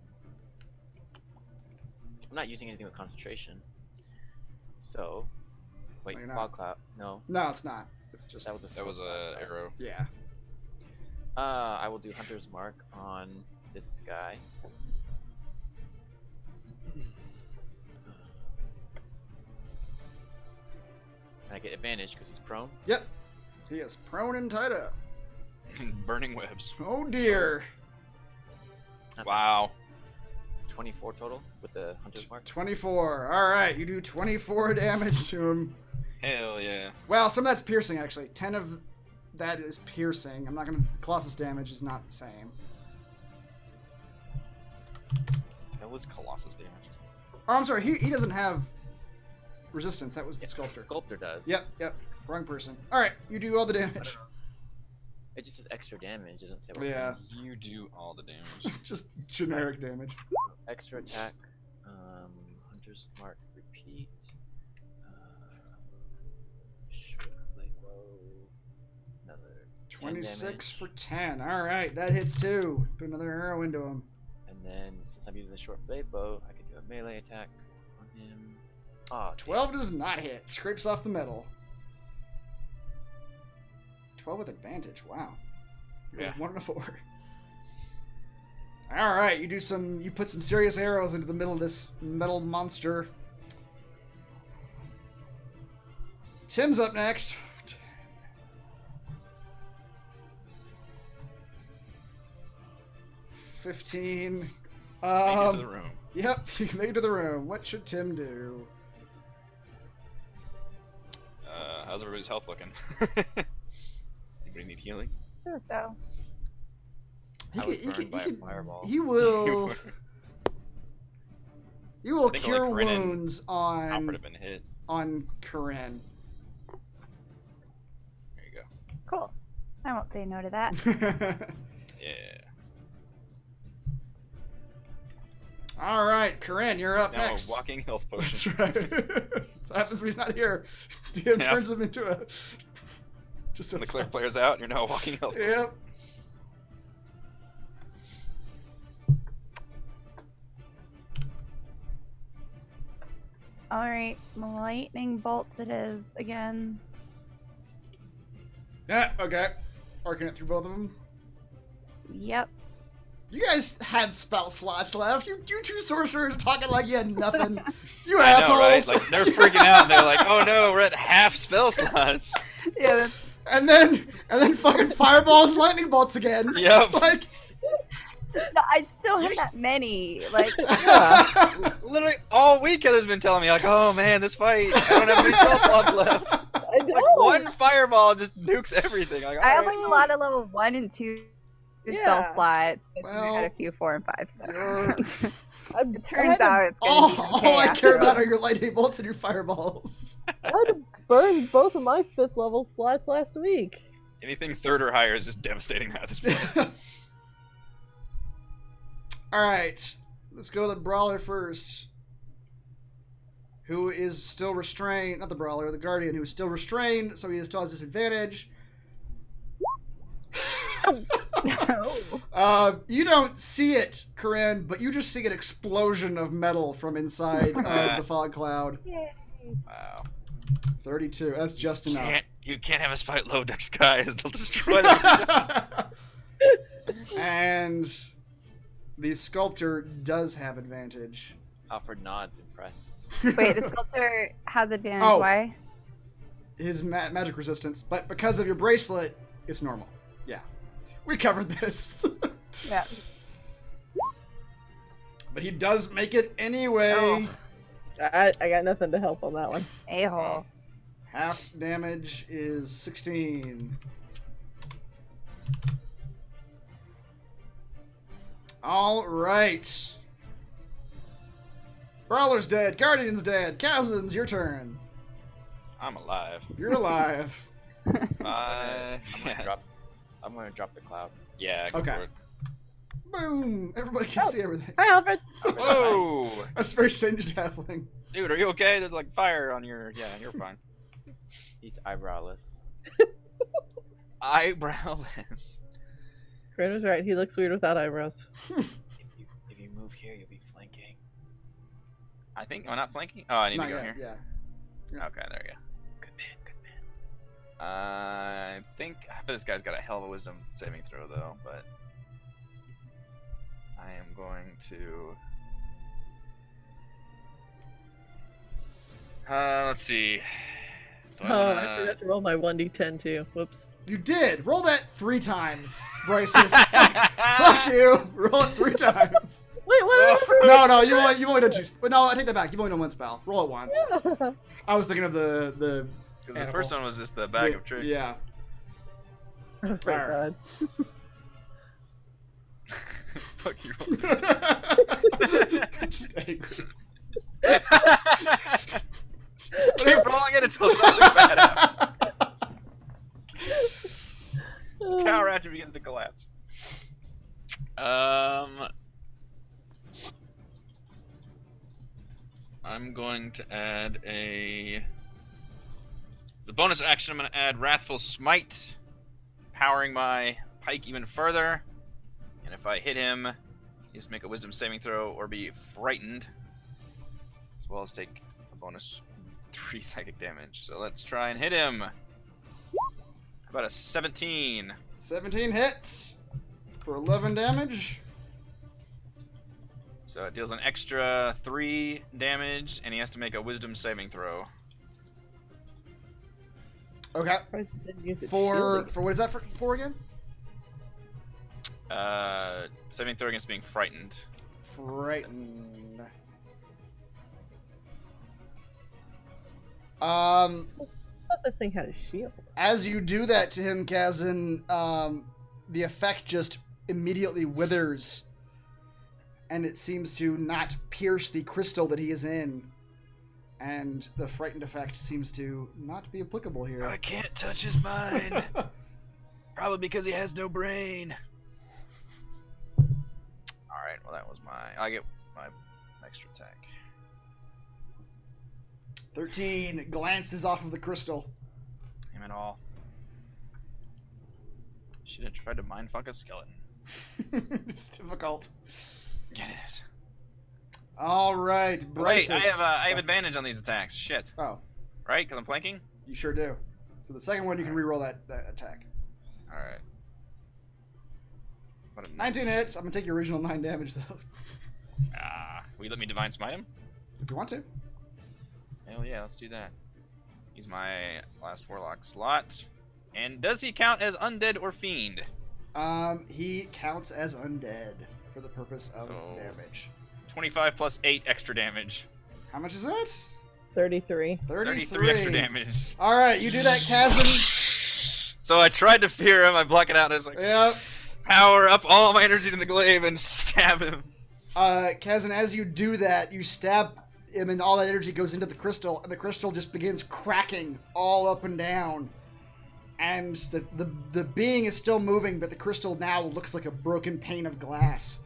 not using anything with concentration. So, wait, No, you're not. fog cloud. No. No, it's not. It's just That was a That was a arrow. yeah. I will do Hunter's Mark on this guy. I get advantage because he's prone. Yep. He is prone and tied up. Burning webs. Oh dear. Wow. 24 total with the Hunter's Mark. 24. All right, you do 24 damage to him. Hell yeah. Well, some of that's piercing actually. 10 of that is piercing. I'm not gonna. Colossus damage is not the same. That was Colossus damage. Oh, I'm sorry. He doesn't have resistance. That was the sculptor. Sculptor does. Yep. Wrong person. All right, you do all the damage. It just says extra damage. It doesn't say what Yeah, You do all the damage. just generic damage. extra attack. Hunter's Mark, repeat. Short blade blow. Another 10 26 damage. for 10. All right, that hits too. Put another arrow into him. And then, since I'm using the short blade bow, I can do a melee attack on him. Ah, 12 does not hit. Scrapes off the metal. 12 with advantage. Wow. Yeah. 1 and a 4. All right, you put some serious arrows into the middle of this metal monster. Tim's up next. 15. Make it to the room. Yep, you can make it to the room. What should Tim do? How's everybody's health looking? Anybody need healing? So. I was burned by a fireball. He will. You will I think cure only Corinne and wounds Alfred have been hit. on Corinne. There you go. Cool. I won't say no to that. Yeah. All right, Corinne, you're up Now next. a walking health That's potion. right. That happens when he's not here. DM Yeah. turns him into a just a When the cleric player's out, you're now a walking health potion. Yep. All right, lightning bolts it is again. Yeah. Okay. Arcing it through both of them. Yep. You guys had spell slots left. You two sorcerers are talking like you had nothing. You I assholes. know, right? Like they're freaking out. And they're like, "Oh no, we're at half spell slots." Yeah. That's, and then fucking fireballs, and lightning bolts again. Yep. Like. I just don't have that many. Like, Literally all week, Heather's been telling me like, "Oh man, this fight, I don't have any spell slots left." I know. Like one fireball just nukes everything. Like, I have alright. like a lot of level 1 and 2 spell Yeah. slots. But Well, I had a few 4 and 5. So I it turns out it's gonna all be okay I after care about all. are your lightning bolts and your fireballs. I had to burn both of my 5th level slots last week. Anything third or higher is just devastating at this point. All right, let's go with the brawler first. Who is still restrained? Not the brawler, the guardian, who is still restrained, so he still has disadvantage. No. You don't see it, Corinne, but you just see an explosion of metal from inside of the fog cloud. Yay. Wow. 32. That's just enough. You can't have us fight low deck skies. They'll destroy them. And the sculptor does have advantage. Alfred nods, impressed. Wait, the sculptor has advantage. Oh. Why? His magic resistance, but because of your bracelet, it's normal. Yeah. We covered this. Yeah. But he does make it anyway. Oh. I got nothing to help on that one. A-hole. Half damage is 16. All right. Brawler's dead. Guardian's dead. Cousins, your turn. I'm alive. You're alive. I'm I'm gonna drop the cloud. Yeah. Go Okay. For it. Boom. Everybody can Oh. see everything. Hi, Alfred. Whoa, That's very singed halfling. dude, are you okay? There's like fire on your. Yeah, you're fine. He's eyebrowless. Eyebrowless. Corinne was right. He looks weird without eyebrows. If you move here, you'll be flanking. I think. I'm not flanking. Oh, I need Not to go yet, here. yeah. Okay, there you Good man, good man. go. think this guy's got a hell of a wisdom saving throw though, but I am going to. Let's see. Do I forgot to roll my 1d10 too. Whoops. You did. Roll that 3 times, Bryces. Fuck you. Roll it 3 times. Wait, what? No, you only done 2. But no, I take that back. You've only done 1 spell. Roll it once. I was thinking of the. Because the first one was just the bag of tricks. Yeah. Oh, thank God. Fuck you. Just angry. Keep rolling it until something bad happens. Tower after begins to collapse. I'm going to add a. As a bonus action, I'm going to add Wrathful Smite, powering my pike even further. And if I hit him, he has to make a Wisdom saving throw or be frightened, as well as take a bonus 3 psychic damage. So let's try and hit him. How about a 17? 17 hits for 11 damage. So it deals an extra 3 damage, and he has to make a Wisdom saving throw. Okay. For what is that for again? Saving throw against being frightened. Frightened. I thought this thing had a shield. As you do that to him, Kazan, the effect just immediately withers, and it seems to not pierce the crystal that he is in, and the frightened effect seems to not be applicable here. I can't touch his mind. Probably because he has no brain. Alright, well that was I get my extra attack. 13 glances off of the crystal. Him and all. Should have tried to mindfuck a skeleton. It's difficult. It is. All right, Bryce. Wait, I have advantage on these attacks. Shit. Oh, Right? Because I'm flanking? you sure do. So the second one, you can reroll that attack. Alright. 19 hits. I'm gonna take your original 9 damage though, Will you let me Divine Smite him? if you want to. Hell yeah, let's do that. Use my last Warlock slot. And does he count as undead or fiend? He counts as undead for the purpose of So- damage. 25 plus 8 extra damage. How much is that? 33. 33 extra damage. All right, you do that, Kazan. So I tried to fear him, I block it out, and I was like, Yep. power up all my energy to the glaive and stab him. Kazan, as you do that, you stab him, and all that energy goes into the crystal, and the crystal just begins cracking all up and down. And the being is still moving, but the crystal now looks like a broken pane of glass.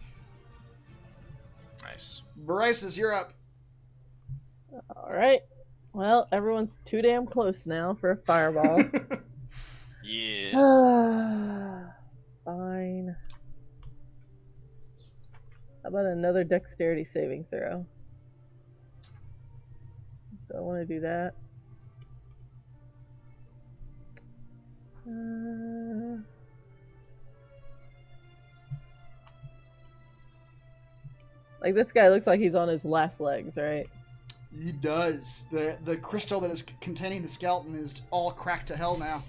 Nice. Bryces, you're up. All right. Well, everyone's too damn close now for a fireball. Yes. Fine. How about another dexterity saving throw? Do I want to do that? Like, this guy looks like he's on his last legs, right? He does. The crystal that is containing the skeleton is all cracked to hell now.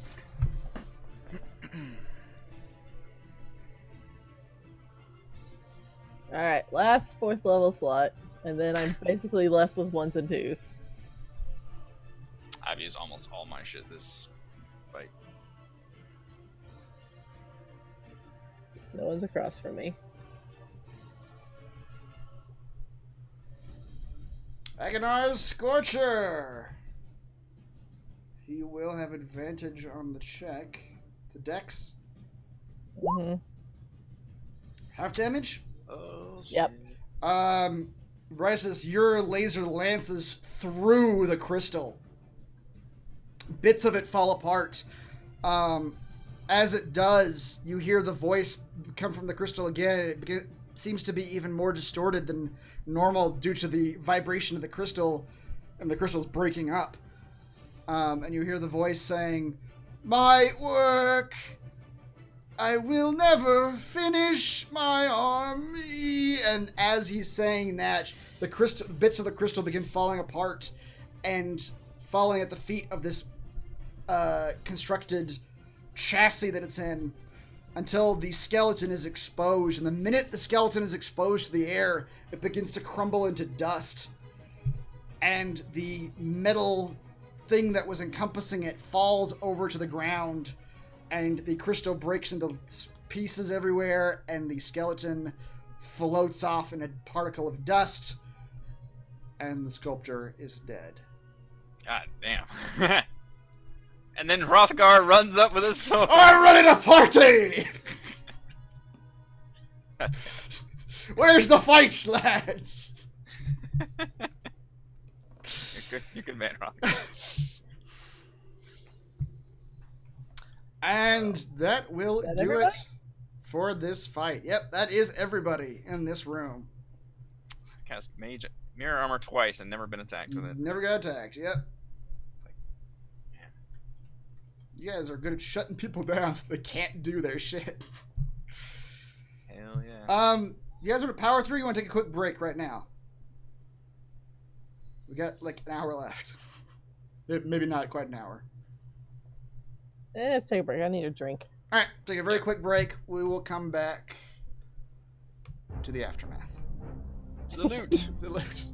Alright, last 4th level slot, and then I'm basically left with 1s and 2s. I've used almost all my shit this fight. No one's across from me. Agonar's Scorcher. He will have advantage on the check. To Dex. Mm-hmm. Half damage? Oh, Yep. Bryces, your laser lances through the crystal. Bits of it fall apart. As it does, you hear the voice come from the crystal again. It seems to be even more distorted than normal due to the vibration of the crystal, and the crystal's breaking up. And you hear the voice saying, my work. I will never finish my army. And as he's saying that, the bits of the crystal begin falling apart and falling at the feet of this constructed chassis that it's in, until the skeleton is exposed. And the minute the skeleton is exposed to the air, it begins to crumble into dust. And the metal thing that was encompassing it falls over to the ground. And the crystal breaks into pieces everywhere. And the skeleton floats off in a particle of dust. And the sculptor is dead. God damn. And then Hrothgar runs up with his sword. I'm running a party! Where's the fight, lads? You're good man, Hrothgar. And that will that do everybody? it for this fight. Yep, that is everybody in this room. Cast mirror armor twice and never been attacked with it. Never got attacked, yep. You guys are good at shutting people down so they can't do their shit. Hell yeah. You guys want to power through? You want to take a quick break right now? We got like an hour left. Maybe not quite an hour. Let's take a break. I need a drink. All right, take a very quick break. We will come back to the aftermath. The loot. The loot.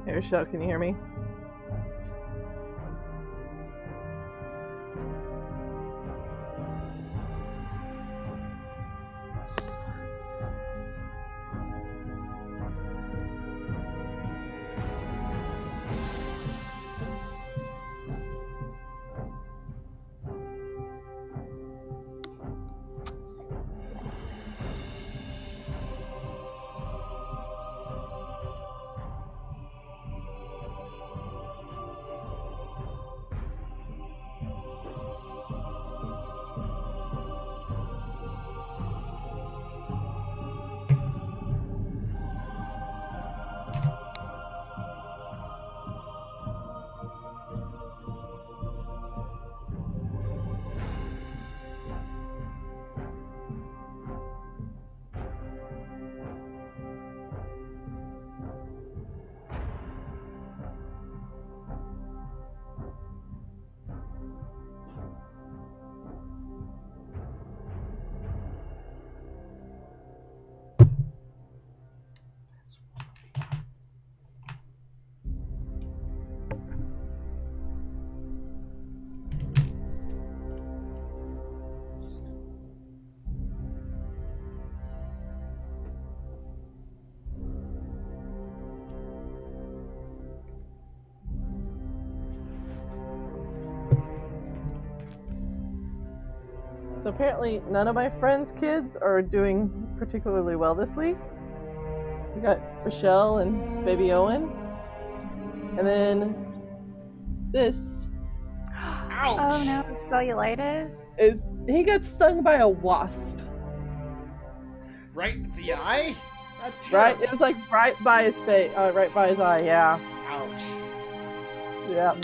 Hey, Rochelle, can you hear me? So apparently none of my friends' kids are doing particularly well this week. We got Rochelle and baby Owen. And then this. Ouch! Oh no, cellulitis. He got stung by a wasp. Right in the eye? That's Right? terrible. It was like right by his face, right by his eye, yeah. Ouch. Yeah.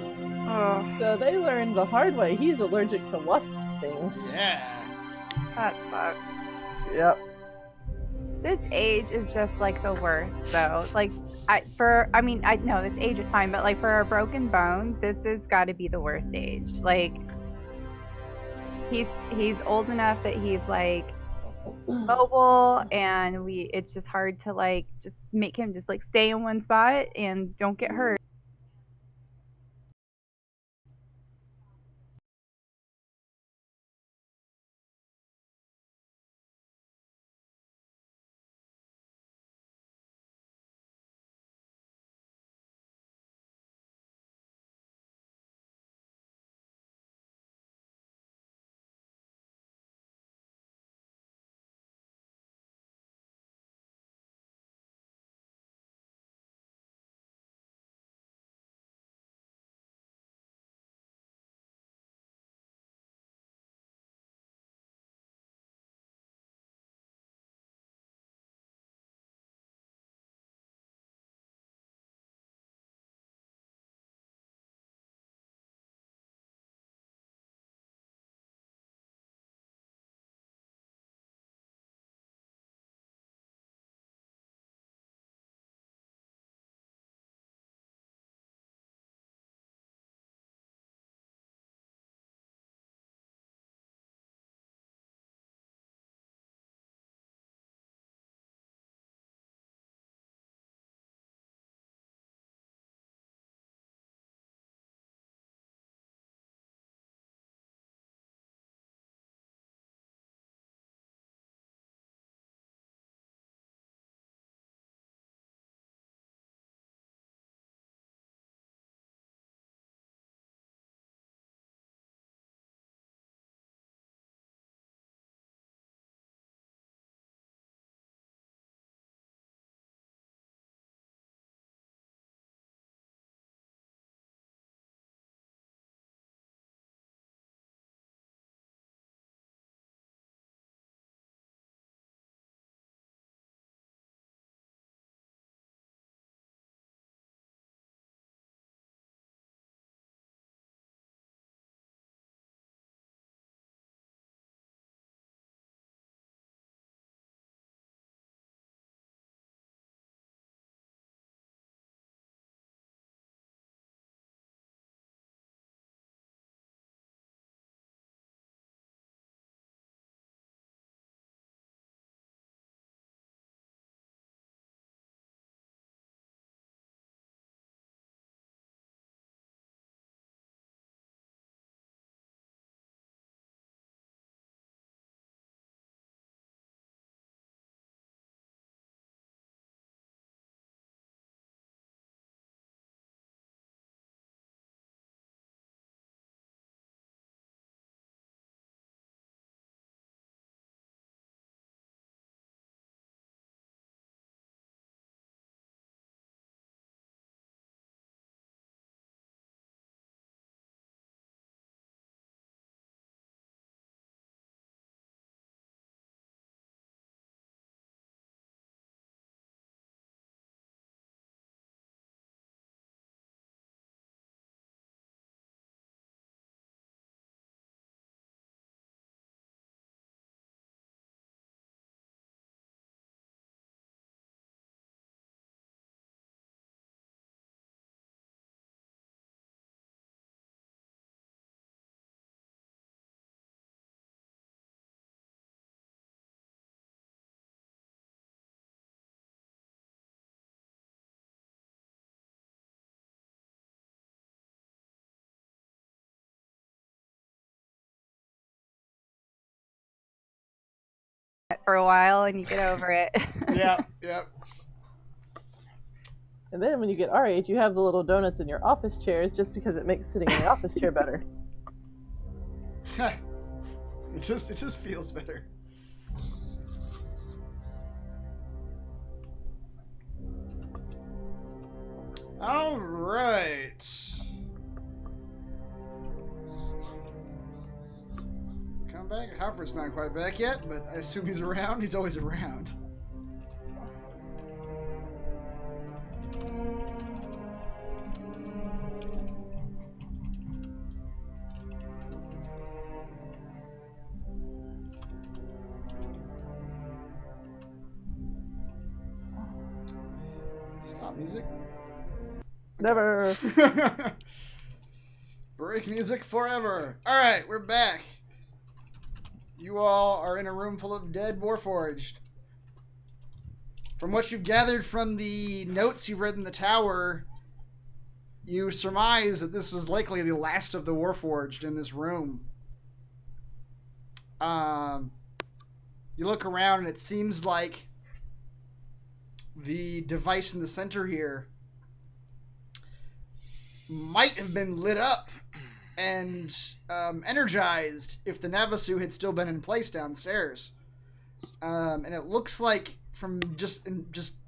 Oh, So they learned the hard way. He's allergic to wasp stings. Yeah. that sucks. Yep. This age is just like the worst, though. Like, I know this age is fine, but like for a broken bone, this has got to be the worst age. Like, he's old enough that he's like mobile, and it's just hard to like just make him just like stay in one spot and don't get hurt. for a while and you get over it. Yep. And then when you get our age, you have the little donuts in your office chairs just because it makes sitting in the office chair better. It just feels better. All right. Come back. Halford's not quite back yet, but I assume he's around. He's always around. Stop music. Never. Break music forever. All right, we're back. You all are in a room full of dead Warforged. From what you've gathered from the notes you've read in the tower, you surmise that this was likely the last of the Warforged in this room. You look around and it seems like the device in the center here might have been lit up and energized if the Navasu had still been in place downstairs. And it looks like, from just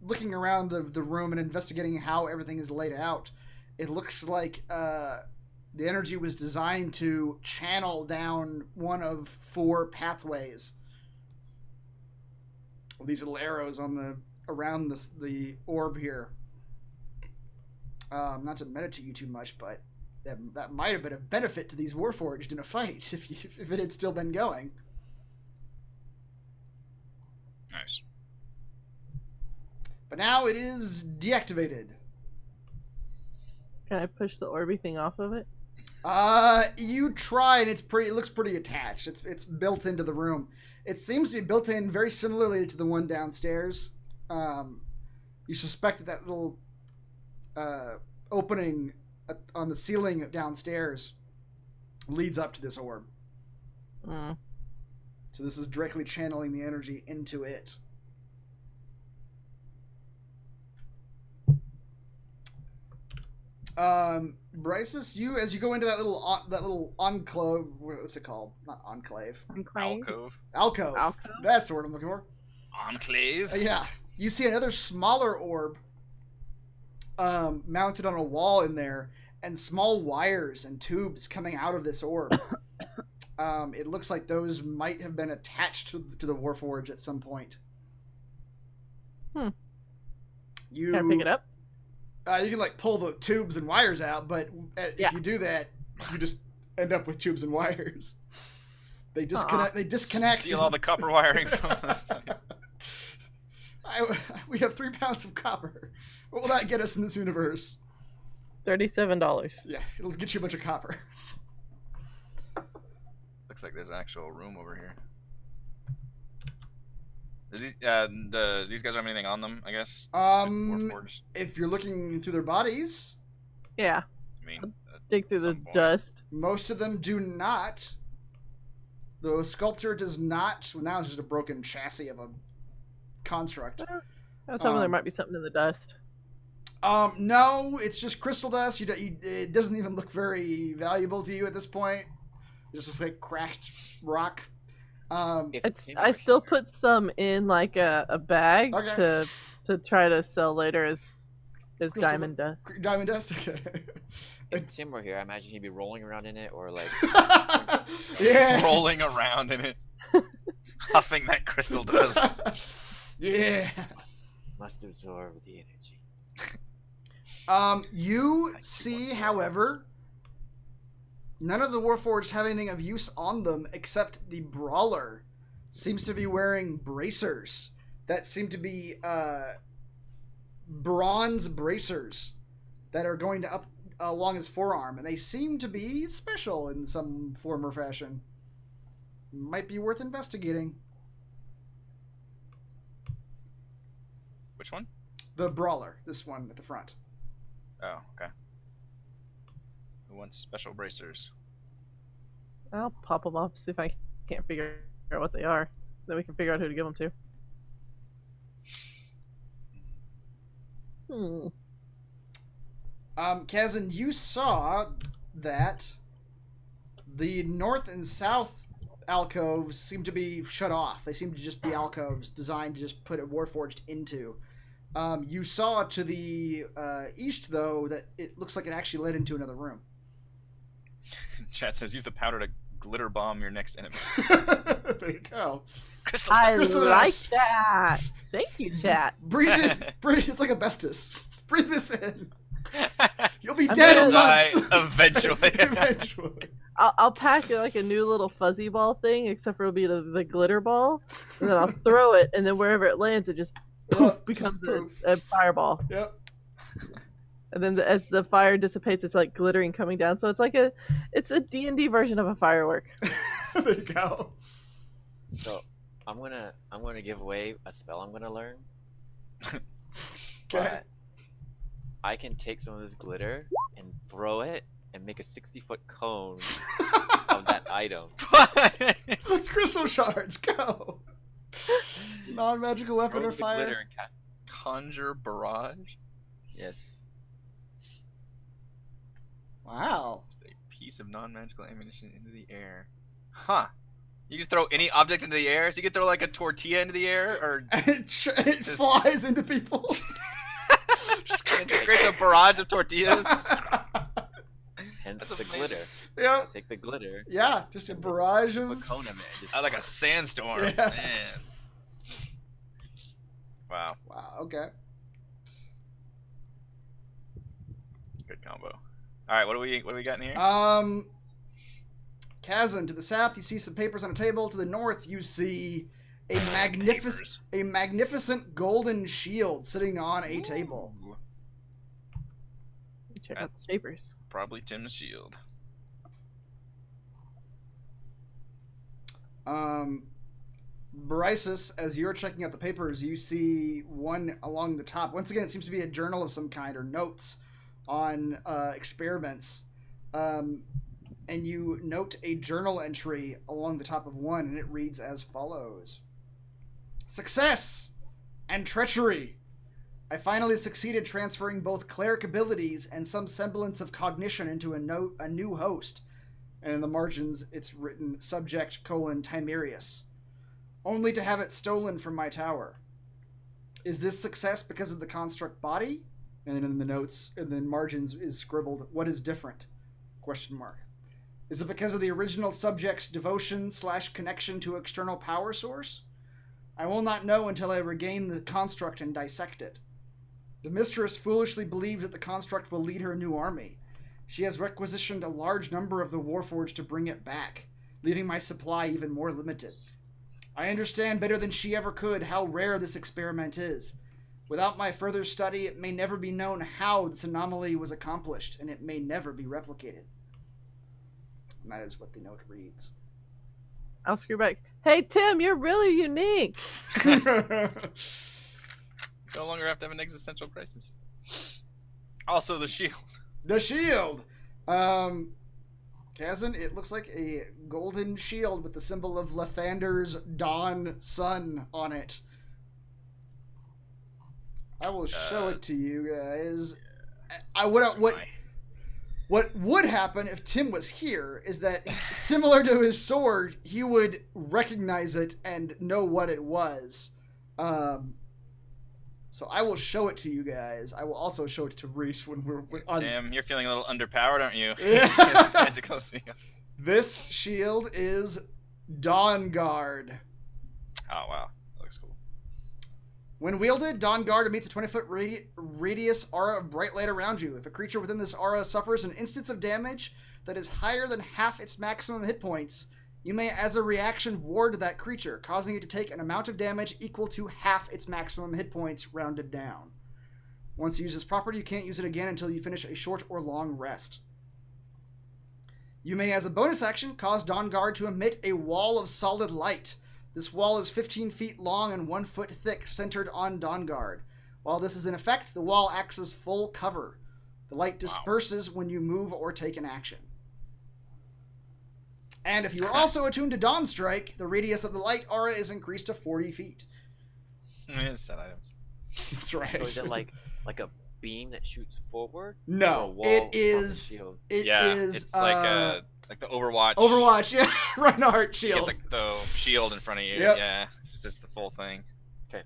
looking around the room and investigating how everything is laid out, it looks like the energy was designed to channel down one of 4 pathways. These little arrows on around the orb here. Not to meditate you too much, but that might have been a benefit to these Warforged in a fight if it had still been going. Nice. But now it is deactivated. Can I push the Orby thing off of it? You try, and it looks pretty attached. It's built into the room. It seems to be built in very similarly to the one downstairs. You suspect that little opening on the ceiling downstairs leads up to this orb. So this is directly channeling the energy into it. Bryces, as you go into that little enclave, what's it called? Not enclave. Alcove. That's the word I'm looking for. Enclave. Yeah. You see another smaller orb mounted on a wall in there, and small wires and tubes coming out of this orb. It looks like those might have been attached to the Warforged at some point. Can I pick it up? You can pull the tubes and wires out, but if you do that, you just end up with tubes and wires. They disconnect. They disconnect. Steal all the copper wiring from us. We have 3 pounds of copper. What will that get us in this universe? $37. Yeah, it'll get you a bunch of copper. Looks like there's an actual room over here. These guys have anything on them, I guess? If you're looking through their bodies, yeah. I mean, dig through the dust. Most of them do not. The Sculptor does not. Well, now it's just a broken chassis of a construct. I was hoping there might be something in the dust. No, it's just crystal dust. It doesn't even look very valuable to you at this point. It's just like cracked rock. I still put some in a bag to try to sell later as diamond dust. Diamond dust? Okay. If Tim were here, I imagine he'd be rolling around in it, or yeah, rolling around in it, huffing that crystal dust. Yeah. Must absorb the energy. You see, however, none of the Warforged have anything of use on them except the Brawler seems to be wearing bracers that seem to be bronze bracers that are going to up along his forearm, and they seem to be special in some form or fashion. Might be worth investigating. Which one? The Brawler, this one at the front. Oh, okay. Who wants special bracers? I'll pop them off, see if I can't figure out what they are. Then we can figure out who to give them to. Kazan, you saw that the north and south alcoves seem to be shut off. They seem to just be alcoves designed to just put a Warforged into. You saw to the east, though, that it looks like it actually led into another room. Chat says use the powder to glitter bomb your next enemy. There you go. Crystal I Crystal like dust. that. Thank you, chat. Breathe it. Breathe. It's like asbestos. Breathe this in. You'll be I'm dead gonna in die months. eventually. Eventually. I'll pack like a new little fuzzy ball thing, except for it'll be the glitter ball, and then I'll throw it, and then wherever it lands, it just poof Just becomes poof. a fireball. Yep. And then as the fire dissipates, it's like glittering coming down. So it's a D&D version of a firework. There you go. So I'm gonna give away a spell I'm gonna learn. Okay. But I can take some of this glitter and throw it and make a 60-foot cone of that item. Crystal shards, go. Non-magical weapon Throw or the fire. glitter and cast. Conjure barrage. Yes. Wow. Just a piece of non-magical ammunition into the air. Huh. You can throw any object into the air? So you can throw like a tortilla into the air? Or And it flies into people. it just creates a barrage of tortillas? Hence That's the amazing. glitter. Yeah. Take the glitter. Yeah, just a barrage Put a of... cone of it. And just Like a sandstorm. Yeah. Man. Wow. Wow, okay. Good combo. Alright, what do we got in here? Kazan, to the south, you see some papers on a table. To the north, you see a Papers. magnificent golden shield sitting on a table. Ooh, Check out That's- the papers. probably Tim's shield. Brysis, as you're checking out the papers, you see one along the top. Once again, it seems to be a journal of some kind or notes on experiments. And you note a journal entry along the top of one, and it reads as follows. Success and treachery. I finally succeeded transferring both cleric abilities and some semblance of cognition into a new host. And in the margins, it's written subject : Timerius. Only to have it stolen from my tower. Is this success because of the construct body? And then in the notes, and then margins is scribbled, what is different? ? Is it because of the original subject's devotion / connection to external power source? I will not know until I regain the construct and dissect it. The mistress foolishly believes that the construct will lead her new army. She has requisitioned a large number of the Warforged to bring it back, leaving my supply even more limited. I understand better than she ever could how rare this experiment is. Without my further study, it may never be known how this anomaly was accomplished, and it may never be replicated. And that is what the note reads. I'll screw back. Hey, Tim, you're really unique. No longer have to have an existential crisis. Also, the shield. The shield! Kazan, it looks like a golden shield with the symbol of Lathander's dawn sun on it. I will show it to you guys. What would happen if Tim was here is that, similar to his sword, he would recognize it and know what it was. So I will show it to you guys. I will also show it to Reese when we're on. Tim, you're feeling a little underpowered, aren't you? Yeah. Magic close to you. This shield is Dawn Guard. Oh, wow. That looks cool. When wielded, Dawn Guard emits a 20-foot radius aura of bright light around you. If a creature within this aura suffers an instance of damage that is higher than half its maximum hit points, you may, as a reaction, ward that creature, causing it to take an amount of damage equal to half its maximum hit points, rounded down. Once you use this property, you can't use it again until you finish a short or long rest. You may, as a bonus action, cause Dawn Guard to emit a wall of solid light. This wall is 15 feet long and 1 foot thick, centered on Dawn Guard. While this is in effect, the wall acts as full cover. The light disperses when you move or take an action. And if you are also attuned to Dawn Strike, the radius of the light aura is increased to 40 feet. Set items. That's right. So is it like a beam that shoots forward? Or a No, wall it with is. shield? It Yeah, is, it's like the Overwatch. Overwatch, yeah. Reinhardt You get shield. the shield in front of you. Yep. Yeah, it's just the full thing. Okay.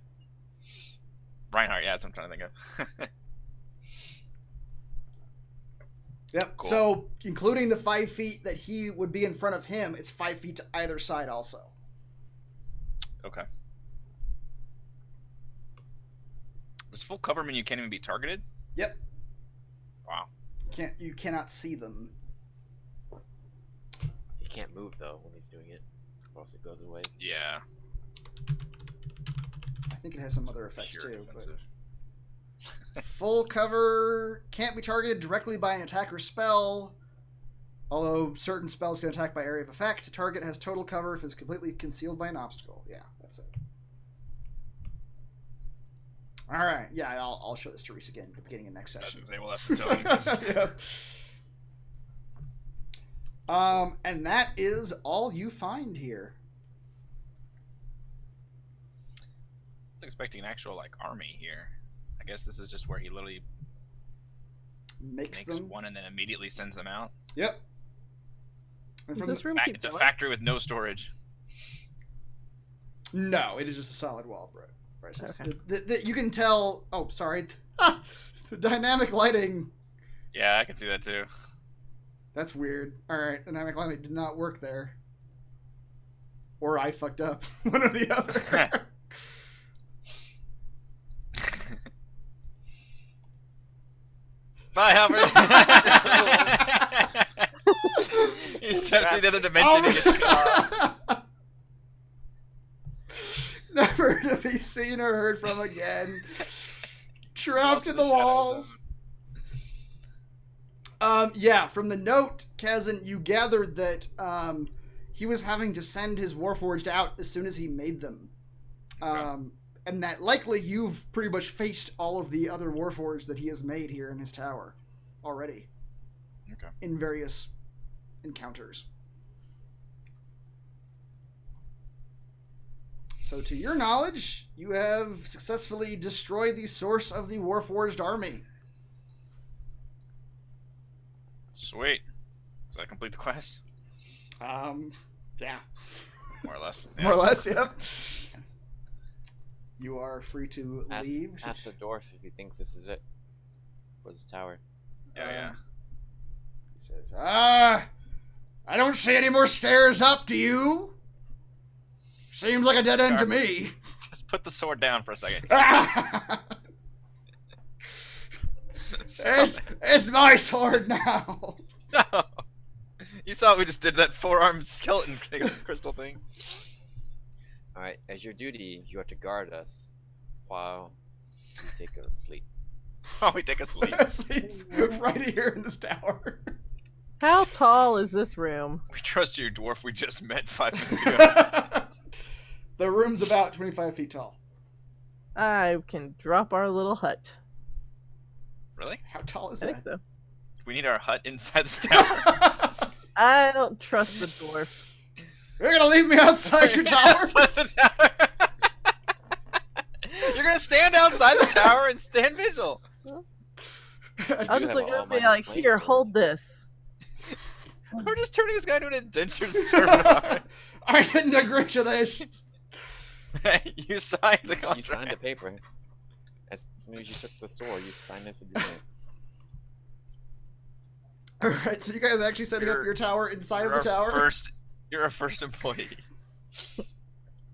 Reinhardt, yeah, that's what I'm trying to think of. Yep. Cool. So, including the 5 feet that he would be in front of him, it's 5 feet to either side also. Okay. Does full cover mean you can't even be targeted? Yep. Wow. You cannot see them. He can't move though when he's doing it, or else it goes away. Yeah. I think it has some other effects Pure too. But defensive. full cover can't be targeted directly by an attack or spell. Although certain spells can attack by area of effect. A target has total cover if it's completely concealed by an obstacle. Yeah, that's it. All right. Yeah, I'll show this to Reese again at the beginning of next I was session. gonna say, we'll have to tell him. 'Cause- Yep. And that is all you find here. I was expecting an actual like army here. I guess this is just where he literally Makes makes them. one and then immediately sends them out. Yep. And Does from this room keep It's a going? factory with no storage. No, it is just a solid wall, bro. Right, so Okay. you can tell. Oh, sorry. The dynamic lighting. Yeah, I can see that too. That's weird. All right, dynamic lighting did not work there. Or I fucked up. One or the other. Bye, Howard. He steps to the other dimension and gets cut off. Never to be seen or heard from again. Trapped Lost in in the the shadows walls. Yeah, from the note, Kazan, you gathered that he was having to send his Warforged out as soon as he made them. Okay. And that likely you've pretty much faced all of the other Warforged that he has made here in his tower already. Okay. In various encounters. So to your knowledge, you have successfully destroyed the source of the Warforged army. Sweet. Does that complete the quest? Yeah. More or less. More or less, yep. You are free to leave. Ask the dwarf if he thinks this is it for this tower. Yeah. He says, I don't see any more stairs up, do you? Seems like a dead end to me. Just put the sword down for a second. It's my sword now. No. You saw we just did that four-armed skeleton thing, crystal thing. Alright, as your duty, you are to guard us while you take a sleep. Oh, we take a sleep. Sleep right here in this tower. How tall is this room? We trust you, dwarf we just met 5 minutes ago. The room's about 25 feet tall. I can drop our little hut. Really? How tall is I that? think so. We need our hut inside this tower. I don't trust the dwarf. You're gonna leave me outside your tower? Outside the tower. You're gonna stand outside the tower and stand vigil. I'll just have look all at me my like, flames here, on. hold this. We're just turning this guy into an indentured servant. I didn't agree to this. You signed the You contract. signed the paper. As soon as you took the sword, you signed this agreement. Alright, so you guys actually setting up You're- your tower inside of You're the our tower? You're our first employee.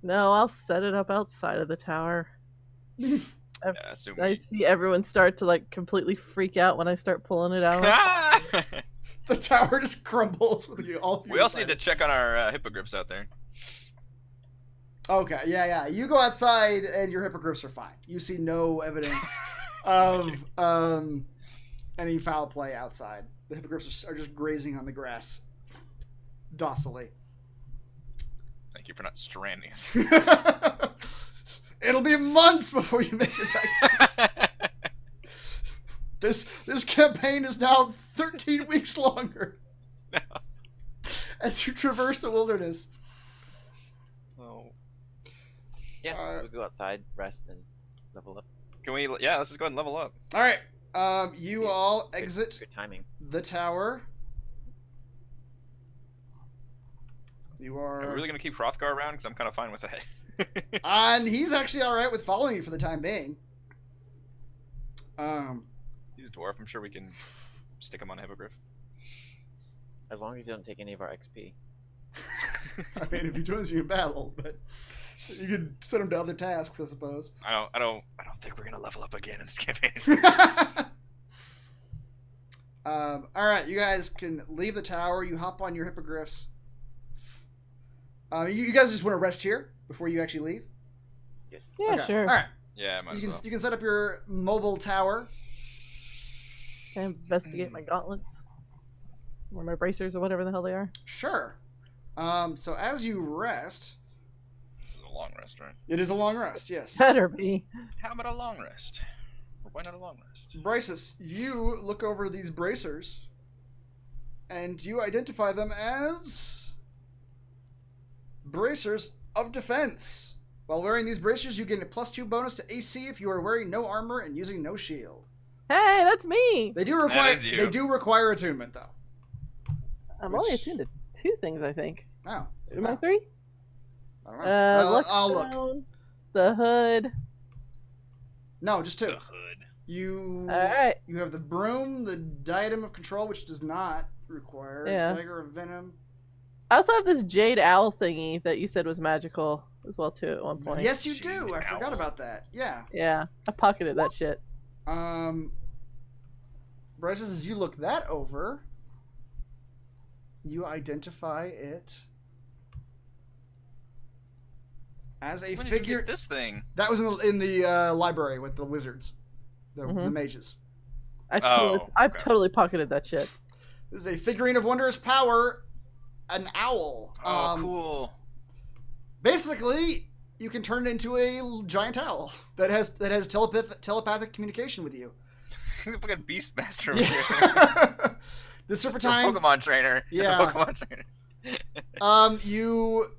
No, I'll set it up outside of the tower. Yeah, assume I see everyone start to like completely freak out when I start pulling it out. The tower just crumbles with you all. We also need to check on our hippogriffs out there. Okay, yeah. You go outside and your hippogriffs are fine. You see no evidence of any foul play outside. The hippogriffs are just grazing on the grass docilely. Thank you for not stranding us. It'll be months before you make it back. This campaign is now 13 weeks longer. as you traverse the wilderness. Oh. Yeah, so we go outside, rest, and level up. Can we? Yeah, let's just go ahead and level up. All right. You all Good- exit Good timing. the tower. You Are we are. really gonna keep Hrothgar around? Because I'm kind of fine with that. And he's actually all right with following you for the time being. He's a dwarf. I'm sure we can stick him on a hippogriff. As long as you don't take any of our XP. I mean, if he joins you in battle, but you could send him to other tasks, I suppose. I don't think we're gonna level up again and skip it. All right, you guys can leave the tower. You hop on your hippogriffs. You guys just want to rest here before you actually leave? Yes. Yeah, Okay. sure. All right. Yeah, might as well. You can set up your mobile tower. Can I investigate my gauntlets? Or my bracers or whatever the hell they are. Sure. So as you rest, This is a long rest, right? it is a long rest. Yes. Better be. How about a long rest? Or why not a long rest? Bryces, you look over these bracers, and you identify them as bracers of defense. While wearing these bracers, you get a +2 bonus to AC if you are wearing no armor and using no shield. Hey, that's me! They do require is you. they do require attunement though. I'm only attuned to 2 things, I think. Oh, Am I 3? I don't know. I'll look. Look. The hood. No, just 2. The hood. You Alright. you have the broom, the diadem of control, which does not require dagger of venom. I also have this jade owl thingy that you said was magical as well too at one point. Yes, you Jade do. I forgot owl. about that. Yeah. Yeah, I pocketed that shit. Bryces, as you look that over, you identify it as a When did you figure. get this thing? That was in the library with the wizards, the Mhm. mages. I okay. totally pocketed that shit. This is a figurine of wondrous power, an owl. Oh, cool. Basically, you can turn it into a giant owl that has telepathic communication with you. Fucking Beastmaster over here. Yeah. The The serpentine. Pokemon trainer. Yeah. The Pokemon trainer. You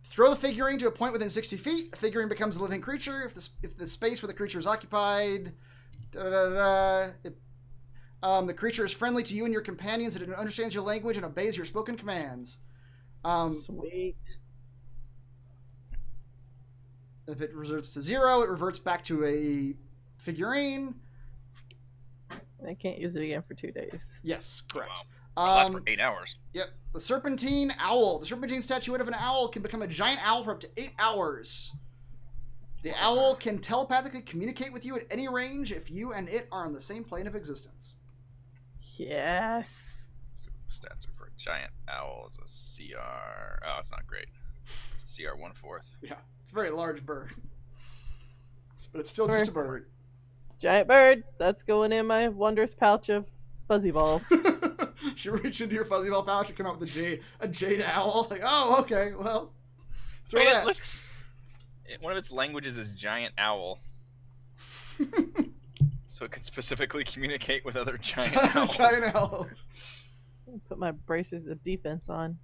throw the figurine to a point within 60 feet. The figurine becomes a living creature. If the space where the creature is occupied, the creature is friendly to you and your companions. It understands your language and obeys your spoken commands. Sweet. If it reverts to 0, it reverts back to a figurine. I can't use it again for 2 days. Yes, correct. Wow. It lasts for 8 hours. Yep. The serpentine owl. The serpentine statuette of an owl can become a giant owl for up to 8 hours. The owl can telepathically communicate with you at any range if you and it are on the same plane of existence. Yes. Let's see what the stats are for a giant owl. Is a CR. Oh, it's not great. It's a CR 1/4. Yeah, it's a very large bird. But it's still just a bird. Giant bird. That's going in my wondrous pouch of fuzzy balls. You reach into your fuzzy ball pouch and come out with a jade owl. Like, oh, okay, well, throw Wait, that. one of its languages is giant owl. So it can specifically communicate with other giant owls. Giant owls. Put my bracers of defense on.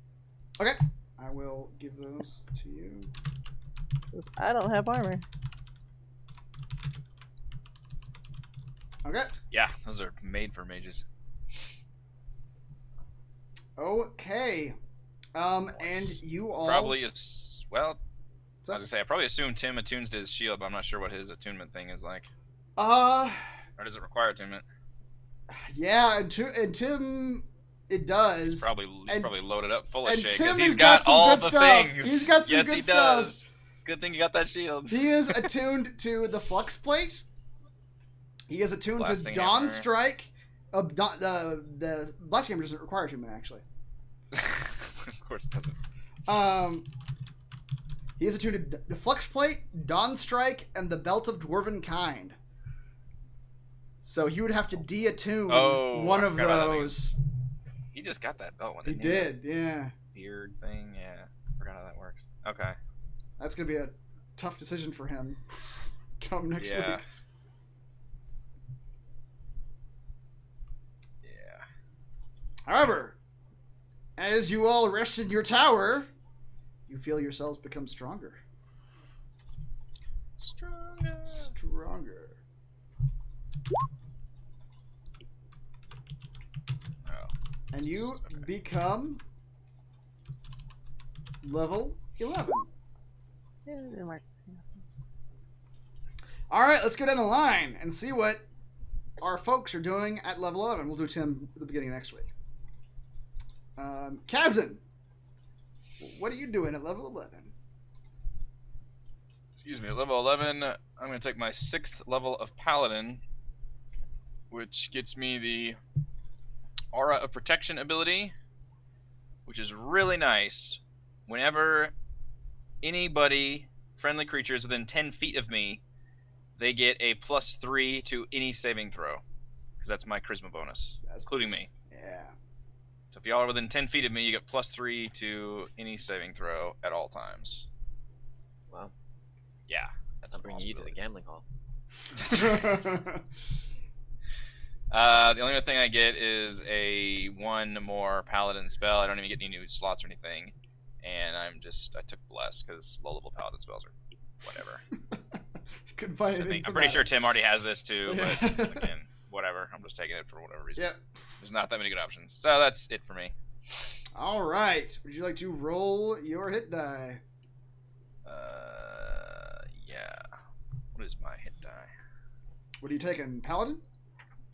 Okay, I will give those to you. 'Cause I don't have armor. Okay. Yeah, those are made for mages. Okay. And you all Probably it's well. So- I was gonna say I probably assume Tim attunes to his shield, but I'm not sure what his attunement thing is like. Or does it require attunement? Yeah, and Tim, it does. He's probably loaded up full of and shit Tim because has he's got got some all good the stuff. things. He's got some yes, good he stuff. does. Good thing you got that shield. He is attuned to the flux plate. He is attuned Blasting to Dawn hammer. Strike. The blasting hammer doesn't require attunement, actually. Of course it doesn't. He is attuned to the flux plate, Dawn Strike, and the belt of dwarven kind. So he would have to de-attune one I of forgot about that. those. He just got that belt one. He Didn't did, yeah. Beard thing, yeah. Forgot how that works. Okay. That's gonna be a tough decision for him. Come next Yeah. week. Yeah. However, as as you all rest in your tower, you feel yourselves become stronger. Stronger. Oh. And you become level 11. Yeah, they weren't. All right, let's go down the line and see what our folks are doing at level 11. We'll do Tim at the beginning of next week. Kazan, what are you doing at level 11? Excuse me, at level 11, I'm going to take my 6th level of Paladin, which gets me the Aura of Protection ability, which is really nice. Whenever anybody, friendly creatures within 10 feet of me, they get a +3 to any saving throw, because that's my charisma bonus, including me. Yeah. So if y'all are within 10 feet of me, you get +3 to any saving throw at all times. Well, Yeah, that's I'm bringing you to the gambling hall. The only other thing I get is a 1 more paladin spell. I don't even get any new slots or anything, and I took bless because low-level paladin spells are whatever. Couldn't find anything. I'm pretty sure Tim already has this too, Yeah. but again, whatever. I'm just taking it for whatever reason. Yep. There's not that many good options, so that's it for me. All right. Would you like to roll your hit die? Yeah. What is my hit die? What are you taking? Paladin?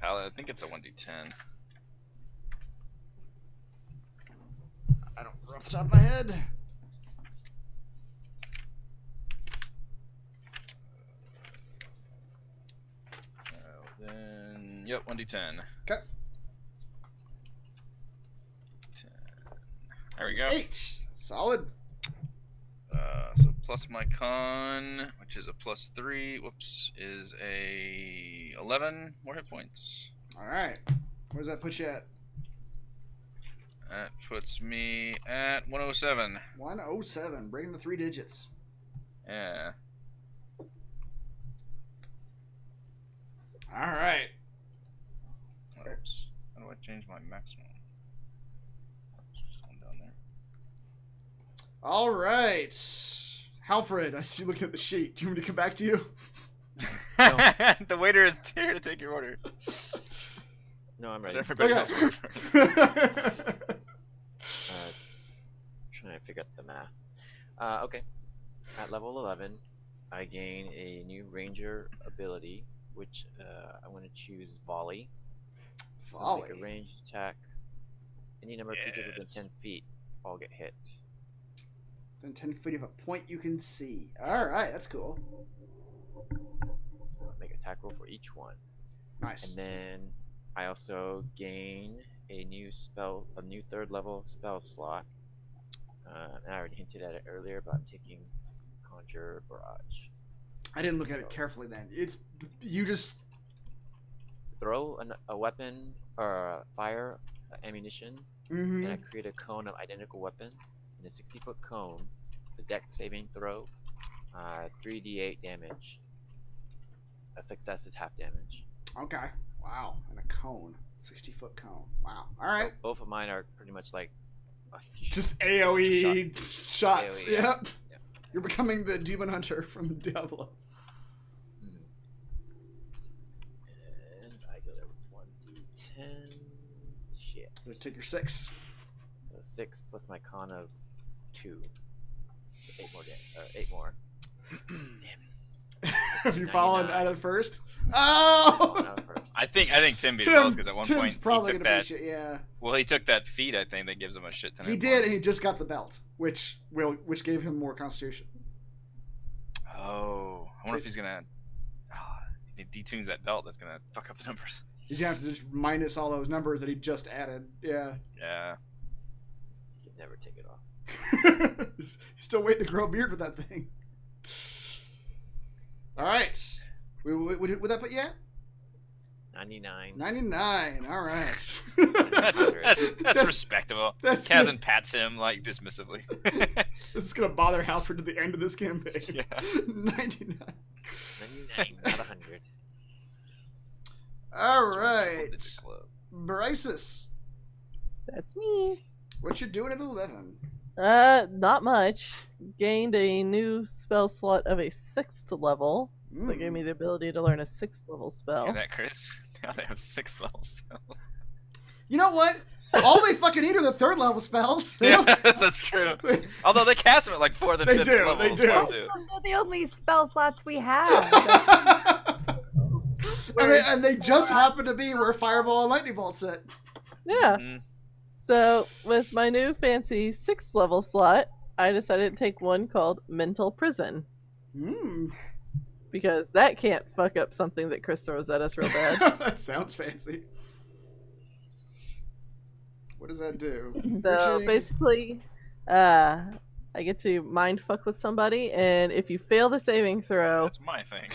Paladin, I think it's a 1d10. I don't know off the top of my head. Then, yep, 1d10. Okay. 10. There we go. 8. Solid. So plus my con, which is a +3, whoops, is a 11 more hit points. All right. Where does that put you at? That puts me at 107. 107. Breaking the 3 digits. Yeah. All right. Oops. How do I change my maximum? Just one down there. All right. Halfred, I see you looking at the sheet. Do you want me to come back to you? The waiter is here to take your order. No, I'm ready. Let everybody Okay. else order first. Trying to figure out the math. Okay. At level 11, I gain a new ranger ability, which I'm going to choose volley. So I'll make a Volley. ranged attack. Any number of creatures within Yes. 10 feet all get hit. Within 10 feet of a point you can see. All right. That's cool. So I'll make an attack roll for each one. Nice. And then I also gain a new 3rd level spell slot. And I already hinted at it earlier, but I'm taking Conjure Barrage. I didn't look at it carefully then. It's you just Throw a weapon or fire ammunition, mm-hmm. and I create a cone of identical weapons in a 60-foot cone. It's a dex saving throw. 3d8 damage. A success is half damage. Okay. Wow. And a cone. 60-foot cone. Wow. All right. So both of mine are pretty much like Just AoE shots. AoE, yeah. Yep. Yeah. You're becoming the demon hunter from Diablo. And I get a 1d10. Shit. Let's take your 6. So 6 plus my con of 2. So 8 more. 8 more. Damn. Have you fallen out of first? Fallen Oh! out first. I think Tim beat Tim, Bells because at one Tim's point he probably took gonna that. beat you. Yeah. Well, he took that feat, I think, that gives him a shit ton. He of did, points. and he just got the belt, which gave him more constitution. Oh, I wonder if he's gonna. If he detunes that belt, that's gonna fuck up the numbers. He's gonna have to just minus all those numbers that he just added. Yeah. Yeah. You can never take it off. He's still waiting to grow a beard with that thing. All right. Would that put you at? 99. 99. All right. That's respectable. That's Kazan pats him like dismissively. This is gonna bother Halford to the end of this campaign. Yeah. 99. 99, not 100. All right. Digit club. Brysis. That's me. What you doing at 11? Not much. Gained a new spell slot of a 6th level. So that gave me the ability to learn a 6th level spell. Hear that, Chris? Now they have 6th level spells. You know what? All they fucking need are the 3rd level spells. Yeah, that's true. Although they cast them at like 4th and 5th level. They do. Well, Those are the only spell slots we have. and they just happen to be where Fireball and Lightning Bolt sit. Yeah. Mhm. So, with my new fancy 6th level slot, I decided to take one called Mental Prison. Because that can't fuck up something that Chris throws at us real bad. That sounds fancy. What does that do? So, basically, I get to mind fuck with somebody, and if you fail the saving throw... That's my thing.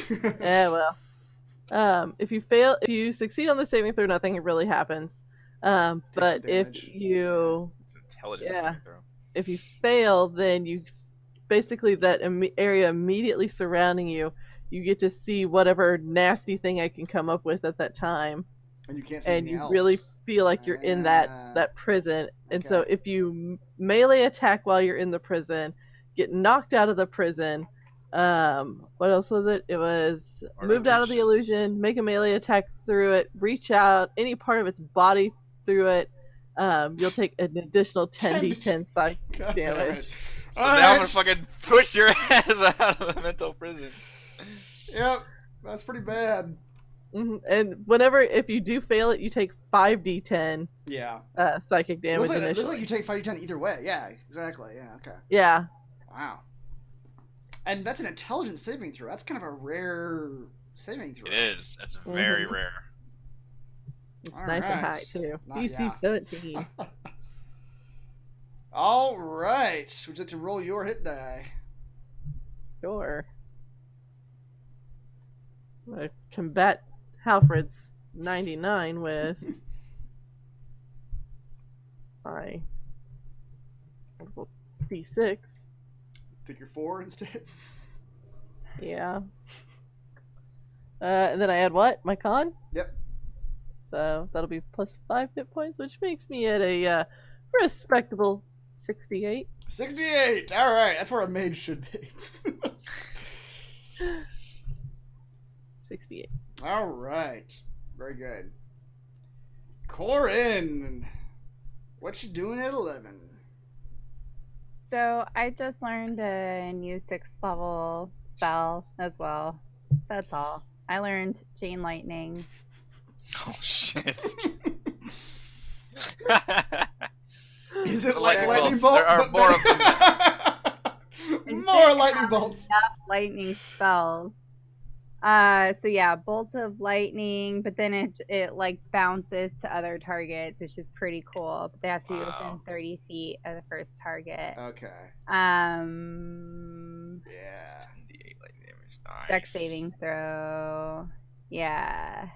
if you succeed on the saving throw, nothing really happens. But if you... It's an intelligence saving throw. If you fail, then you basically that area immediately surrounding you, you get to see whatever nasty thing I can come up with at that time, and you can't see and anything you else. really feel like you're in that prison. And so if you melee attack while you're in the prison, get knocked out of the prison. What else was it? It was moved out of the illusion, make a melee attack through it, reach out any part of its body through it. You'll take an additional 10d10 psych damage. So now I'm gonna fucking push your ass out of the mental prison. Yep, that's pretty bad. And if you do fail it, you take 5d10 psychic damage Looks initially. like you take 5d10 either way. Yeah, exactly. Yeah, okay. Yeah. Wow. And that's an intelligence saving throw. That's kind of a rare saving throw. It is. That's very rare. It's nice and high, too. DC 17. All right. Would you like to roll your hit die? Sure. I'm going to combat Halfred's 99 with my D6. Take your 4 instead? Yeah. And then I add what? My con? Yep. So that'll be plus 5 hit points, which makes me at a respectable 68. 68! Alright, that's where a mage should be. 68. Alright. Very good. Corin! What you doing at 11? So I just learned a new 6th level spell as well. That's all. I learned Chain Lightning. Oh shit. Is it Lightning like lightning bolts. bolt? There are more of them. More lightning bolts. Lightning spells. So yeah, bolt of lightning, but then it like bounces to other targets, which is pretty cool. But they have to be within 30 feet of the first target. Okay. Yeah. 10d8 lightning damage. Nice. Dex saving throw. Yeah.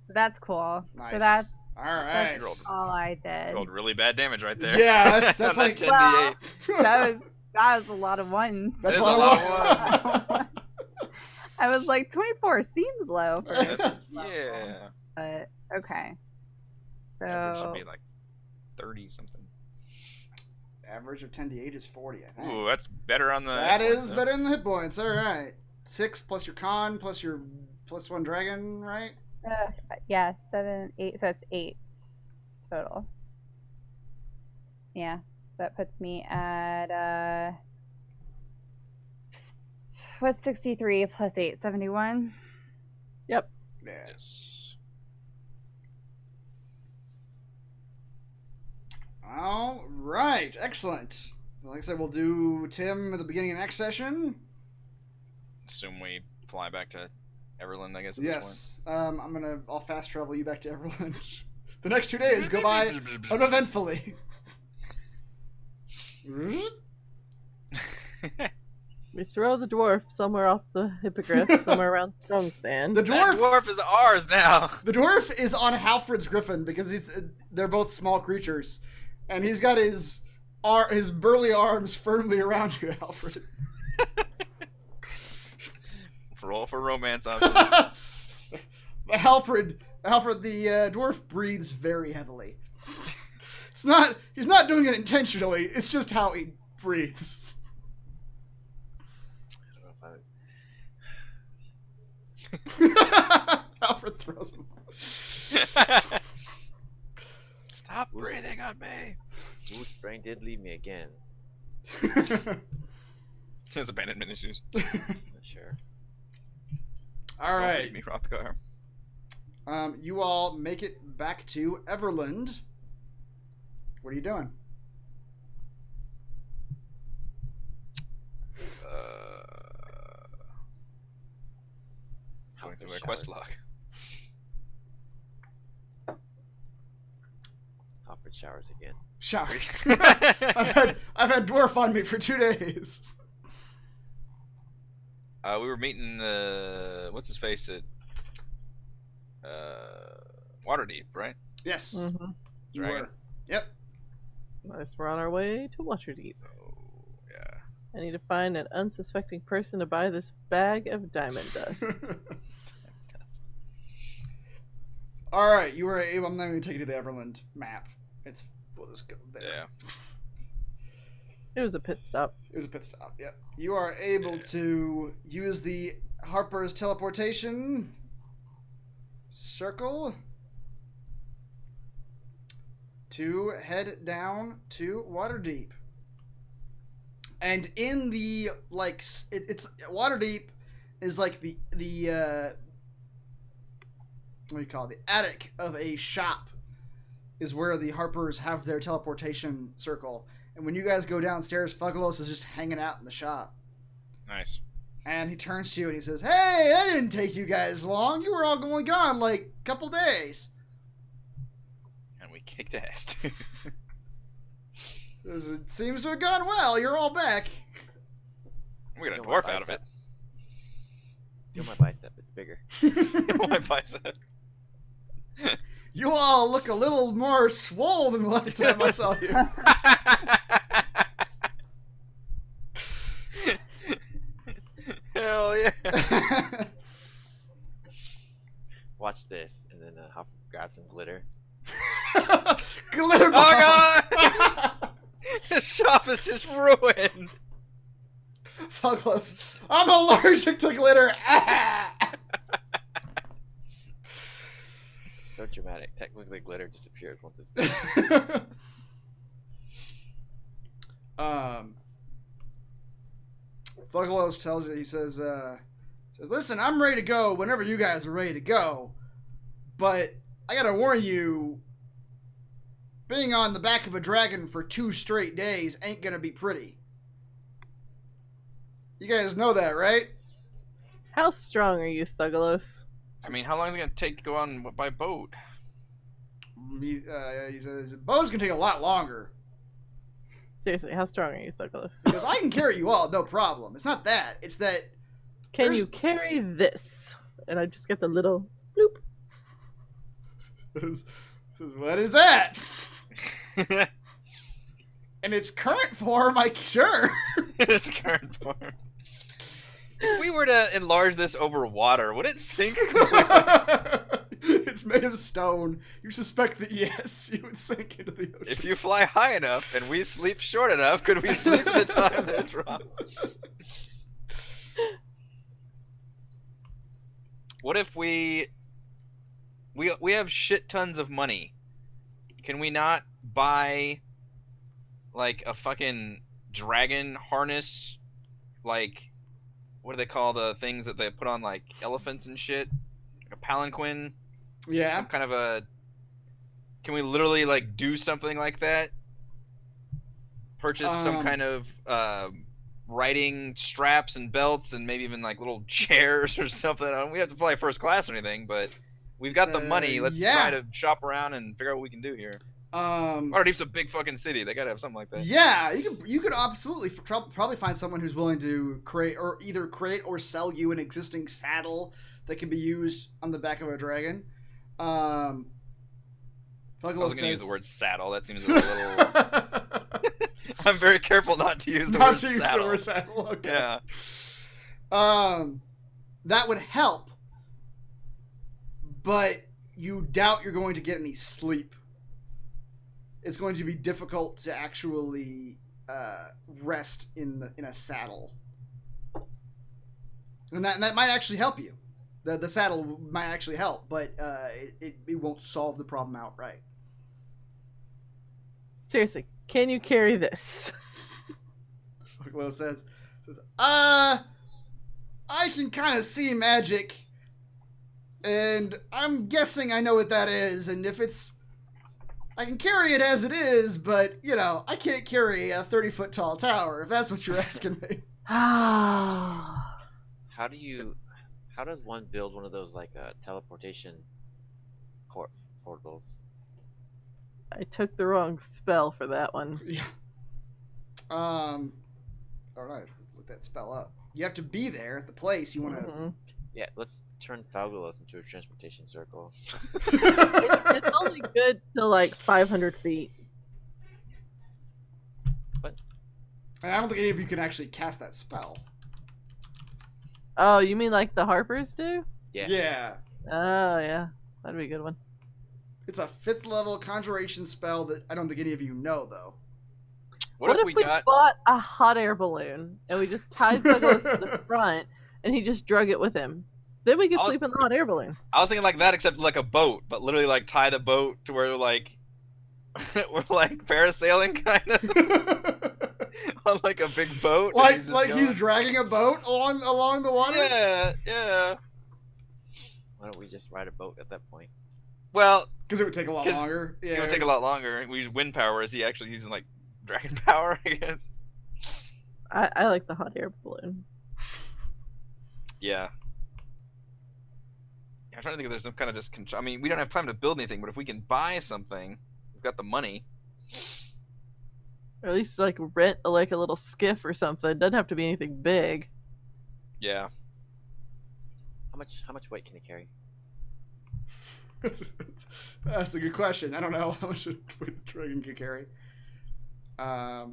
So that's cool. Nice. So that's Alright. all I did. Rolled really bad damage right there. Yeah, that's like 10d8. That was a lot of ones. That's It is a lot of ones. I was like 24 seems low. Yeah. But okay. So Average should be like 30 something. Average of 10d8 is 40, I think. Ooh, that's better on the. That hit is points, better than the hit points. Alright. 6 plus your con plus your +1 dragon, right? yeah, 7, 8. So that's 8 total. Yeah. So that puts me at what's 63 plus 8? 71. Yep. Yes. All right, excellent. Like I said, we'll do Tim at the beginning of next session. Assume we fly back to Everland, I guess. At Yes, I'll fast travel you back to Everland. The next 2 days go by uneventfully. We throw the dwarf somewhere off the hippogriff, somewhere around Stonestand. The That dwarf is ours now. The dwarf is on Halfred's griffin because they're both small creatures, and he's got his burly arms firmly around you, Alfred. Roll for romance options. Alfred, the dwarf breathes very heavily. It's not He's not doing it intentionally. It's just how he breathes. Alfred throws him. Stop breathing on me. Whose brain did leave me again? His abandonment issues. Not sure. All Don't right. beat me, Hrothgar. You all make it back to Everland. What are you doing? Going through a quest log. Alfred showers again. Showers. I've had dwarf on me for 2 days. We were meeting what's his face at Waterdeep, right? Yes. Mm-hmm. You Dragon. were. Yep. Nice. We're on our way to Waterdeep. So yeah. I need to find an unsuspecting person to buy this bag of diamond dust. Test. All right, you were able. I'm not going to take you to the Everland map. We'll just go there. Yeah. It was a pit stop. It was a pit stop. Yep. You are able to use the Harper's teleportation circle to head down to Waterdeep. And in the it's Waterdeep is like the what do you call it? The attic of a shop is where the Harpers have their teleportation circle. And when you guys go downstairs, Fuglos is just hanging out in the shop. Nice. And he turns to you and he says, "Hey, that didn't take you guys long. You were all only gone like a couple days." And we kicked ass, too. Says, "It seems to have gone well. You're all back." We got a Feel my dwarf out of it. Feel my bicep. It's bigger. My bicep. You all look a little more swole than the last time I saw you. Hell yeah. Watch this, and then Hopper grabs some glitter. Glitter bomb. Oh god! This shop is just ruined. Fuglos, I'm allergic to glitter. So dramatic. Technically, glitter disappears once it's done. Fuglos tells you, he says, "Listen, I'm ready to go whenever you guys are ready to go. But I gotta warn you, being on the back of a dragon for 2 straight days ain't gonna be pretty. You guys know that, right?" How strong are you, Thugalos? I mean, how long is it gonna take to go on by boat? He says, "Bows can take a lot longer. Seriously, how strong are you, Thugalos? Because I can carry you all, no problem. It's not that. It's that..." Can There's- you carry this? And I just get the little bloop. Says, "What is that?" In its current form, sure. Its current form. If we were to enlarge this over water, would it sink? It's made of stone. You suspect that, yes, you would sink into the ocean. If you fly high enough and we sleep short enough, could we sleep at the time that it drops? What if we have shit tons of money? Can we not buy like a fucking dragon harness? Like, what do they call the things that they put on like elephants and shit? Like a palanquin? Yeah. Some kind of a... Can we literally like do something like that? Purchase some kind of riding straps and belts and maybe even like little chairs or something. We have to fly first class or anything, but we've got the money. Let's try to shop around and figure out what we can do here. Waterdeep's a big fucking city. They gotta have something like that. Yeah, you could absolutely probably find someone who's willing to create or sell you an existing saddle that can be used on the back of a dragon. I wasn't gonna use the word saddle. That seems a little. I'm very careful not to use the word saddle. Okay. Yeah. That would help, but you doubt you're going to get any sleep. it's going to be difficult to actually rest in a saddle, and that might actually help you. The saddle might actually help, but it won't solve the problem outright. Seriously, can you carry this? Will says, I can kind of see magic, and I'm guessing I know what that is, and if it's, I can carry it as it is, but, you know, I can't carry a 30-foot tall tower, if that's what you're asking me. How does one build one of those, like, teleportation portals? I took the wrong spell for that one. Yeah. All right, look that spell up. You have to be there at the place you want to. Mhm. Yeah, let's turn Falgolos into a transportation circle. It's only good to like 500 feet. What? And I don't think any of you can actually cast that spell. Oh, you mean like the Harpers do? Yeah. Yeah. Oh, yeah. That'd be a good one. It's a 5th level conjuration spell that I don't think any of you know, though. What if we got... bought a hot air balloon and we just tied Douglas to the front and he just drug it with him? Then we could sleep in the hot air balloon. I was thinking like that, except like a boat, but literally like tie the boat to where like we're like parasailing kind of on like a big boat. Like and he's dragging a boat along the water. Yeah. Why don't we just ride a boat at that point? Well, Because it would take a lot longer. Yeah. it would take a lot longer. We use wind power. Is he actually using like dragon power? I guess. I like the hot air balloon. Yeah. I'm trying to think if there's some kind of just. I mean, we don't have time to build anything, but if we can buy something, we've got the money. Or at least like rent like a little skiff or something. It doesn't have to be anything big. Yeah. How much weight can it carry? That's a good question. I don't know how much a dragon can carry. What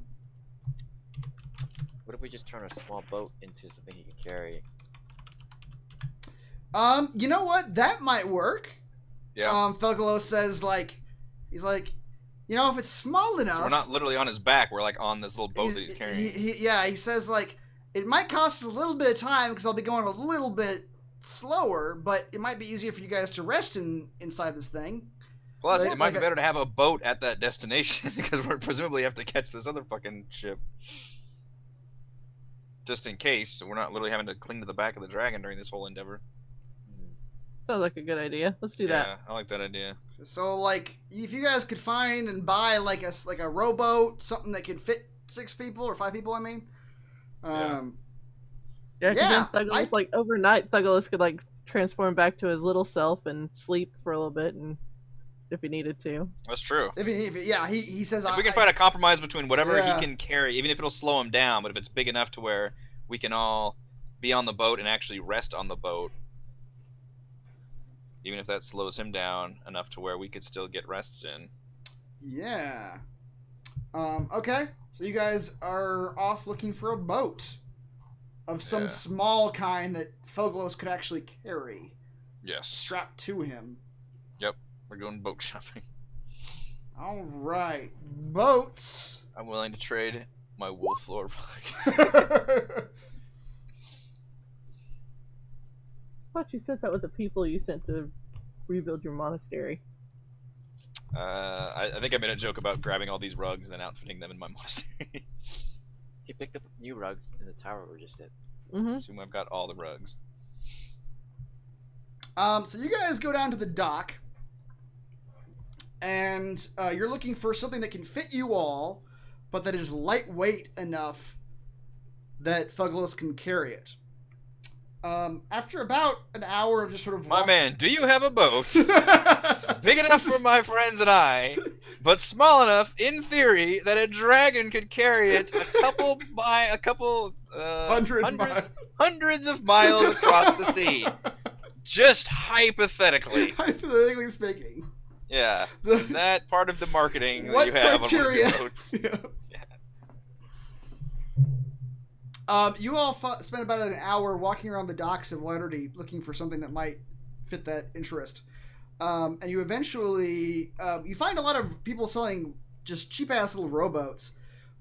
if we just turn a small boat into something he can carry? You know what? That might work. Yeah. Felgalos says he's like, you know, if it's small enough. So we're not literally on his back. We're like on this little boat that he's carrying. He says like, it might cost us a little bit of time because I'll be going a little bit slower, but it might be easier for you guys to rest inside this thing. Plus, it might be better to have a boat at that destination because we're presumably have to catch this other fucking ship. Just in case, so we're not literally having to cling to the back of the dragon during this whole endeavor. Sounds like a good idea. Let's do that. Yeah, I like that idea. So like, if you guys could find and buy like a rowboat, something that could fit 6 people or 5 people, I mean. Yeah, because Yeah, then Thuggelis, like overnight, Thuggelis could like transform back to his little self and sleep for a little bit, and if he needed to. That's true. He says If we can find a compromise between whatever Yeah. he can carry, even if it'll slow him down, but if it's big enough to where we can all be on the boat and actually rest on the boat, even if that slows him down enough to where we could still get rests in. Yeah. Okay. So you guys are off looking for a boat of some small kind that Foglos could actually carry, Yes. strapped to him. Yep. We're going boat shopping. All right, boats. I'm willing to trade my wolf lore. I thought you said that with the people you sent to rebuild your monastery. I think I made a joke about grabbing all these rugs and then outfitting them in my monastery. He picked up new rugs in the tower we're just at. Let's assume I've got all the rugs. So you guys go down to the dock, and you're looking for something that can fit you all, but that is lightweight enough that Fuglos can carry it. After about an hour of just sort of My man, do you have a boat big enough for my friends and I, but small enough, in theory, that a dragon could carry it hundreds of miles across the sea? Just hypothetically. Hypothetically speaking. Yeah. Is that part of the marketing that What you have criteria? on one of your boats? You all spent about an hour walking around the docks of Waterdeep looking for something that might fit that interest. And you eventually you find a lot of people selling just cheap-ass little rowboats.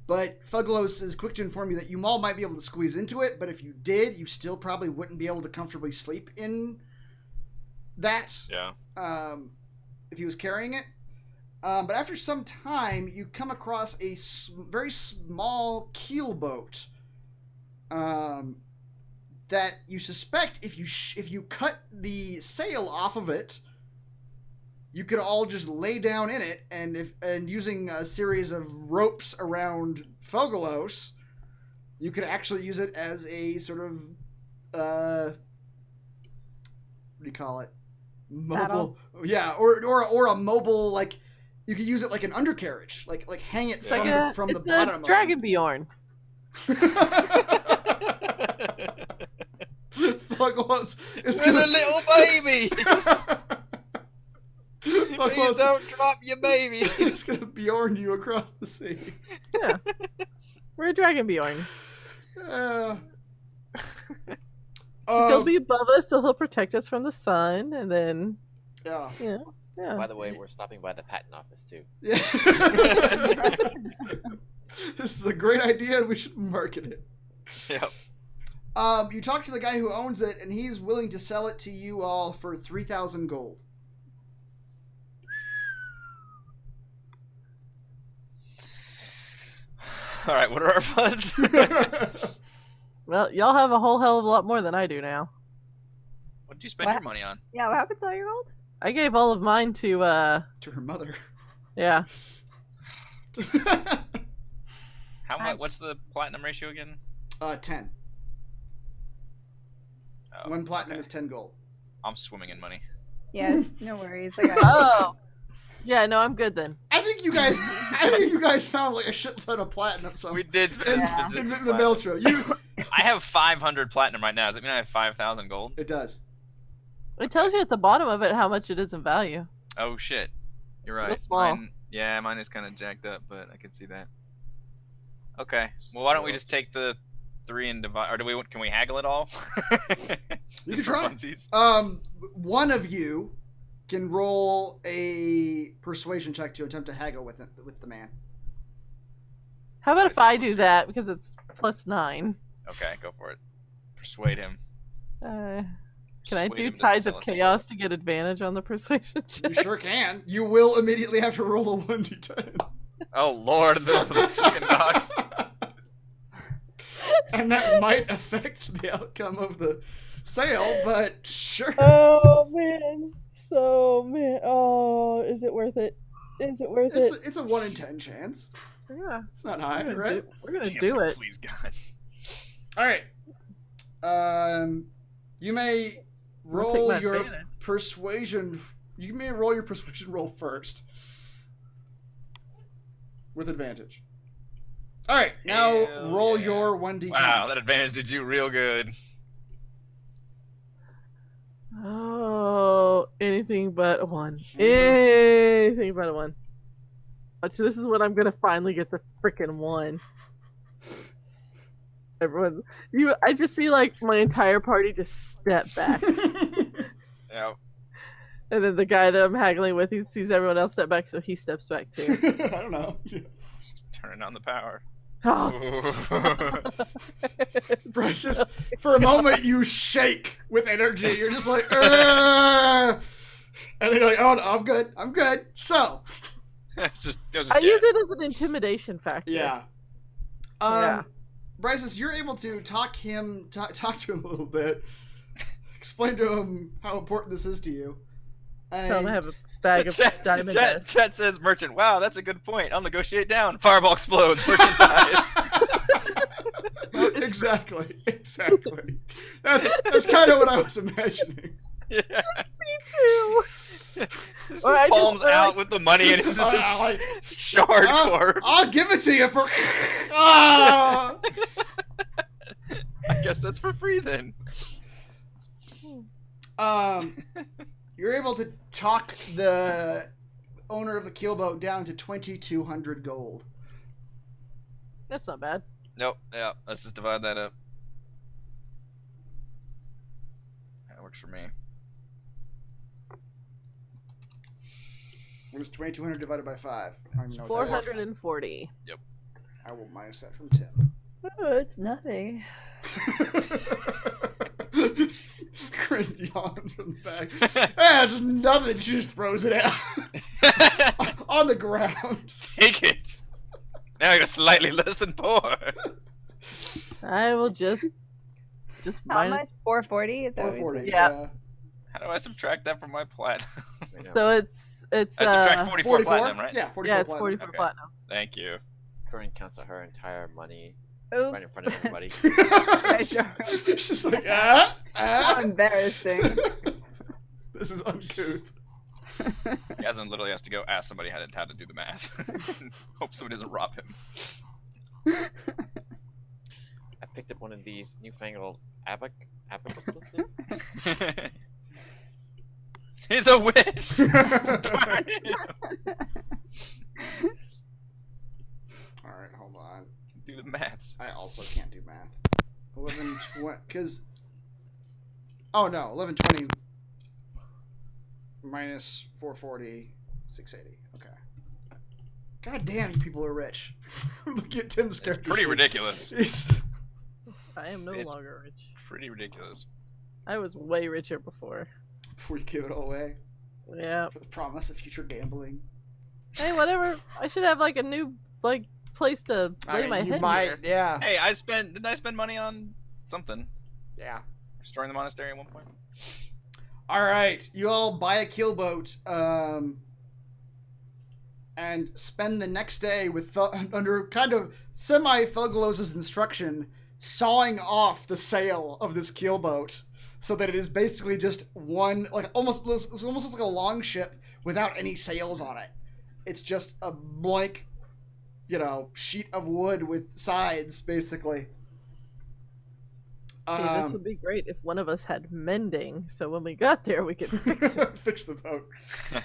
But Fuglos is quick to inform you that you all might be able to squeeze into it, but if you did, you still probably wouldn't be able to comfortably sleep in that. Yeah. If he was carrying it. But after some time, you come across a very small keelboat that you suspect if you cut the sail off of it, you could all just lay down in it, and using a series of ropes around Fogalos, you could actually use it as a sort of what do you call it? Mobile, yeah, or a mobile, like you could use it like an undercarriage, like hang it from the bottom. It's a Dragon Bjorn. Fogalos is With a little baby. Please don't drop your baby. He's gonna Bjorn you across the sea. Yeah, we're a Dragon Bjorn. He'll be above us, so he'll protect us from the sun, and then yeah. Yeah. By the way, we're stopping by the patent office too. Yeah. This is a great idea, and we should market it. Yep. You talk to the guy who owns it, and he's willing to sell it to you all for 3,000 gold. All right, what are our funds? Well, y'all have a whole hell of a lot more than I do now. What did you spend What? your money on? Yeah, what happened to all your gold? I gave all of mine to To her mother. yeah. How much? What's the platinum ratio again? 10. Oh, One platinum okay. is 10 gold. I'm swimming in money. Yeah, no worries. I got it. Oh. Yeah, no, I'm good then. I think you guys found like a shit ton of platinum. So We did spend in the maelstrom. I have 500 platinum right now. Does that mean I have 5,000 gold? It does. It tells you at the bottom of it how much it is in value. Oh shit, you're It's right. real small. Mine is kind of jacked up, but I can see that. Okay, well why don't we just take the 3 and divide, or can we haggle it all? You Just can for try. funsies? One of you can roll a persuasion check to attempt to haggle with the man. How about What if is I this do one? that because it's +9? Okay, go for it. Persuade him. Can I Persuade do him to Tides sell of us Chaos to get advantage on the persuasion You check? sure can. You will immediately have to roll a 1d10. Oh lord, the fucking dogs. And that might affect the outcome of the sale, but sure. Oh man, oh, is it worth it? Is it worth it? It's a 1 in 10 chance. Yeah, It's not high, right? we're gonna Damn, do it. Please God. All right. You may I'll take roll my your advantage. persuasion. You may roll your persuasion roll first, with advantage. All right. Now Hell roll yeah. your 1d10. Wow, that advantage did you real good. Oh, anything but a 1. Anything but a 1. So this is when I'm gonna finally get the freaking 1. Everyone, I just see like my entire party just step back, Yeah. and then the guy that I'm haggling with, he sees everyone else step back, so he steps back too. I don't know. Just turning on the power. Oh, Bryce, just for a moment you shake with energy. You're just like, "Ugh." And then you're like, oh no, I'm good. I'm good. So, That's just. That was I just use gas. it as an intimidation factor. yeah. Yeah. Bryce, you're able to talk to him a little bit. Explain to him how important this is to you. Tell him I And have a bag of diamond dust. Chet says, "Merchant, wow, that's a good point. I'll negotiate down." Fireball explodes. Merchant dies. exactly. That's kind of what I was imagining. Yeah. Me too. Just Or I his just palms feel out like- with the money and it's just Like, a shard corpse. I'll give it to you for. Ah! I guess that's for free then. You're able to talk the owner of the keelboat down to 2,200 gold. That's not bad. Nope. Yeah. Let's just divide that up. That works for me. What is 2,200 divided by 5? I don't even know what that is. 440. I will minus that from Tim. Oh, it's nothing. Crin yawns from the back. That's nothing. She just throws it out on the ground. Take it. Now you're slightly less than 4. I will just How minus. much? 440? Is that what we 440. said? Yeah. How do I subtract that from my platinum? So it's I subtract 44 44? platinum, right? Yeah, 44 yeah, it's platinum. 44 Okay. platinum. Thank you. Corinne counts out her entire money Oops. right in front of everybody. It's just like, How ah. embarrassing. This is uncouth. Gazin literally has to go ask somebody how to do the math. Hope somebody doesn't rob him. I picked up one of these newfangled abacuses. It's a wish. Alright, hold on. Do the maths. I also can't do math. 1120, because... Oh no, 1120 minus 440, 680. Okay. God damn, you people are rich. Look at Tim's It's character. pretty sheet. ridiculous. It's I am no It's- longer rich. Pretty ridiculous. I was way richer before. before you give it all away. Yeah. For the promise of future gambling. Hey, whatever. I should have like a new place to lay my you head might, here. yeah. Hey, didn't I spend money on something? Yeah. Restoring the monastery at one point? Alright, you all buy a keelboat, and spend the next day with under kind of semi-Felgalos's instruction, sawing off the sail of this keelboat so that it is basically just one, like almost looks like a long ship without any sails on it. It's just a blank, sheet of wood with sides, basically. Hey, this would be great if one of us had mending, so when we got there we could fix it. Fix the boat.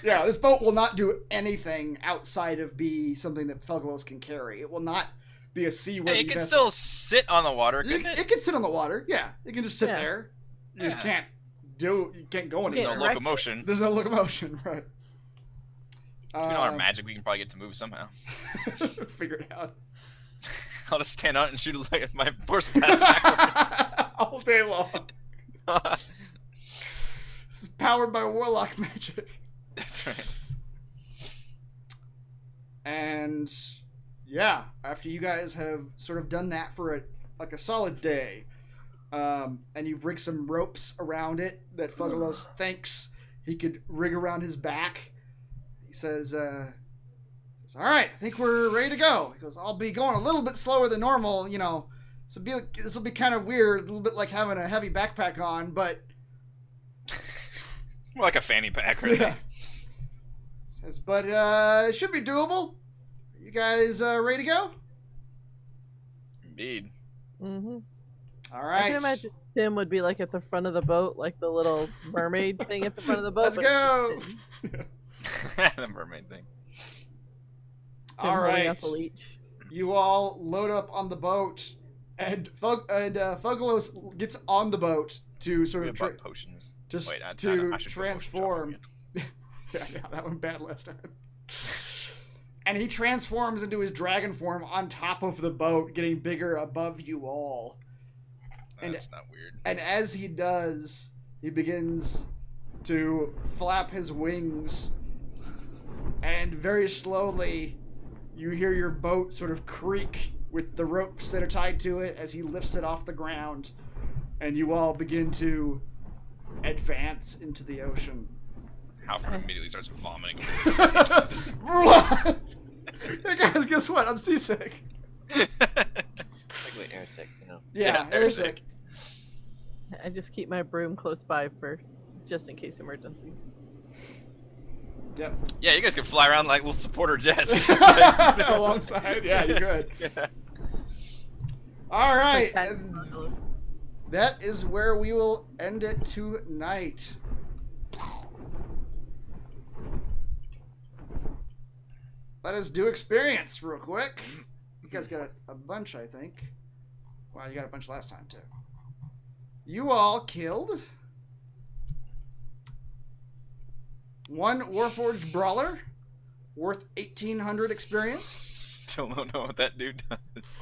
Yeah, this boat will not do anything outside of be something that Felgalos can carry. It will not be a seaworthy Hey, it can vessel. still sit on the water, couldn't It it? can sit on the water. Yeah, it can just sit Yeah. there. You just Yeah. you can't go There's anywhere. no Right. locomotion. There's no locomotion, right? If we know our magic, we can probably get to move somehow. Figure it out. I'll just stand out and shoot like my horse pass backwards. All day long. This is powered by warlock magic. That's right. And yeah, after you guys have sort of done that for a solid day, and you've rigged some ropes around it that Felgalos thinks he could rig around his back, he says, all right, I think we're ready to go. He goes, I'll be going a little bit slower than normal, this will be kind of weird, a little bit like having a heavy backpack on, but More like a fanny pack, really. yeah. Says, but it should be doable. You guys ready to go? Indeed. Mm-hmm. All I right. can imagine Tim would be like at the front of the boat, like the little mermaid thing at the front of the boat. Let's but go. The mermaid thing. Tim All holding right. up a leech. You all load up on the boat, and Felgalos gets on the boat to sort We of bought potions. just Wait, I to should go potion transform. shopping Yeah, that went bad last time. And he transforms into his dragon form on top of the boat, getting bigger above you all. again. That's not weird. And as he does, he begins to flap his wings. And very slowly, you hear your boat sort of creak with the ropes that are tied to it as he lifts it off the ground. And you all begin to advance into the ocean. Halford immediately starts vomiting. Hey guys, guess what? I'm seasick. Like airsick, Yeah, Yeah, airsick. I just keep my broom close by for just in case emergencies. Yep. Yeah, you guys can fly around like little supporter jets. Alongside, yeah, you could. Yeah. All right, Like that and fabulous. that is where we will end it tonight. Let us do experience real quick. You guys got a bunch, I think. Well, you got a bunch last time too. You all killed one Warforged Brawler, worth 1,800 experience. Still don't know what that dude does.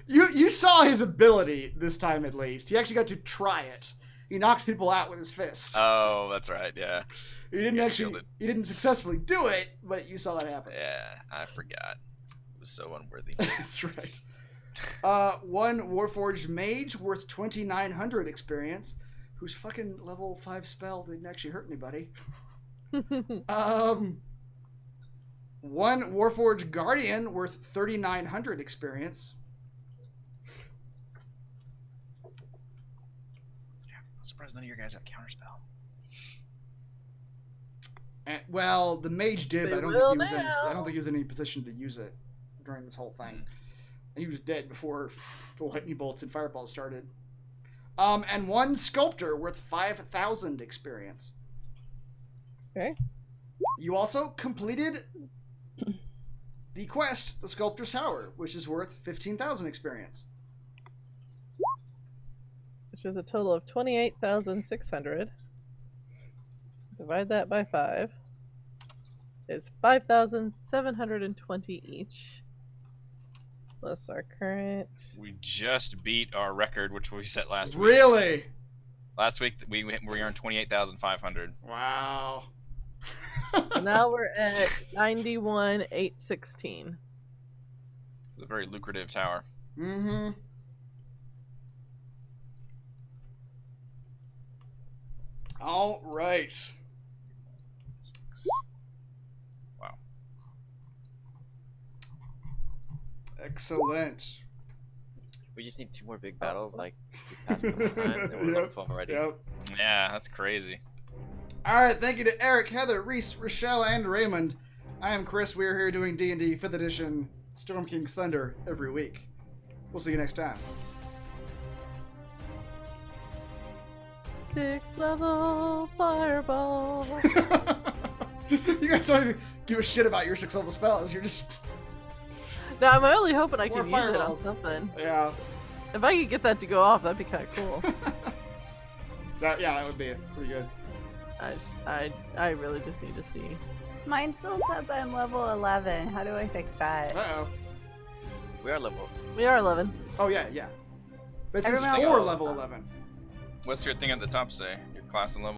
You saw his ability this time at least. He actually got to try it. He knocks people out with his fist. Oh, that's right. Yeah. He didn't Get actually. shielded. He didn't successfully do it, but you saw that happen. Yeah, I forgot. It was so unworthy. That's right. One Warforged Mage worth 2,900 experience, whose fucking level 5 spell didn't actually hurt anybody. One Warforged Guardian worth 3,900 experience. I'm surprised none of your guys have counterspell. And, well, the mage did. They But I don't will think he was in. now. I don't think he was in any position to use it during this whole thing. He was dead before the lightning bolts and fireballs started. And one Sculptor worth 5,000 experience. Okay. You also completed the quest, the Sculptor's Tower, which is worth 15,000 experience. Which is a total of 28,600. Divide that by 5. It's 5,720 each. Plus our current. We just beat our record, which we set last week. Really? Last week we earned 28,500. Wow. So now we're at 91,816. It's a very lucrative tower. Mm-hmm. All right. Wow. Excellent. We just need 2 more big battles like these past couple times, and we're level 12 already. Yep. Yeah, that's crazy. All right, thank you to Eric, Heather, Reese, Rochelle, and Raymond. I am Chris. We are here doing D&D 5th Edition Storm King's Thunder every week. We'll see you next time. 6th level fireball. You guys don't even give a shit about your 6th level spells. You're just... Now I'm only hoping I More can use it on fireballs. something. Yeah. If I could get that to go off, that'd be kind of cool. That would be pretty good. I really just need to see. Mine still says I'm level 11. How do I fix that? Uh-oh. We are level. We are 11. Oh, yeah. But it says Everyone else- 4 level 11. What's your thing at the top say? Your class and level?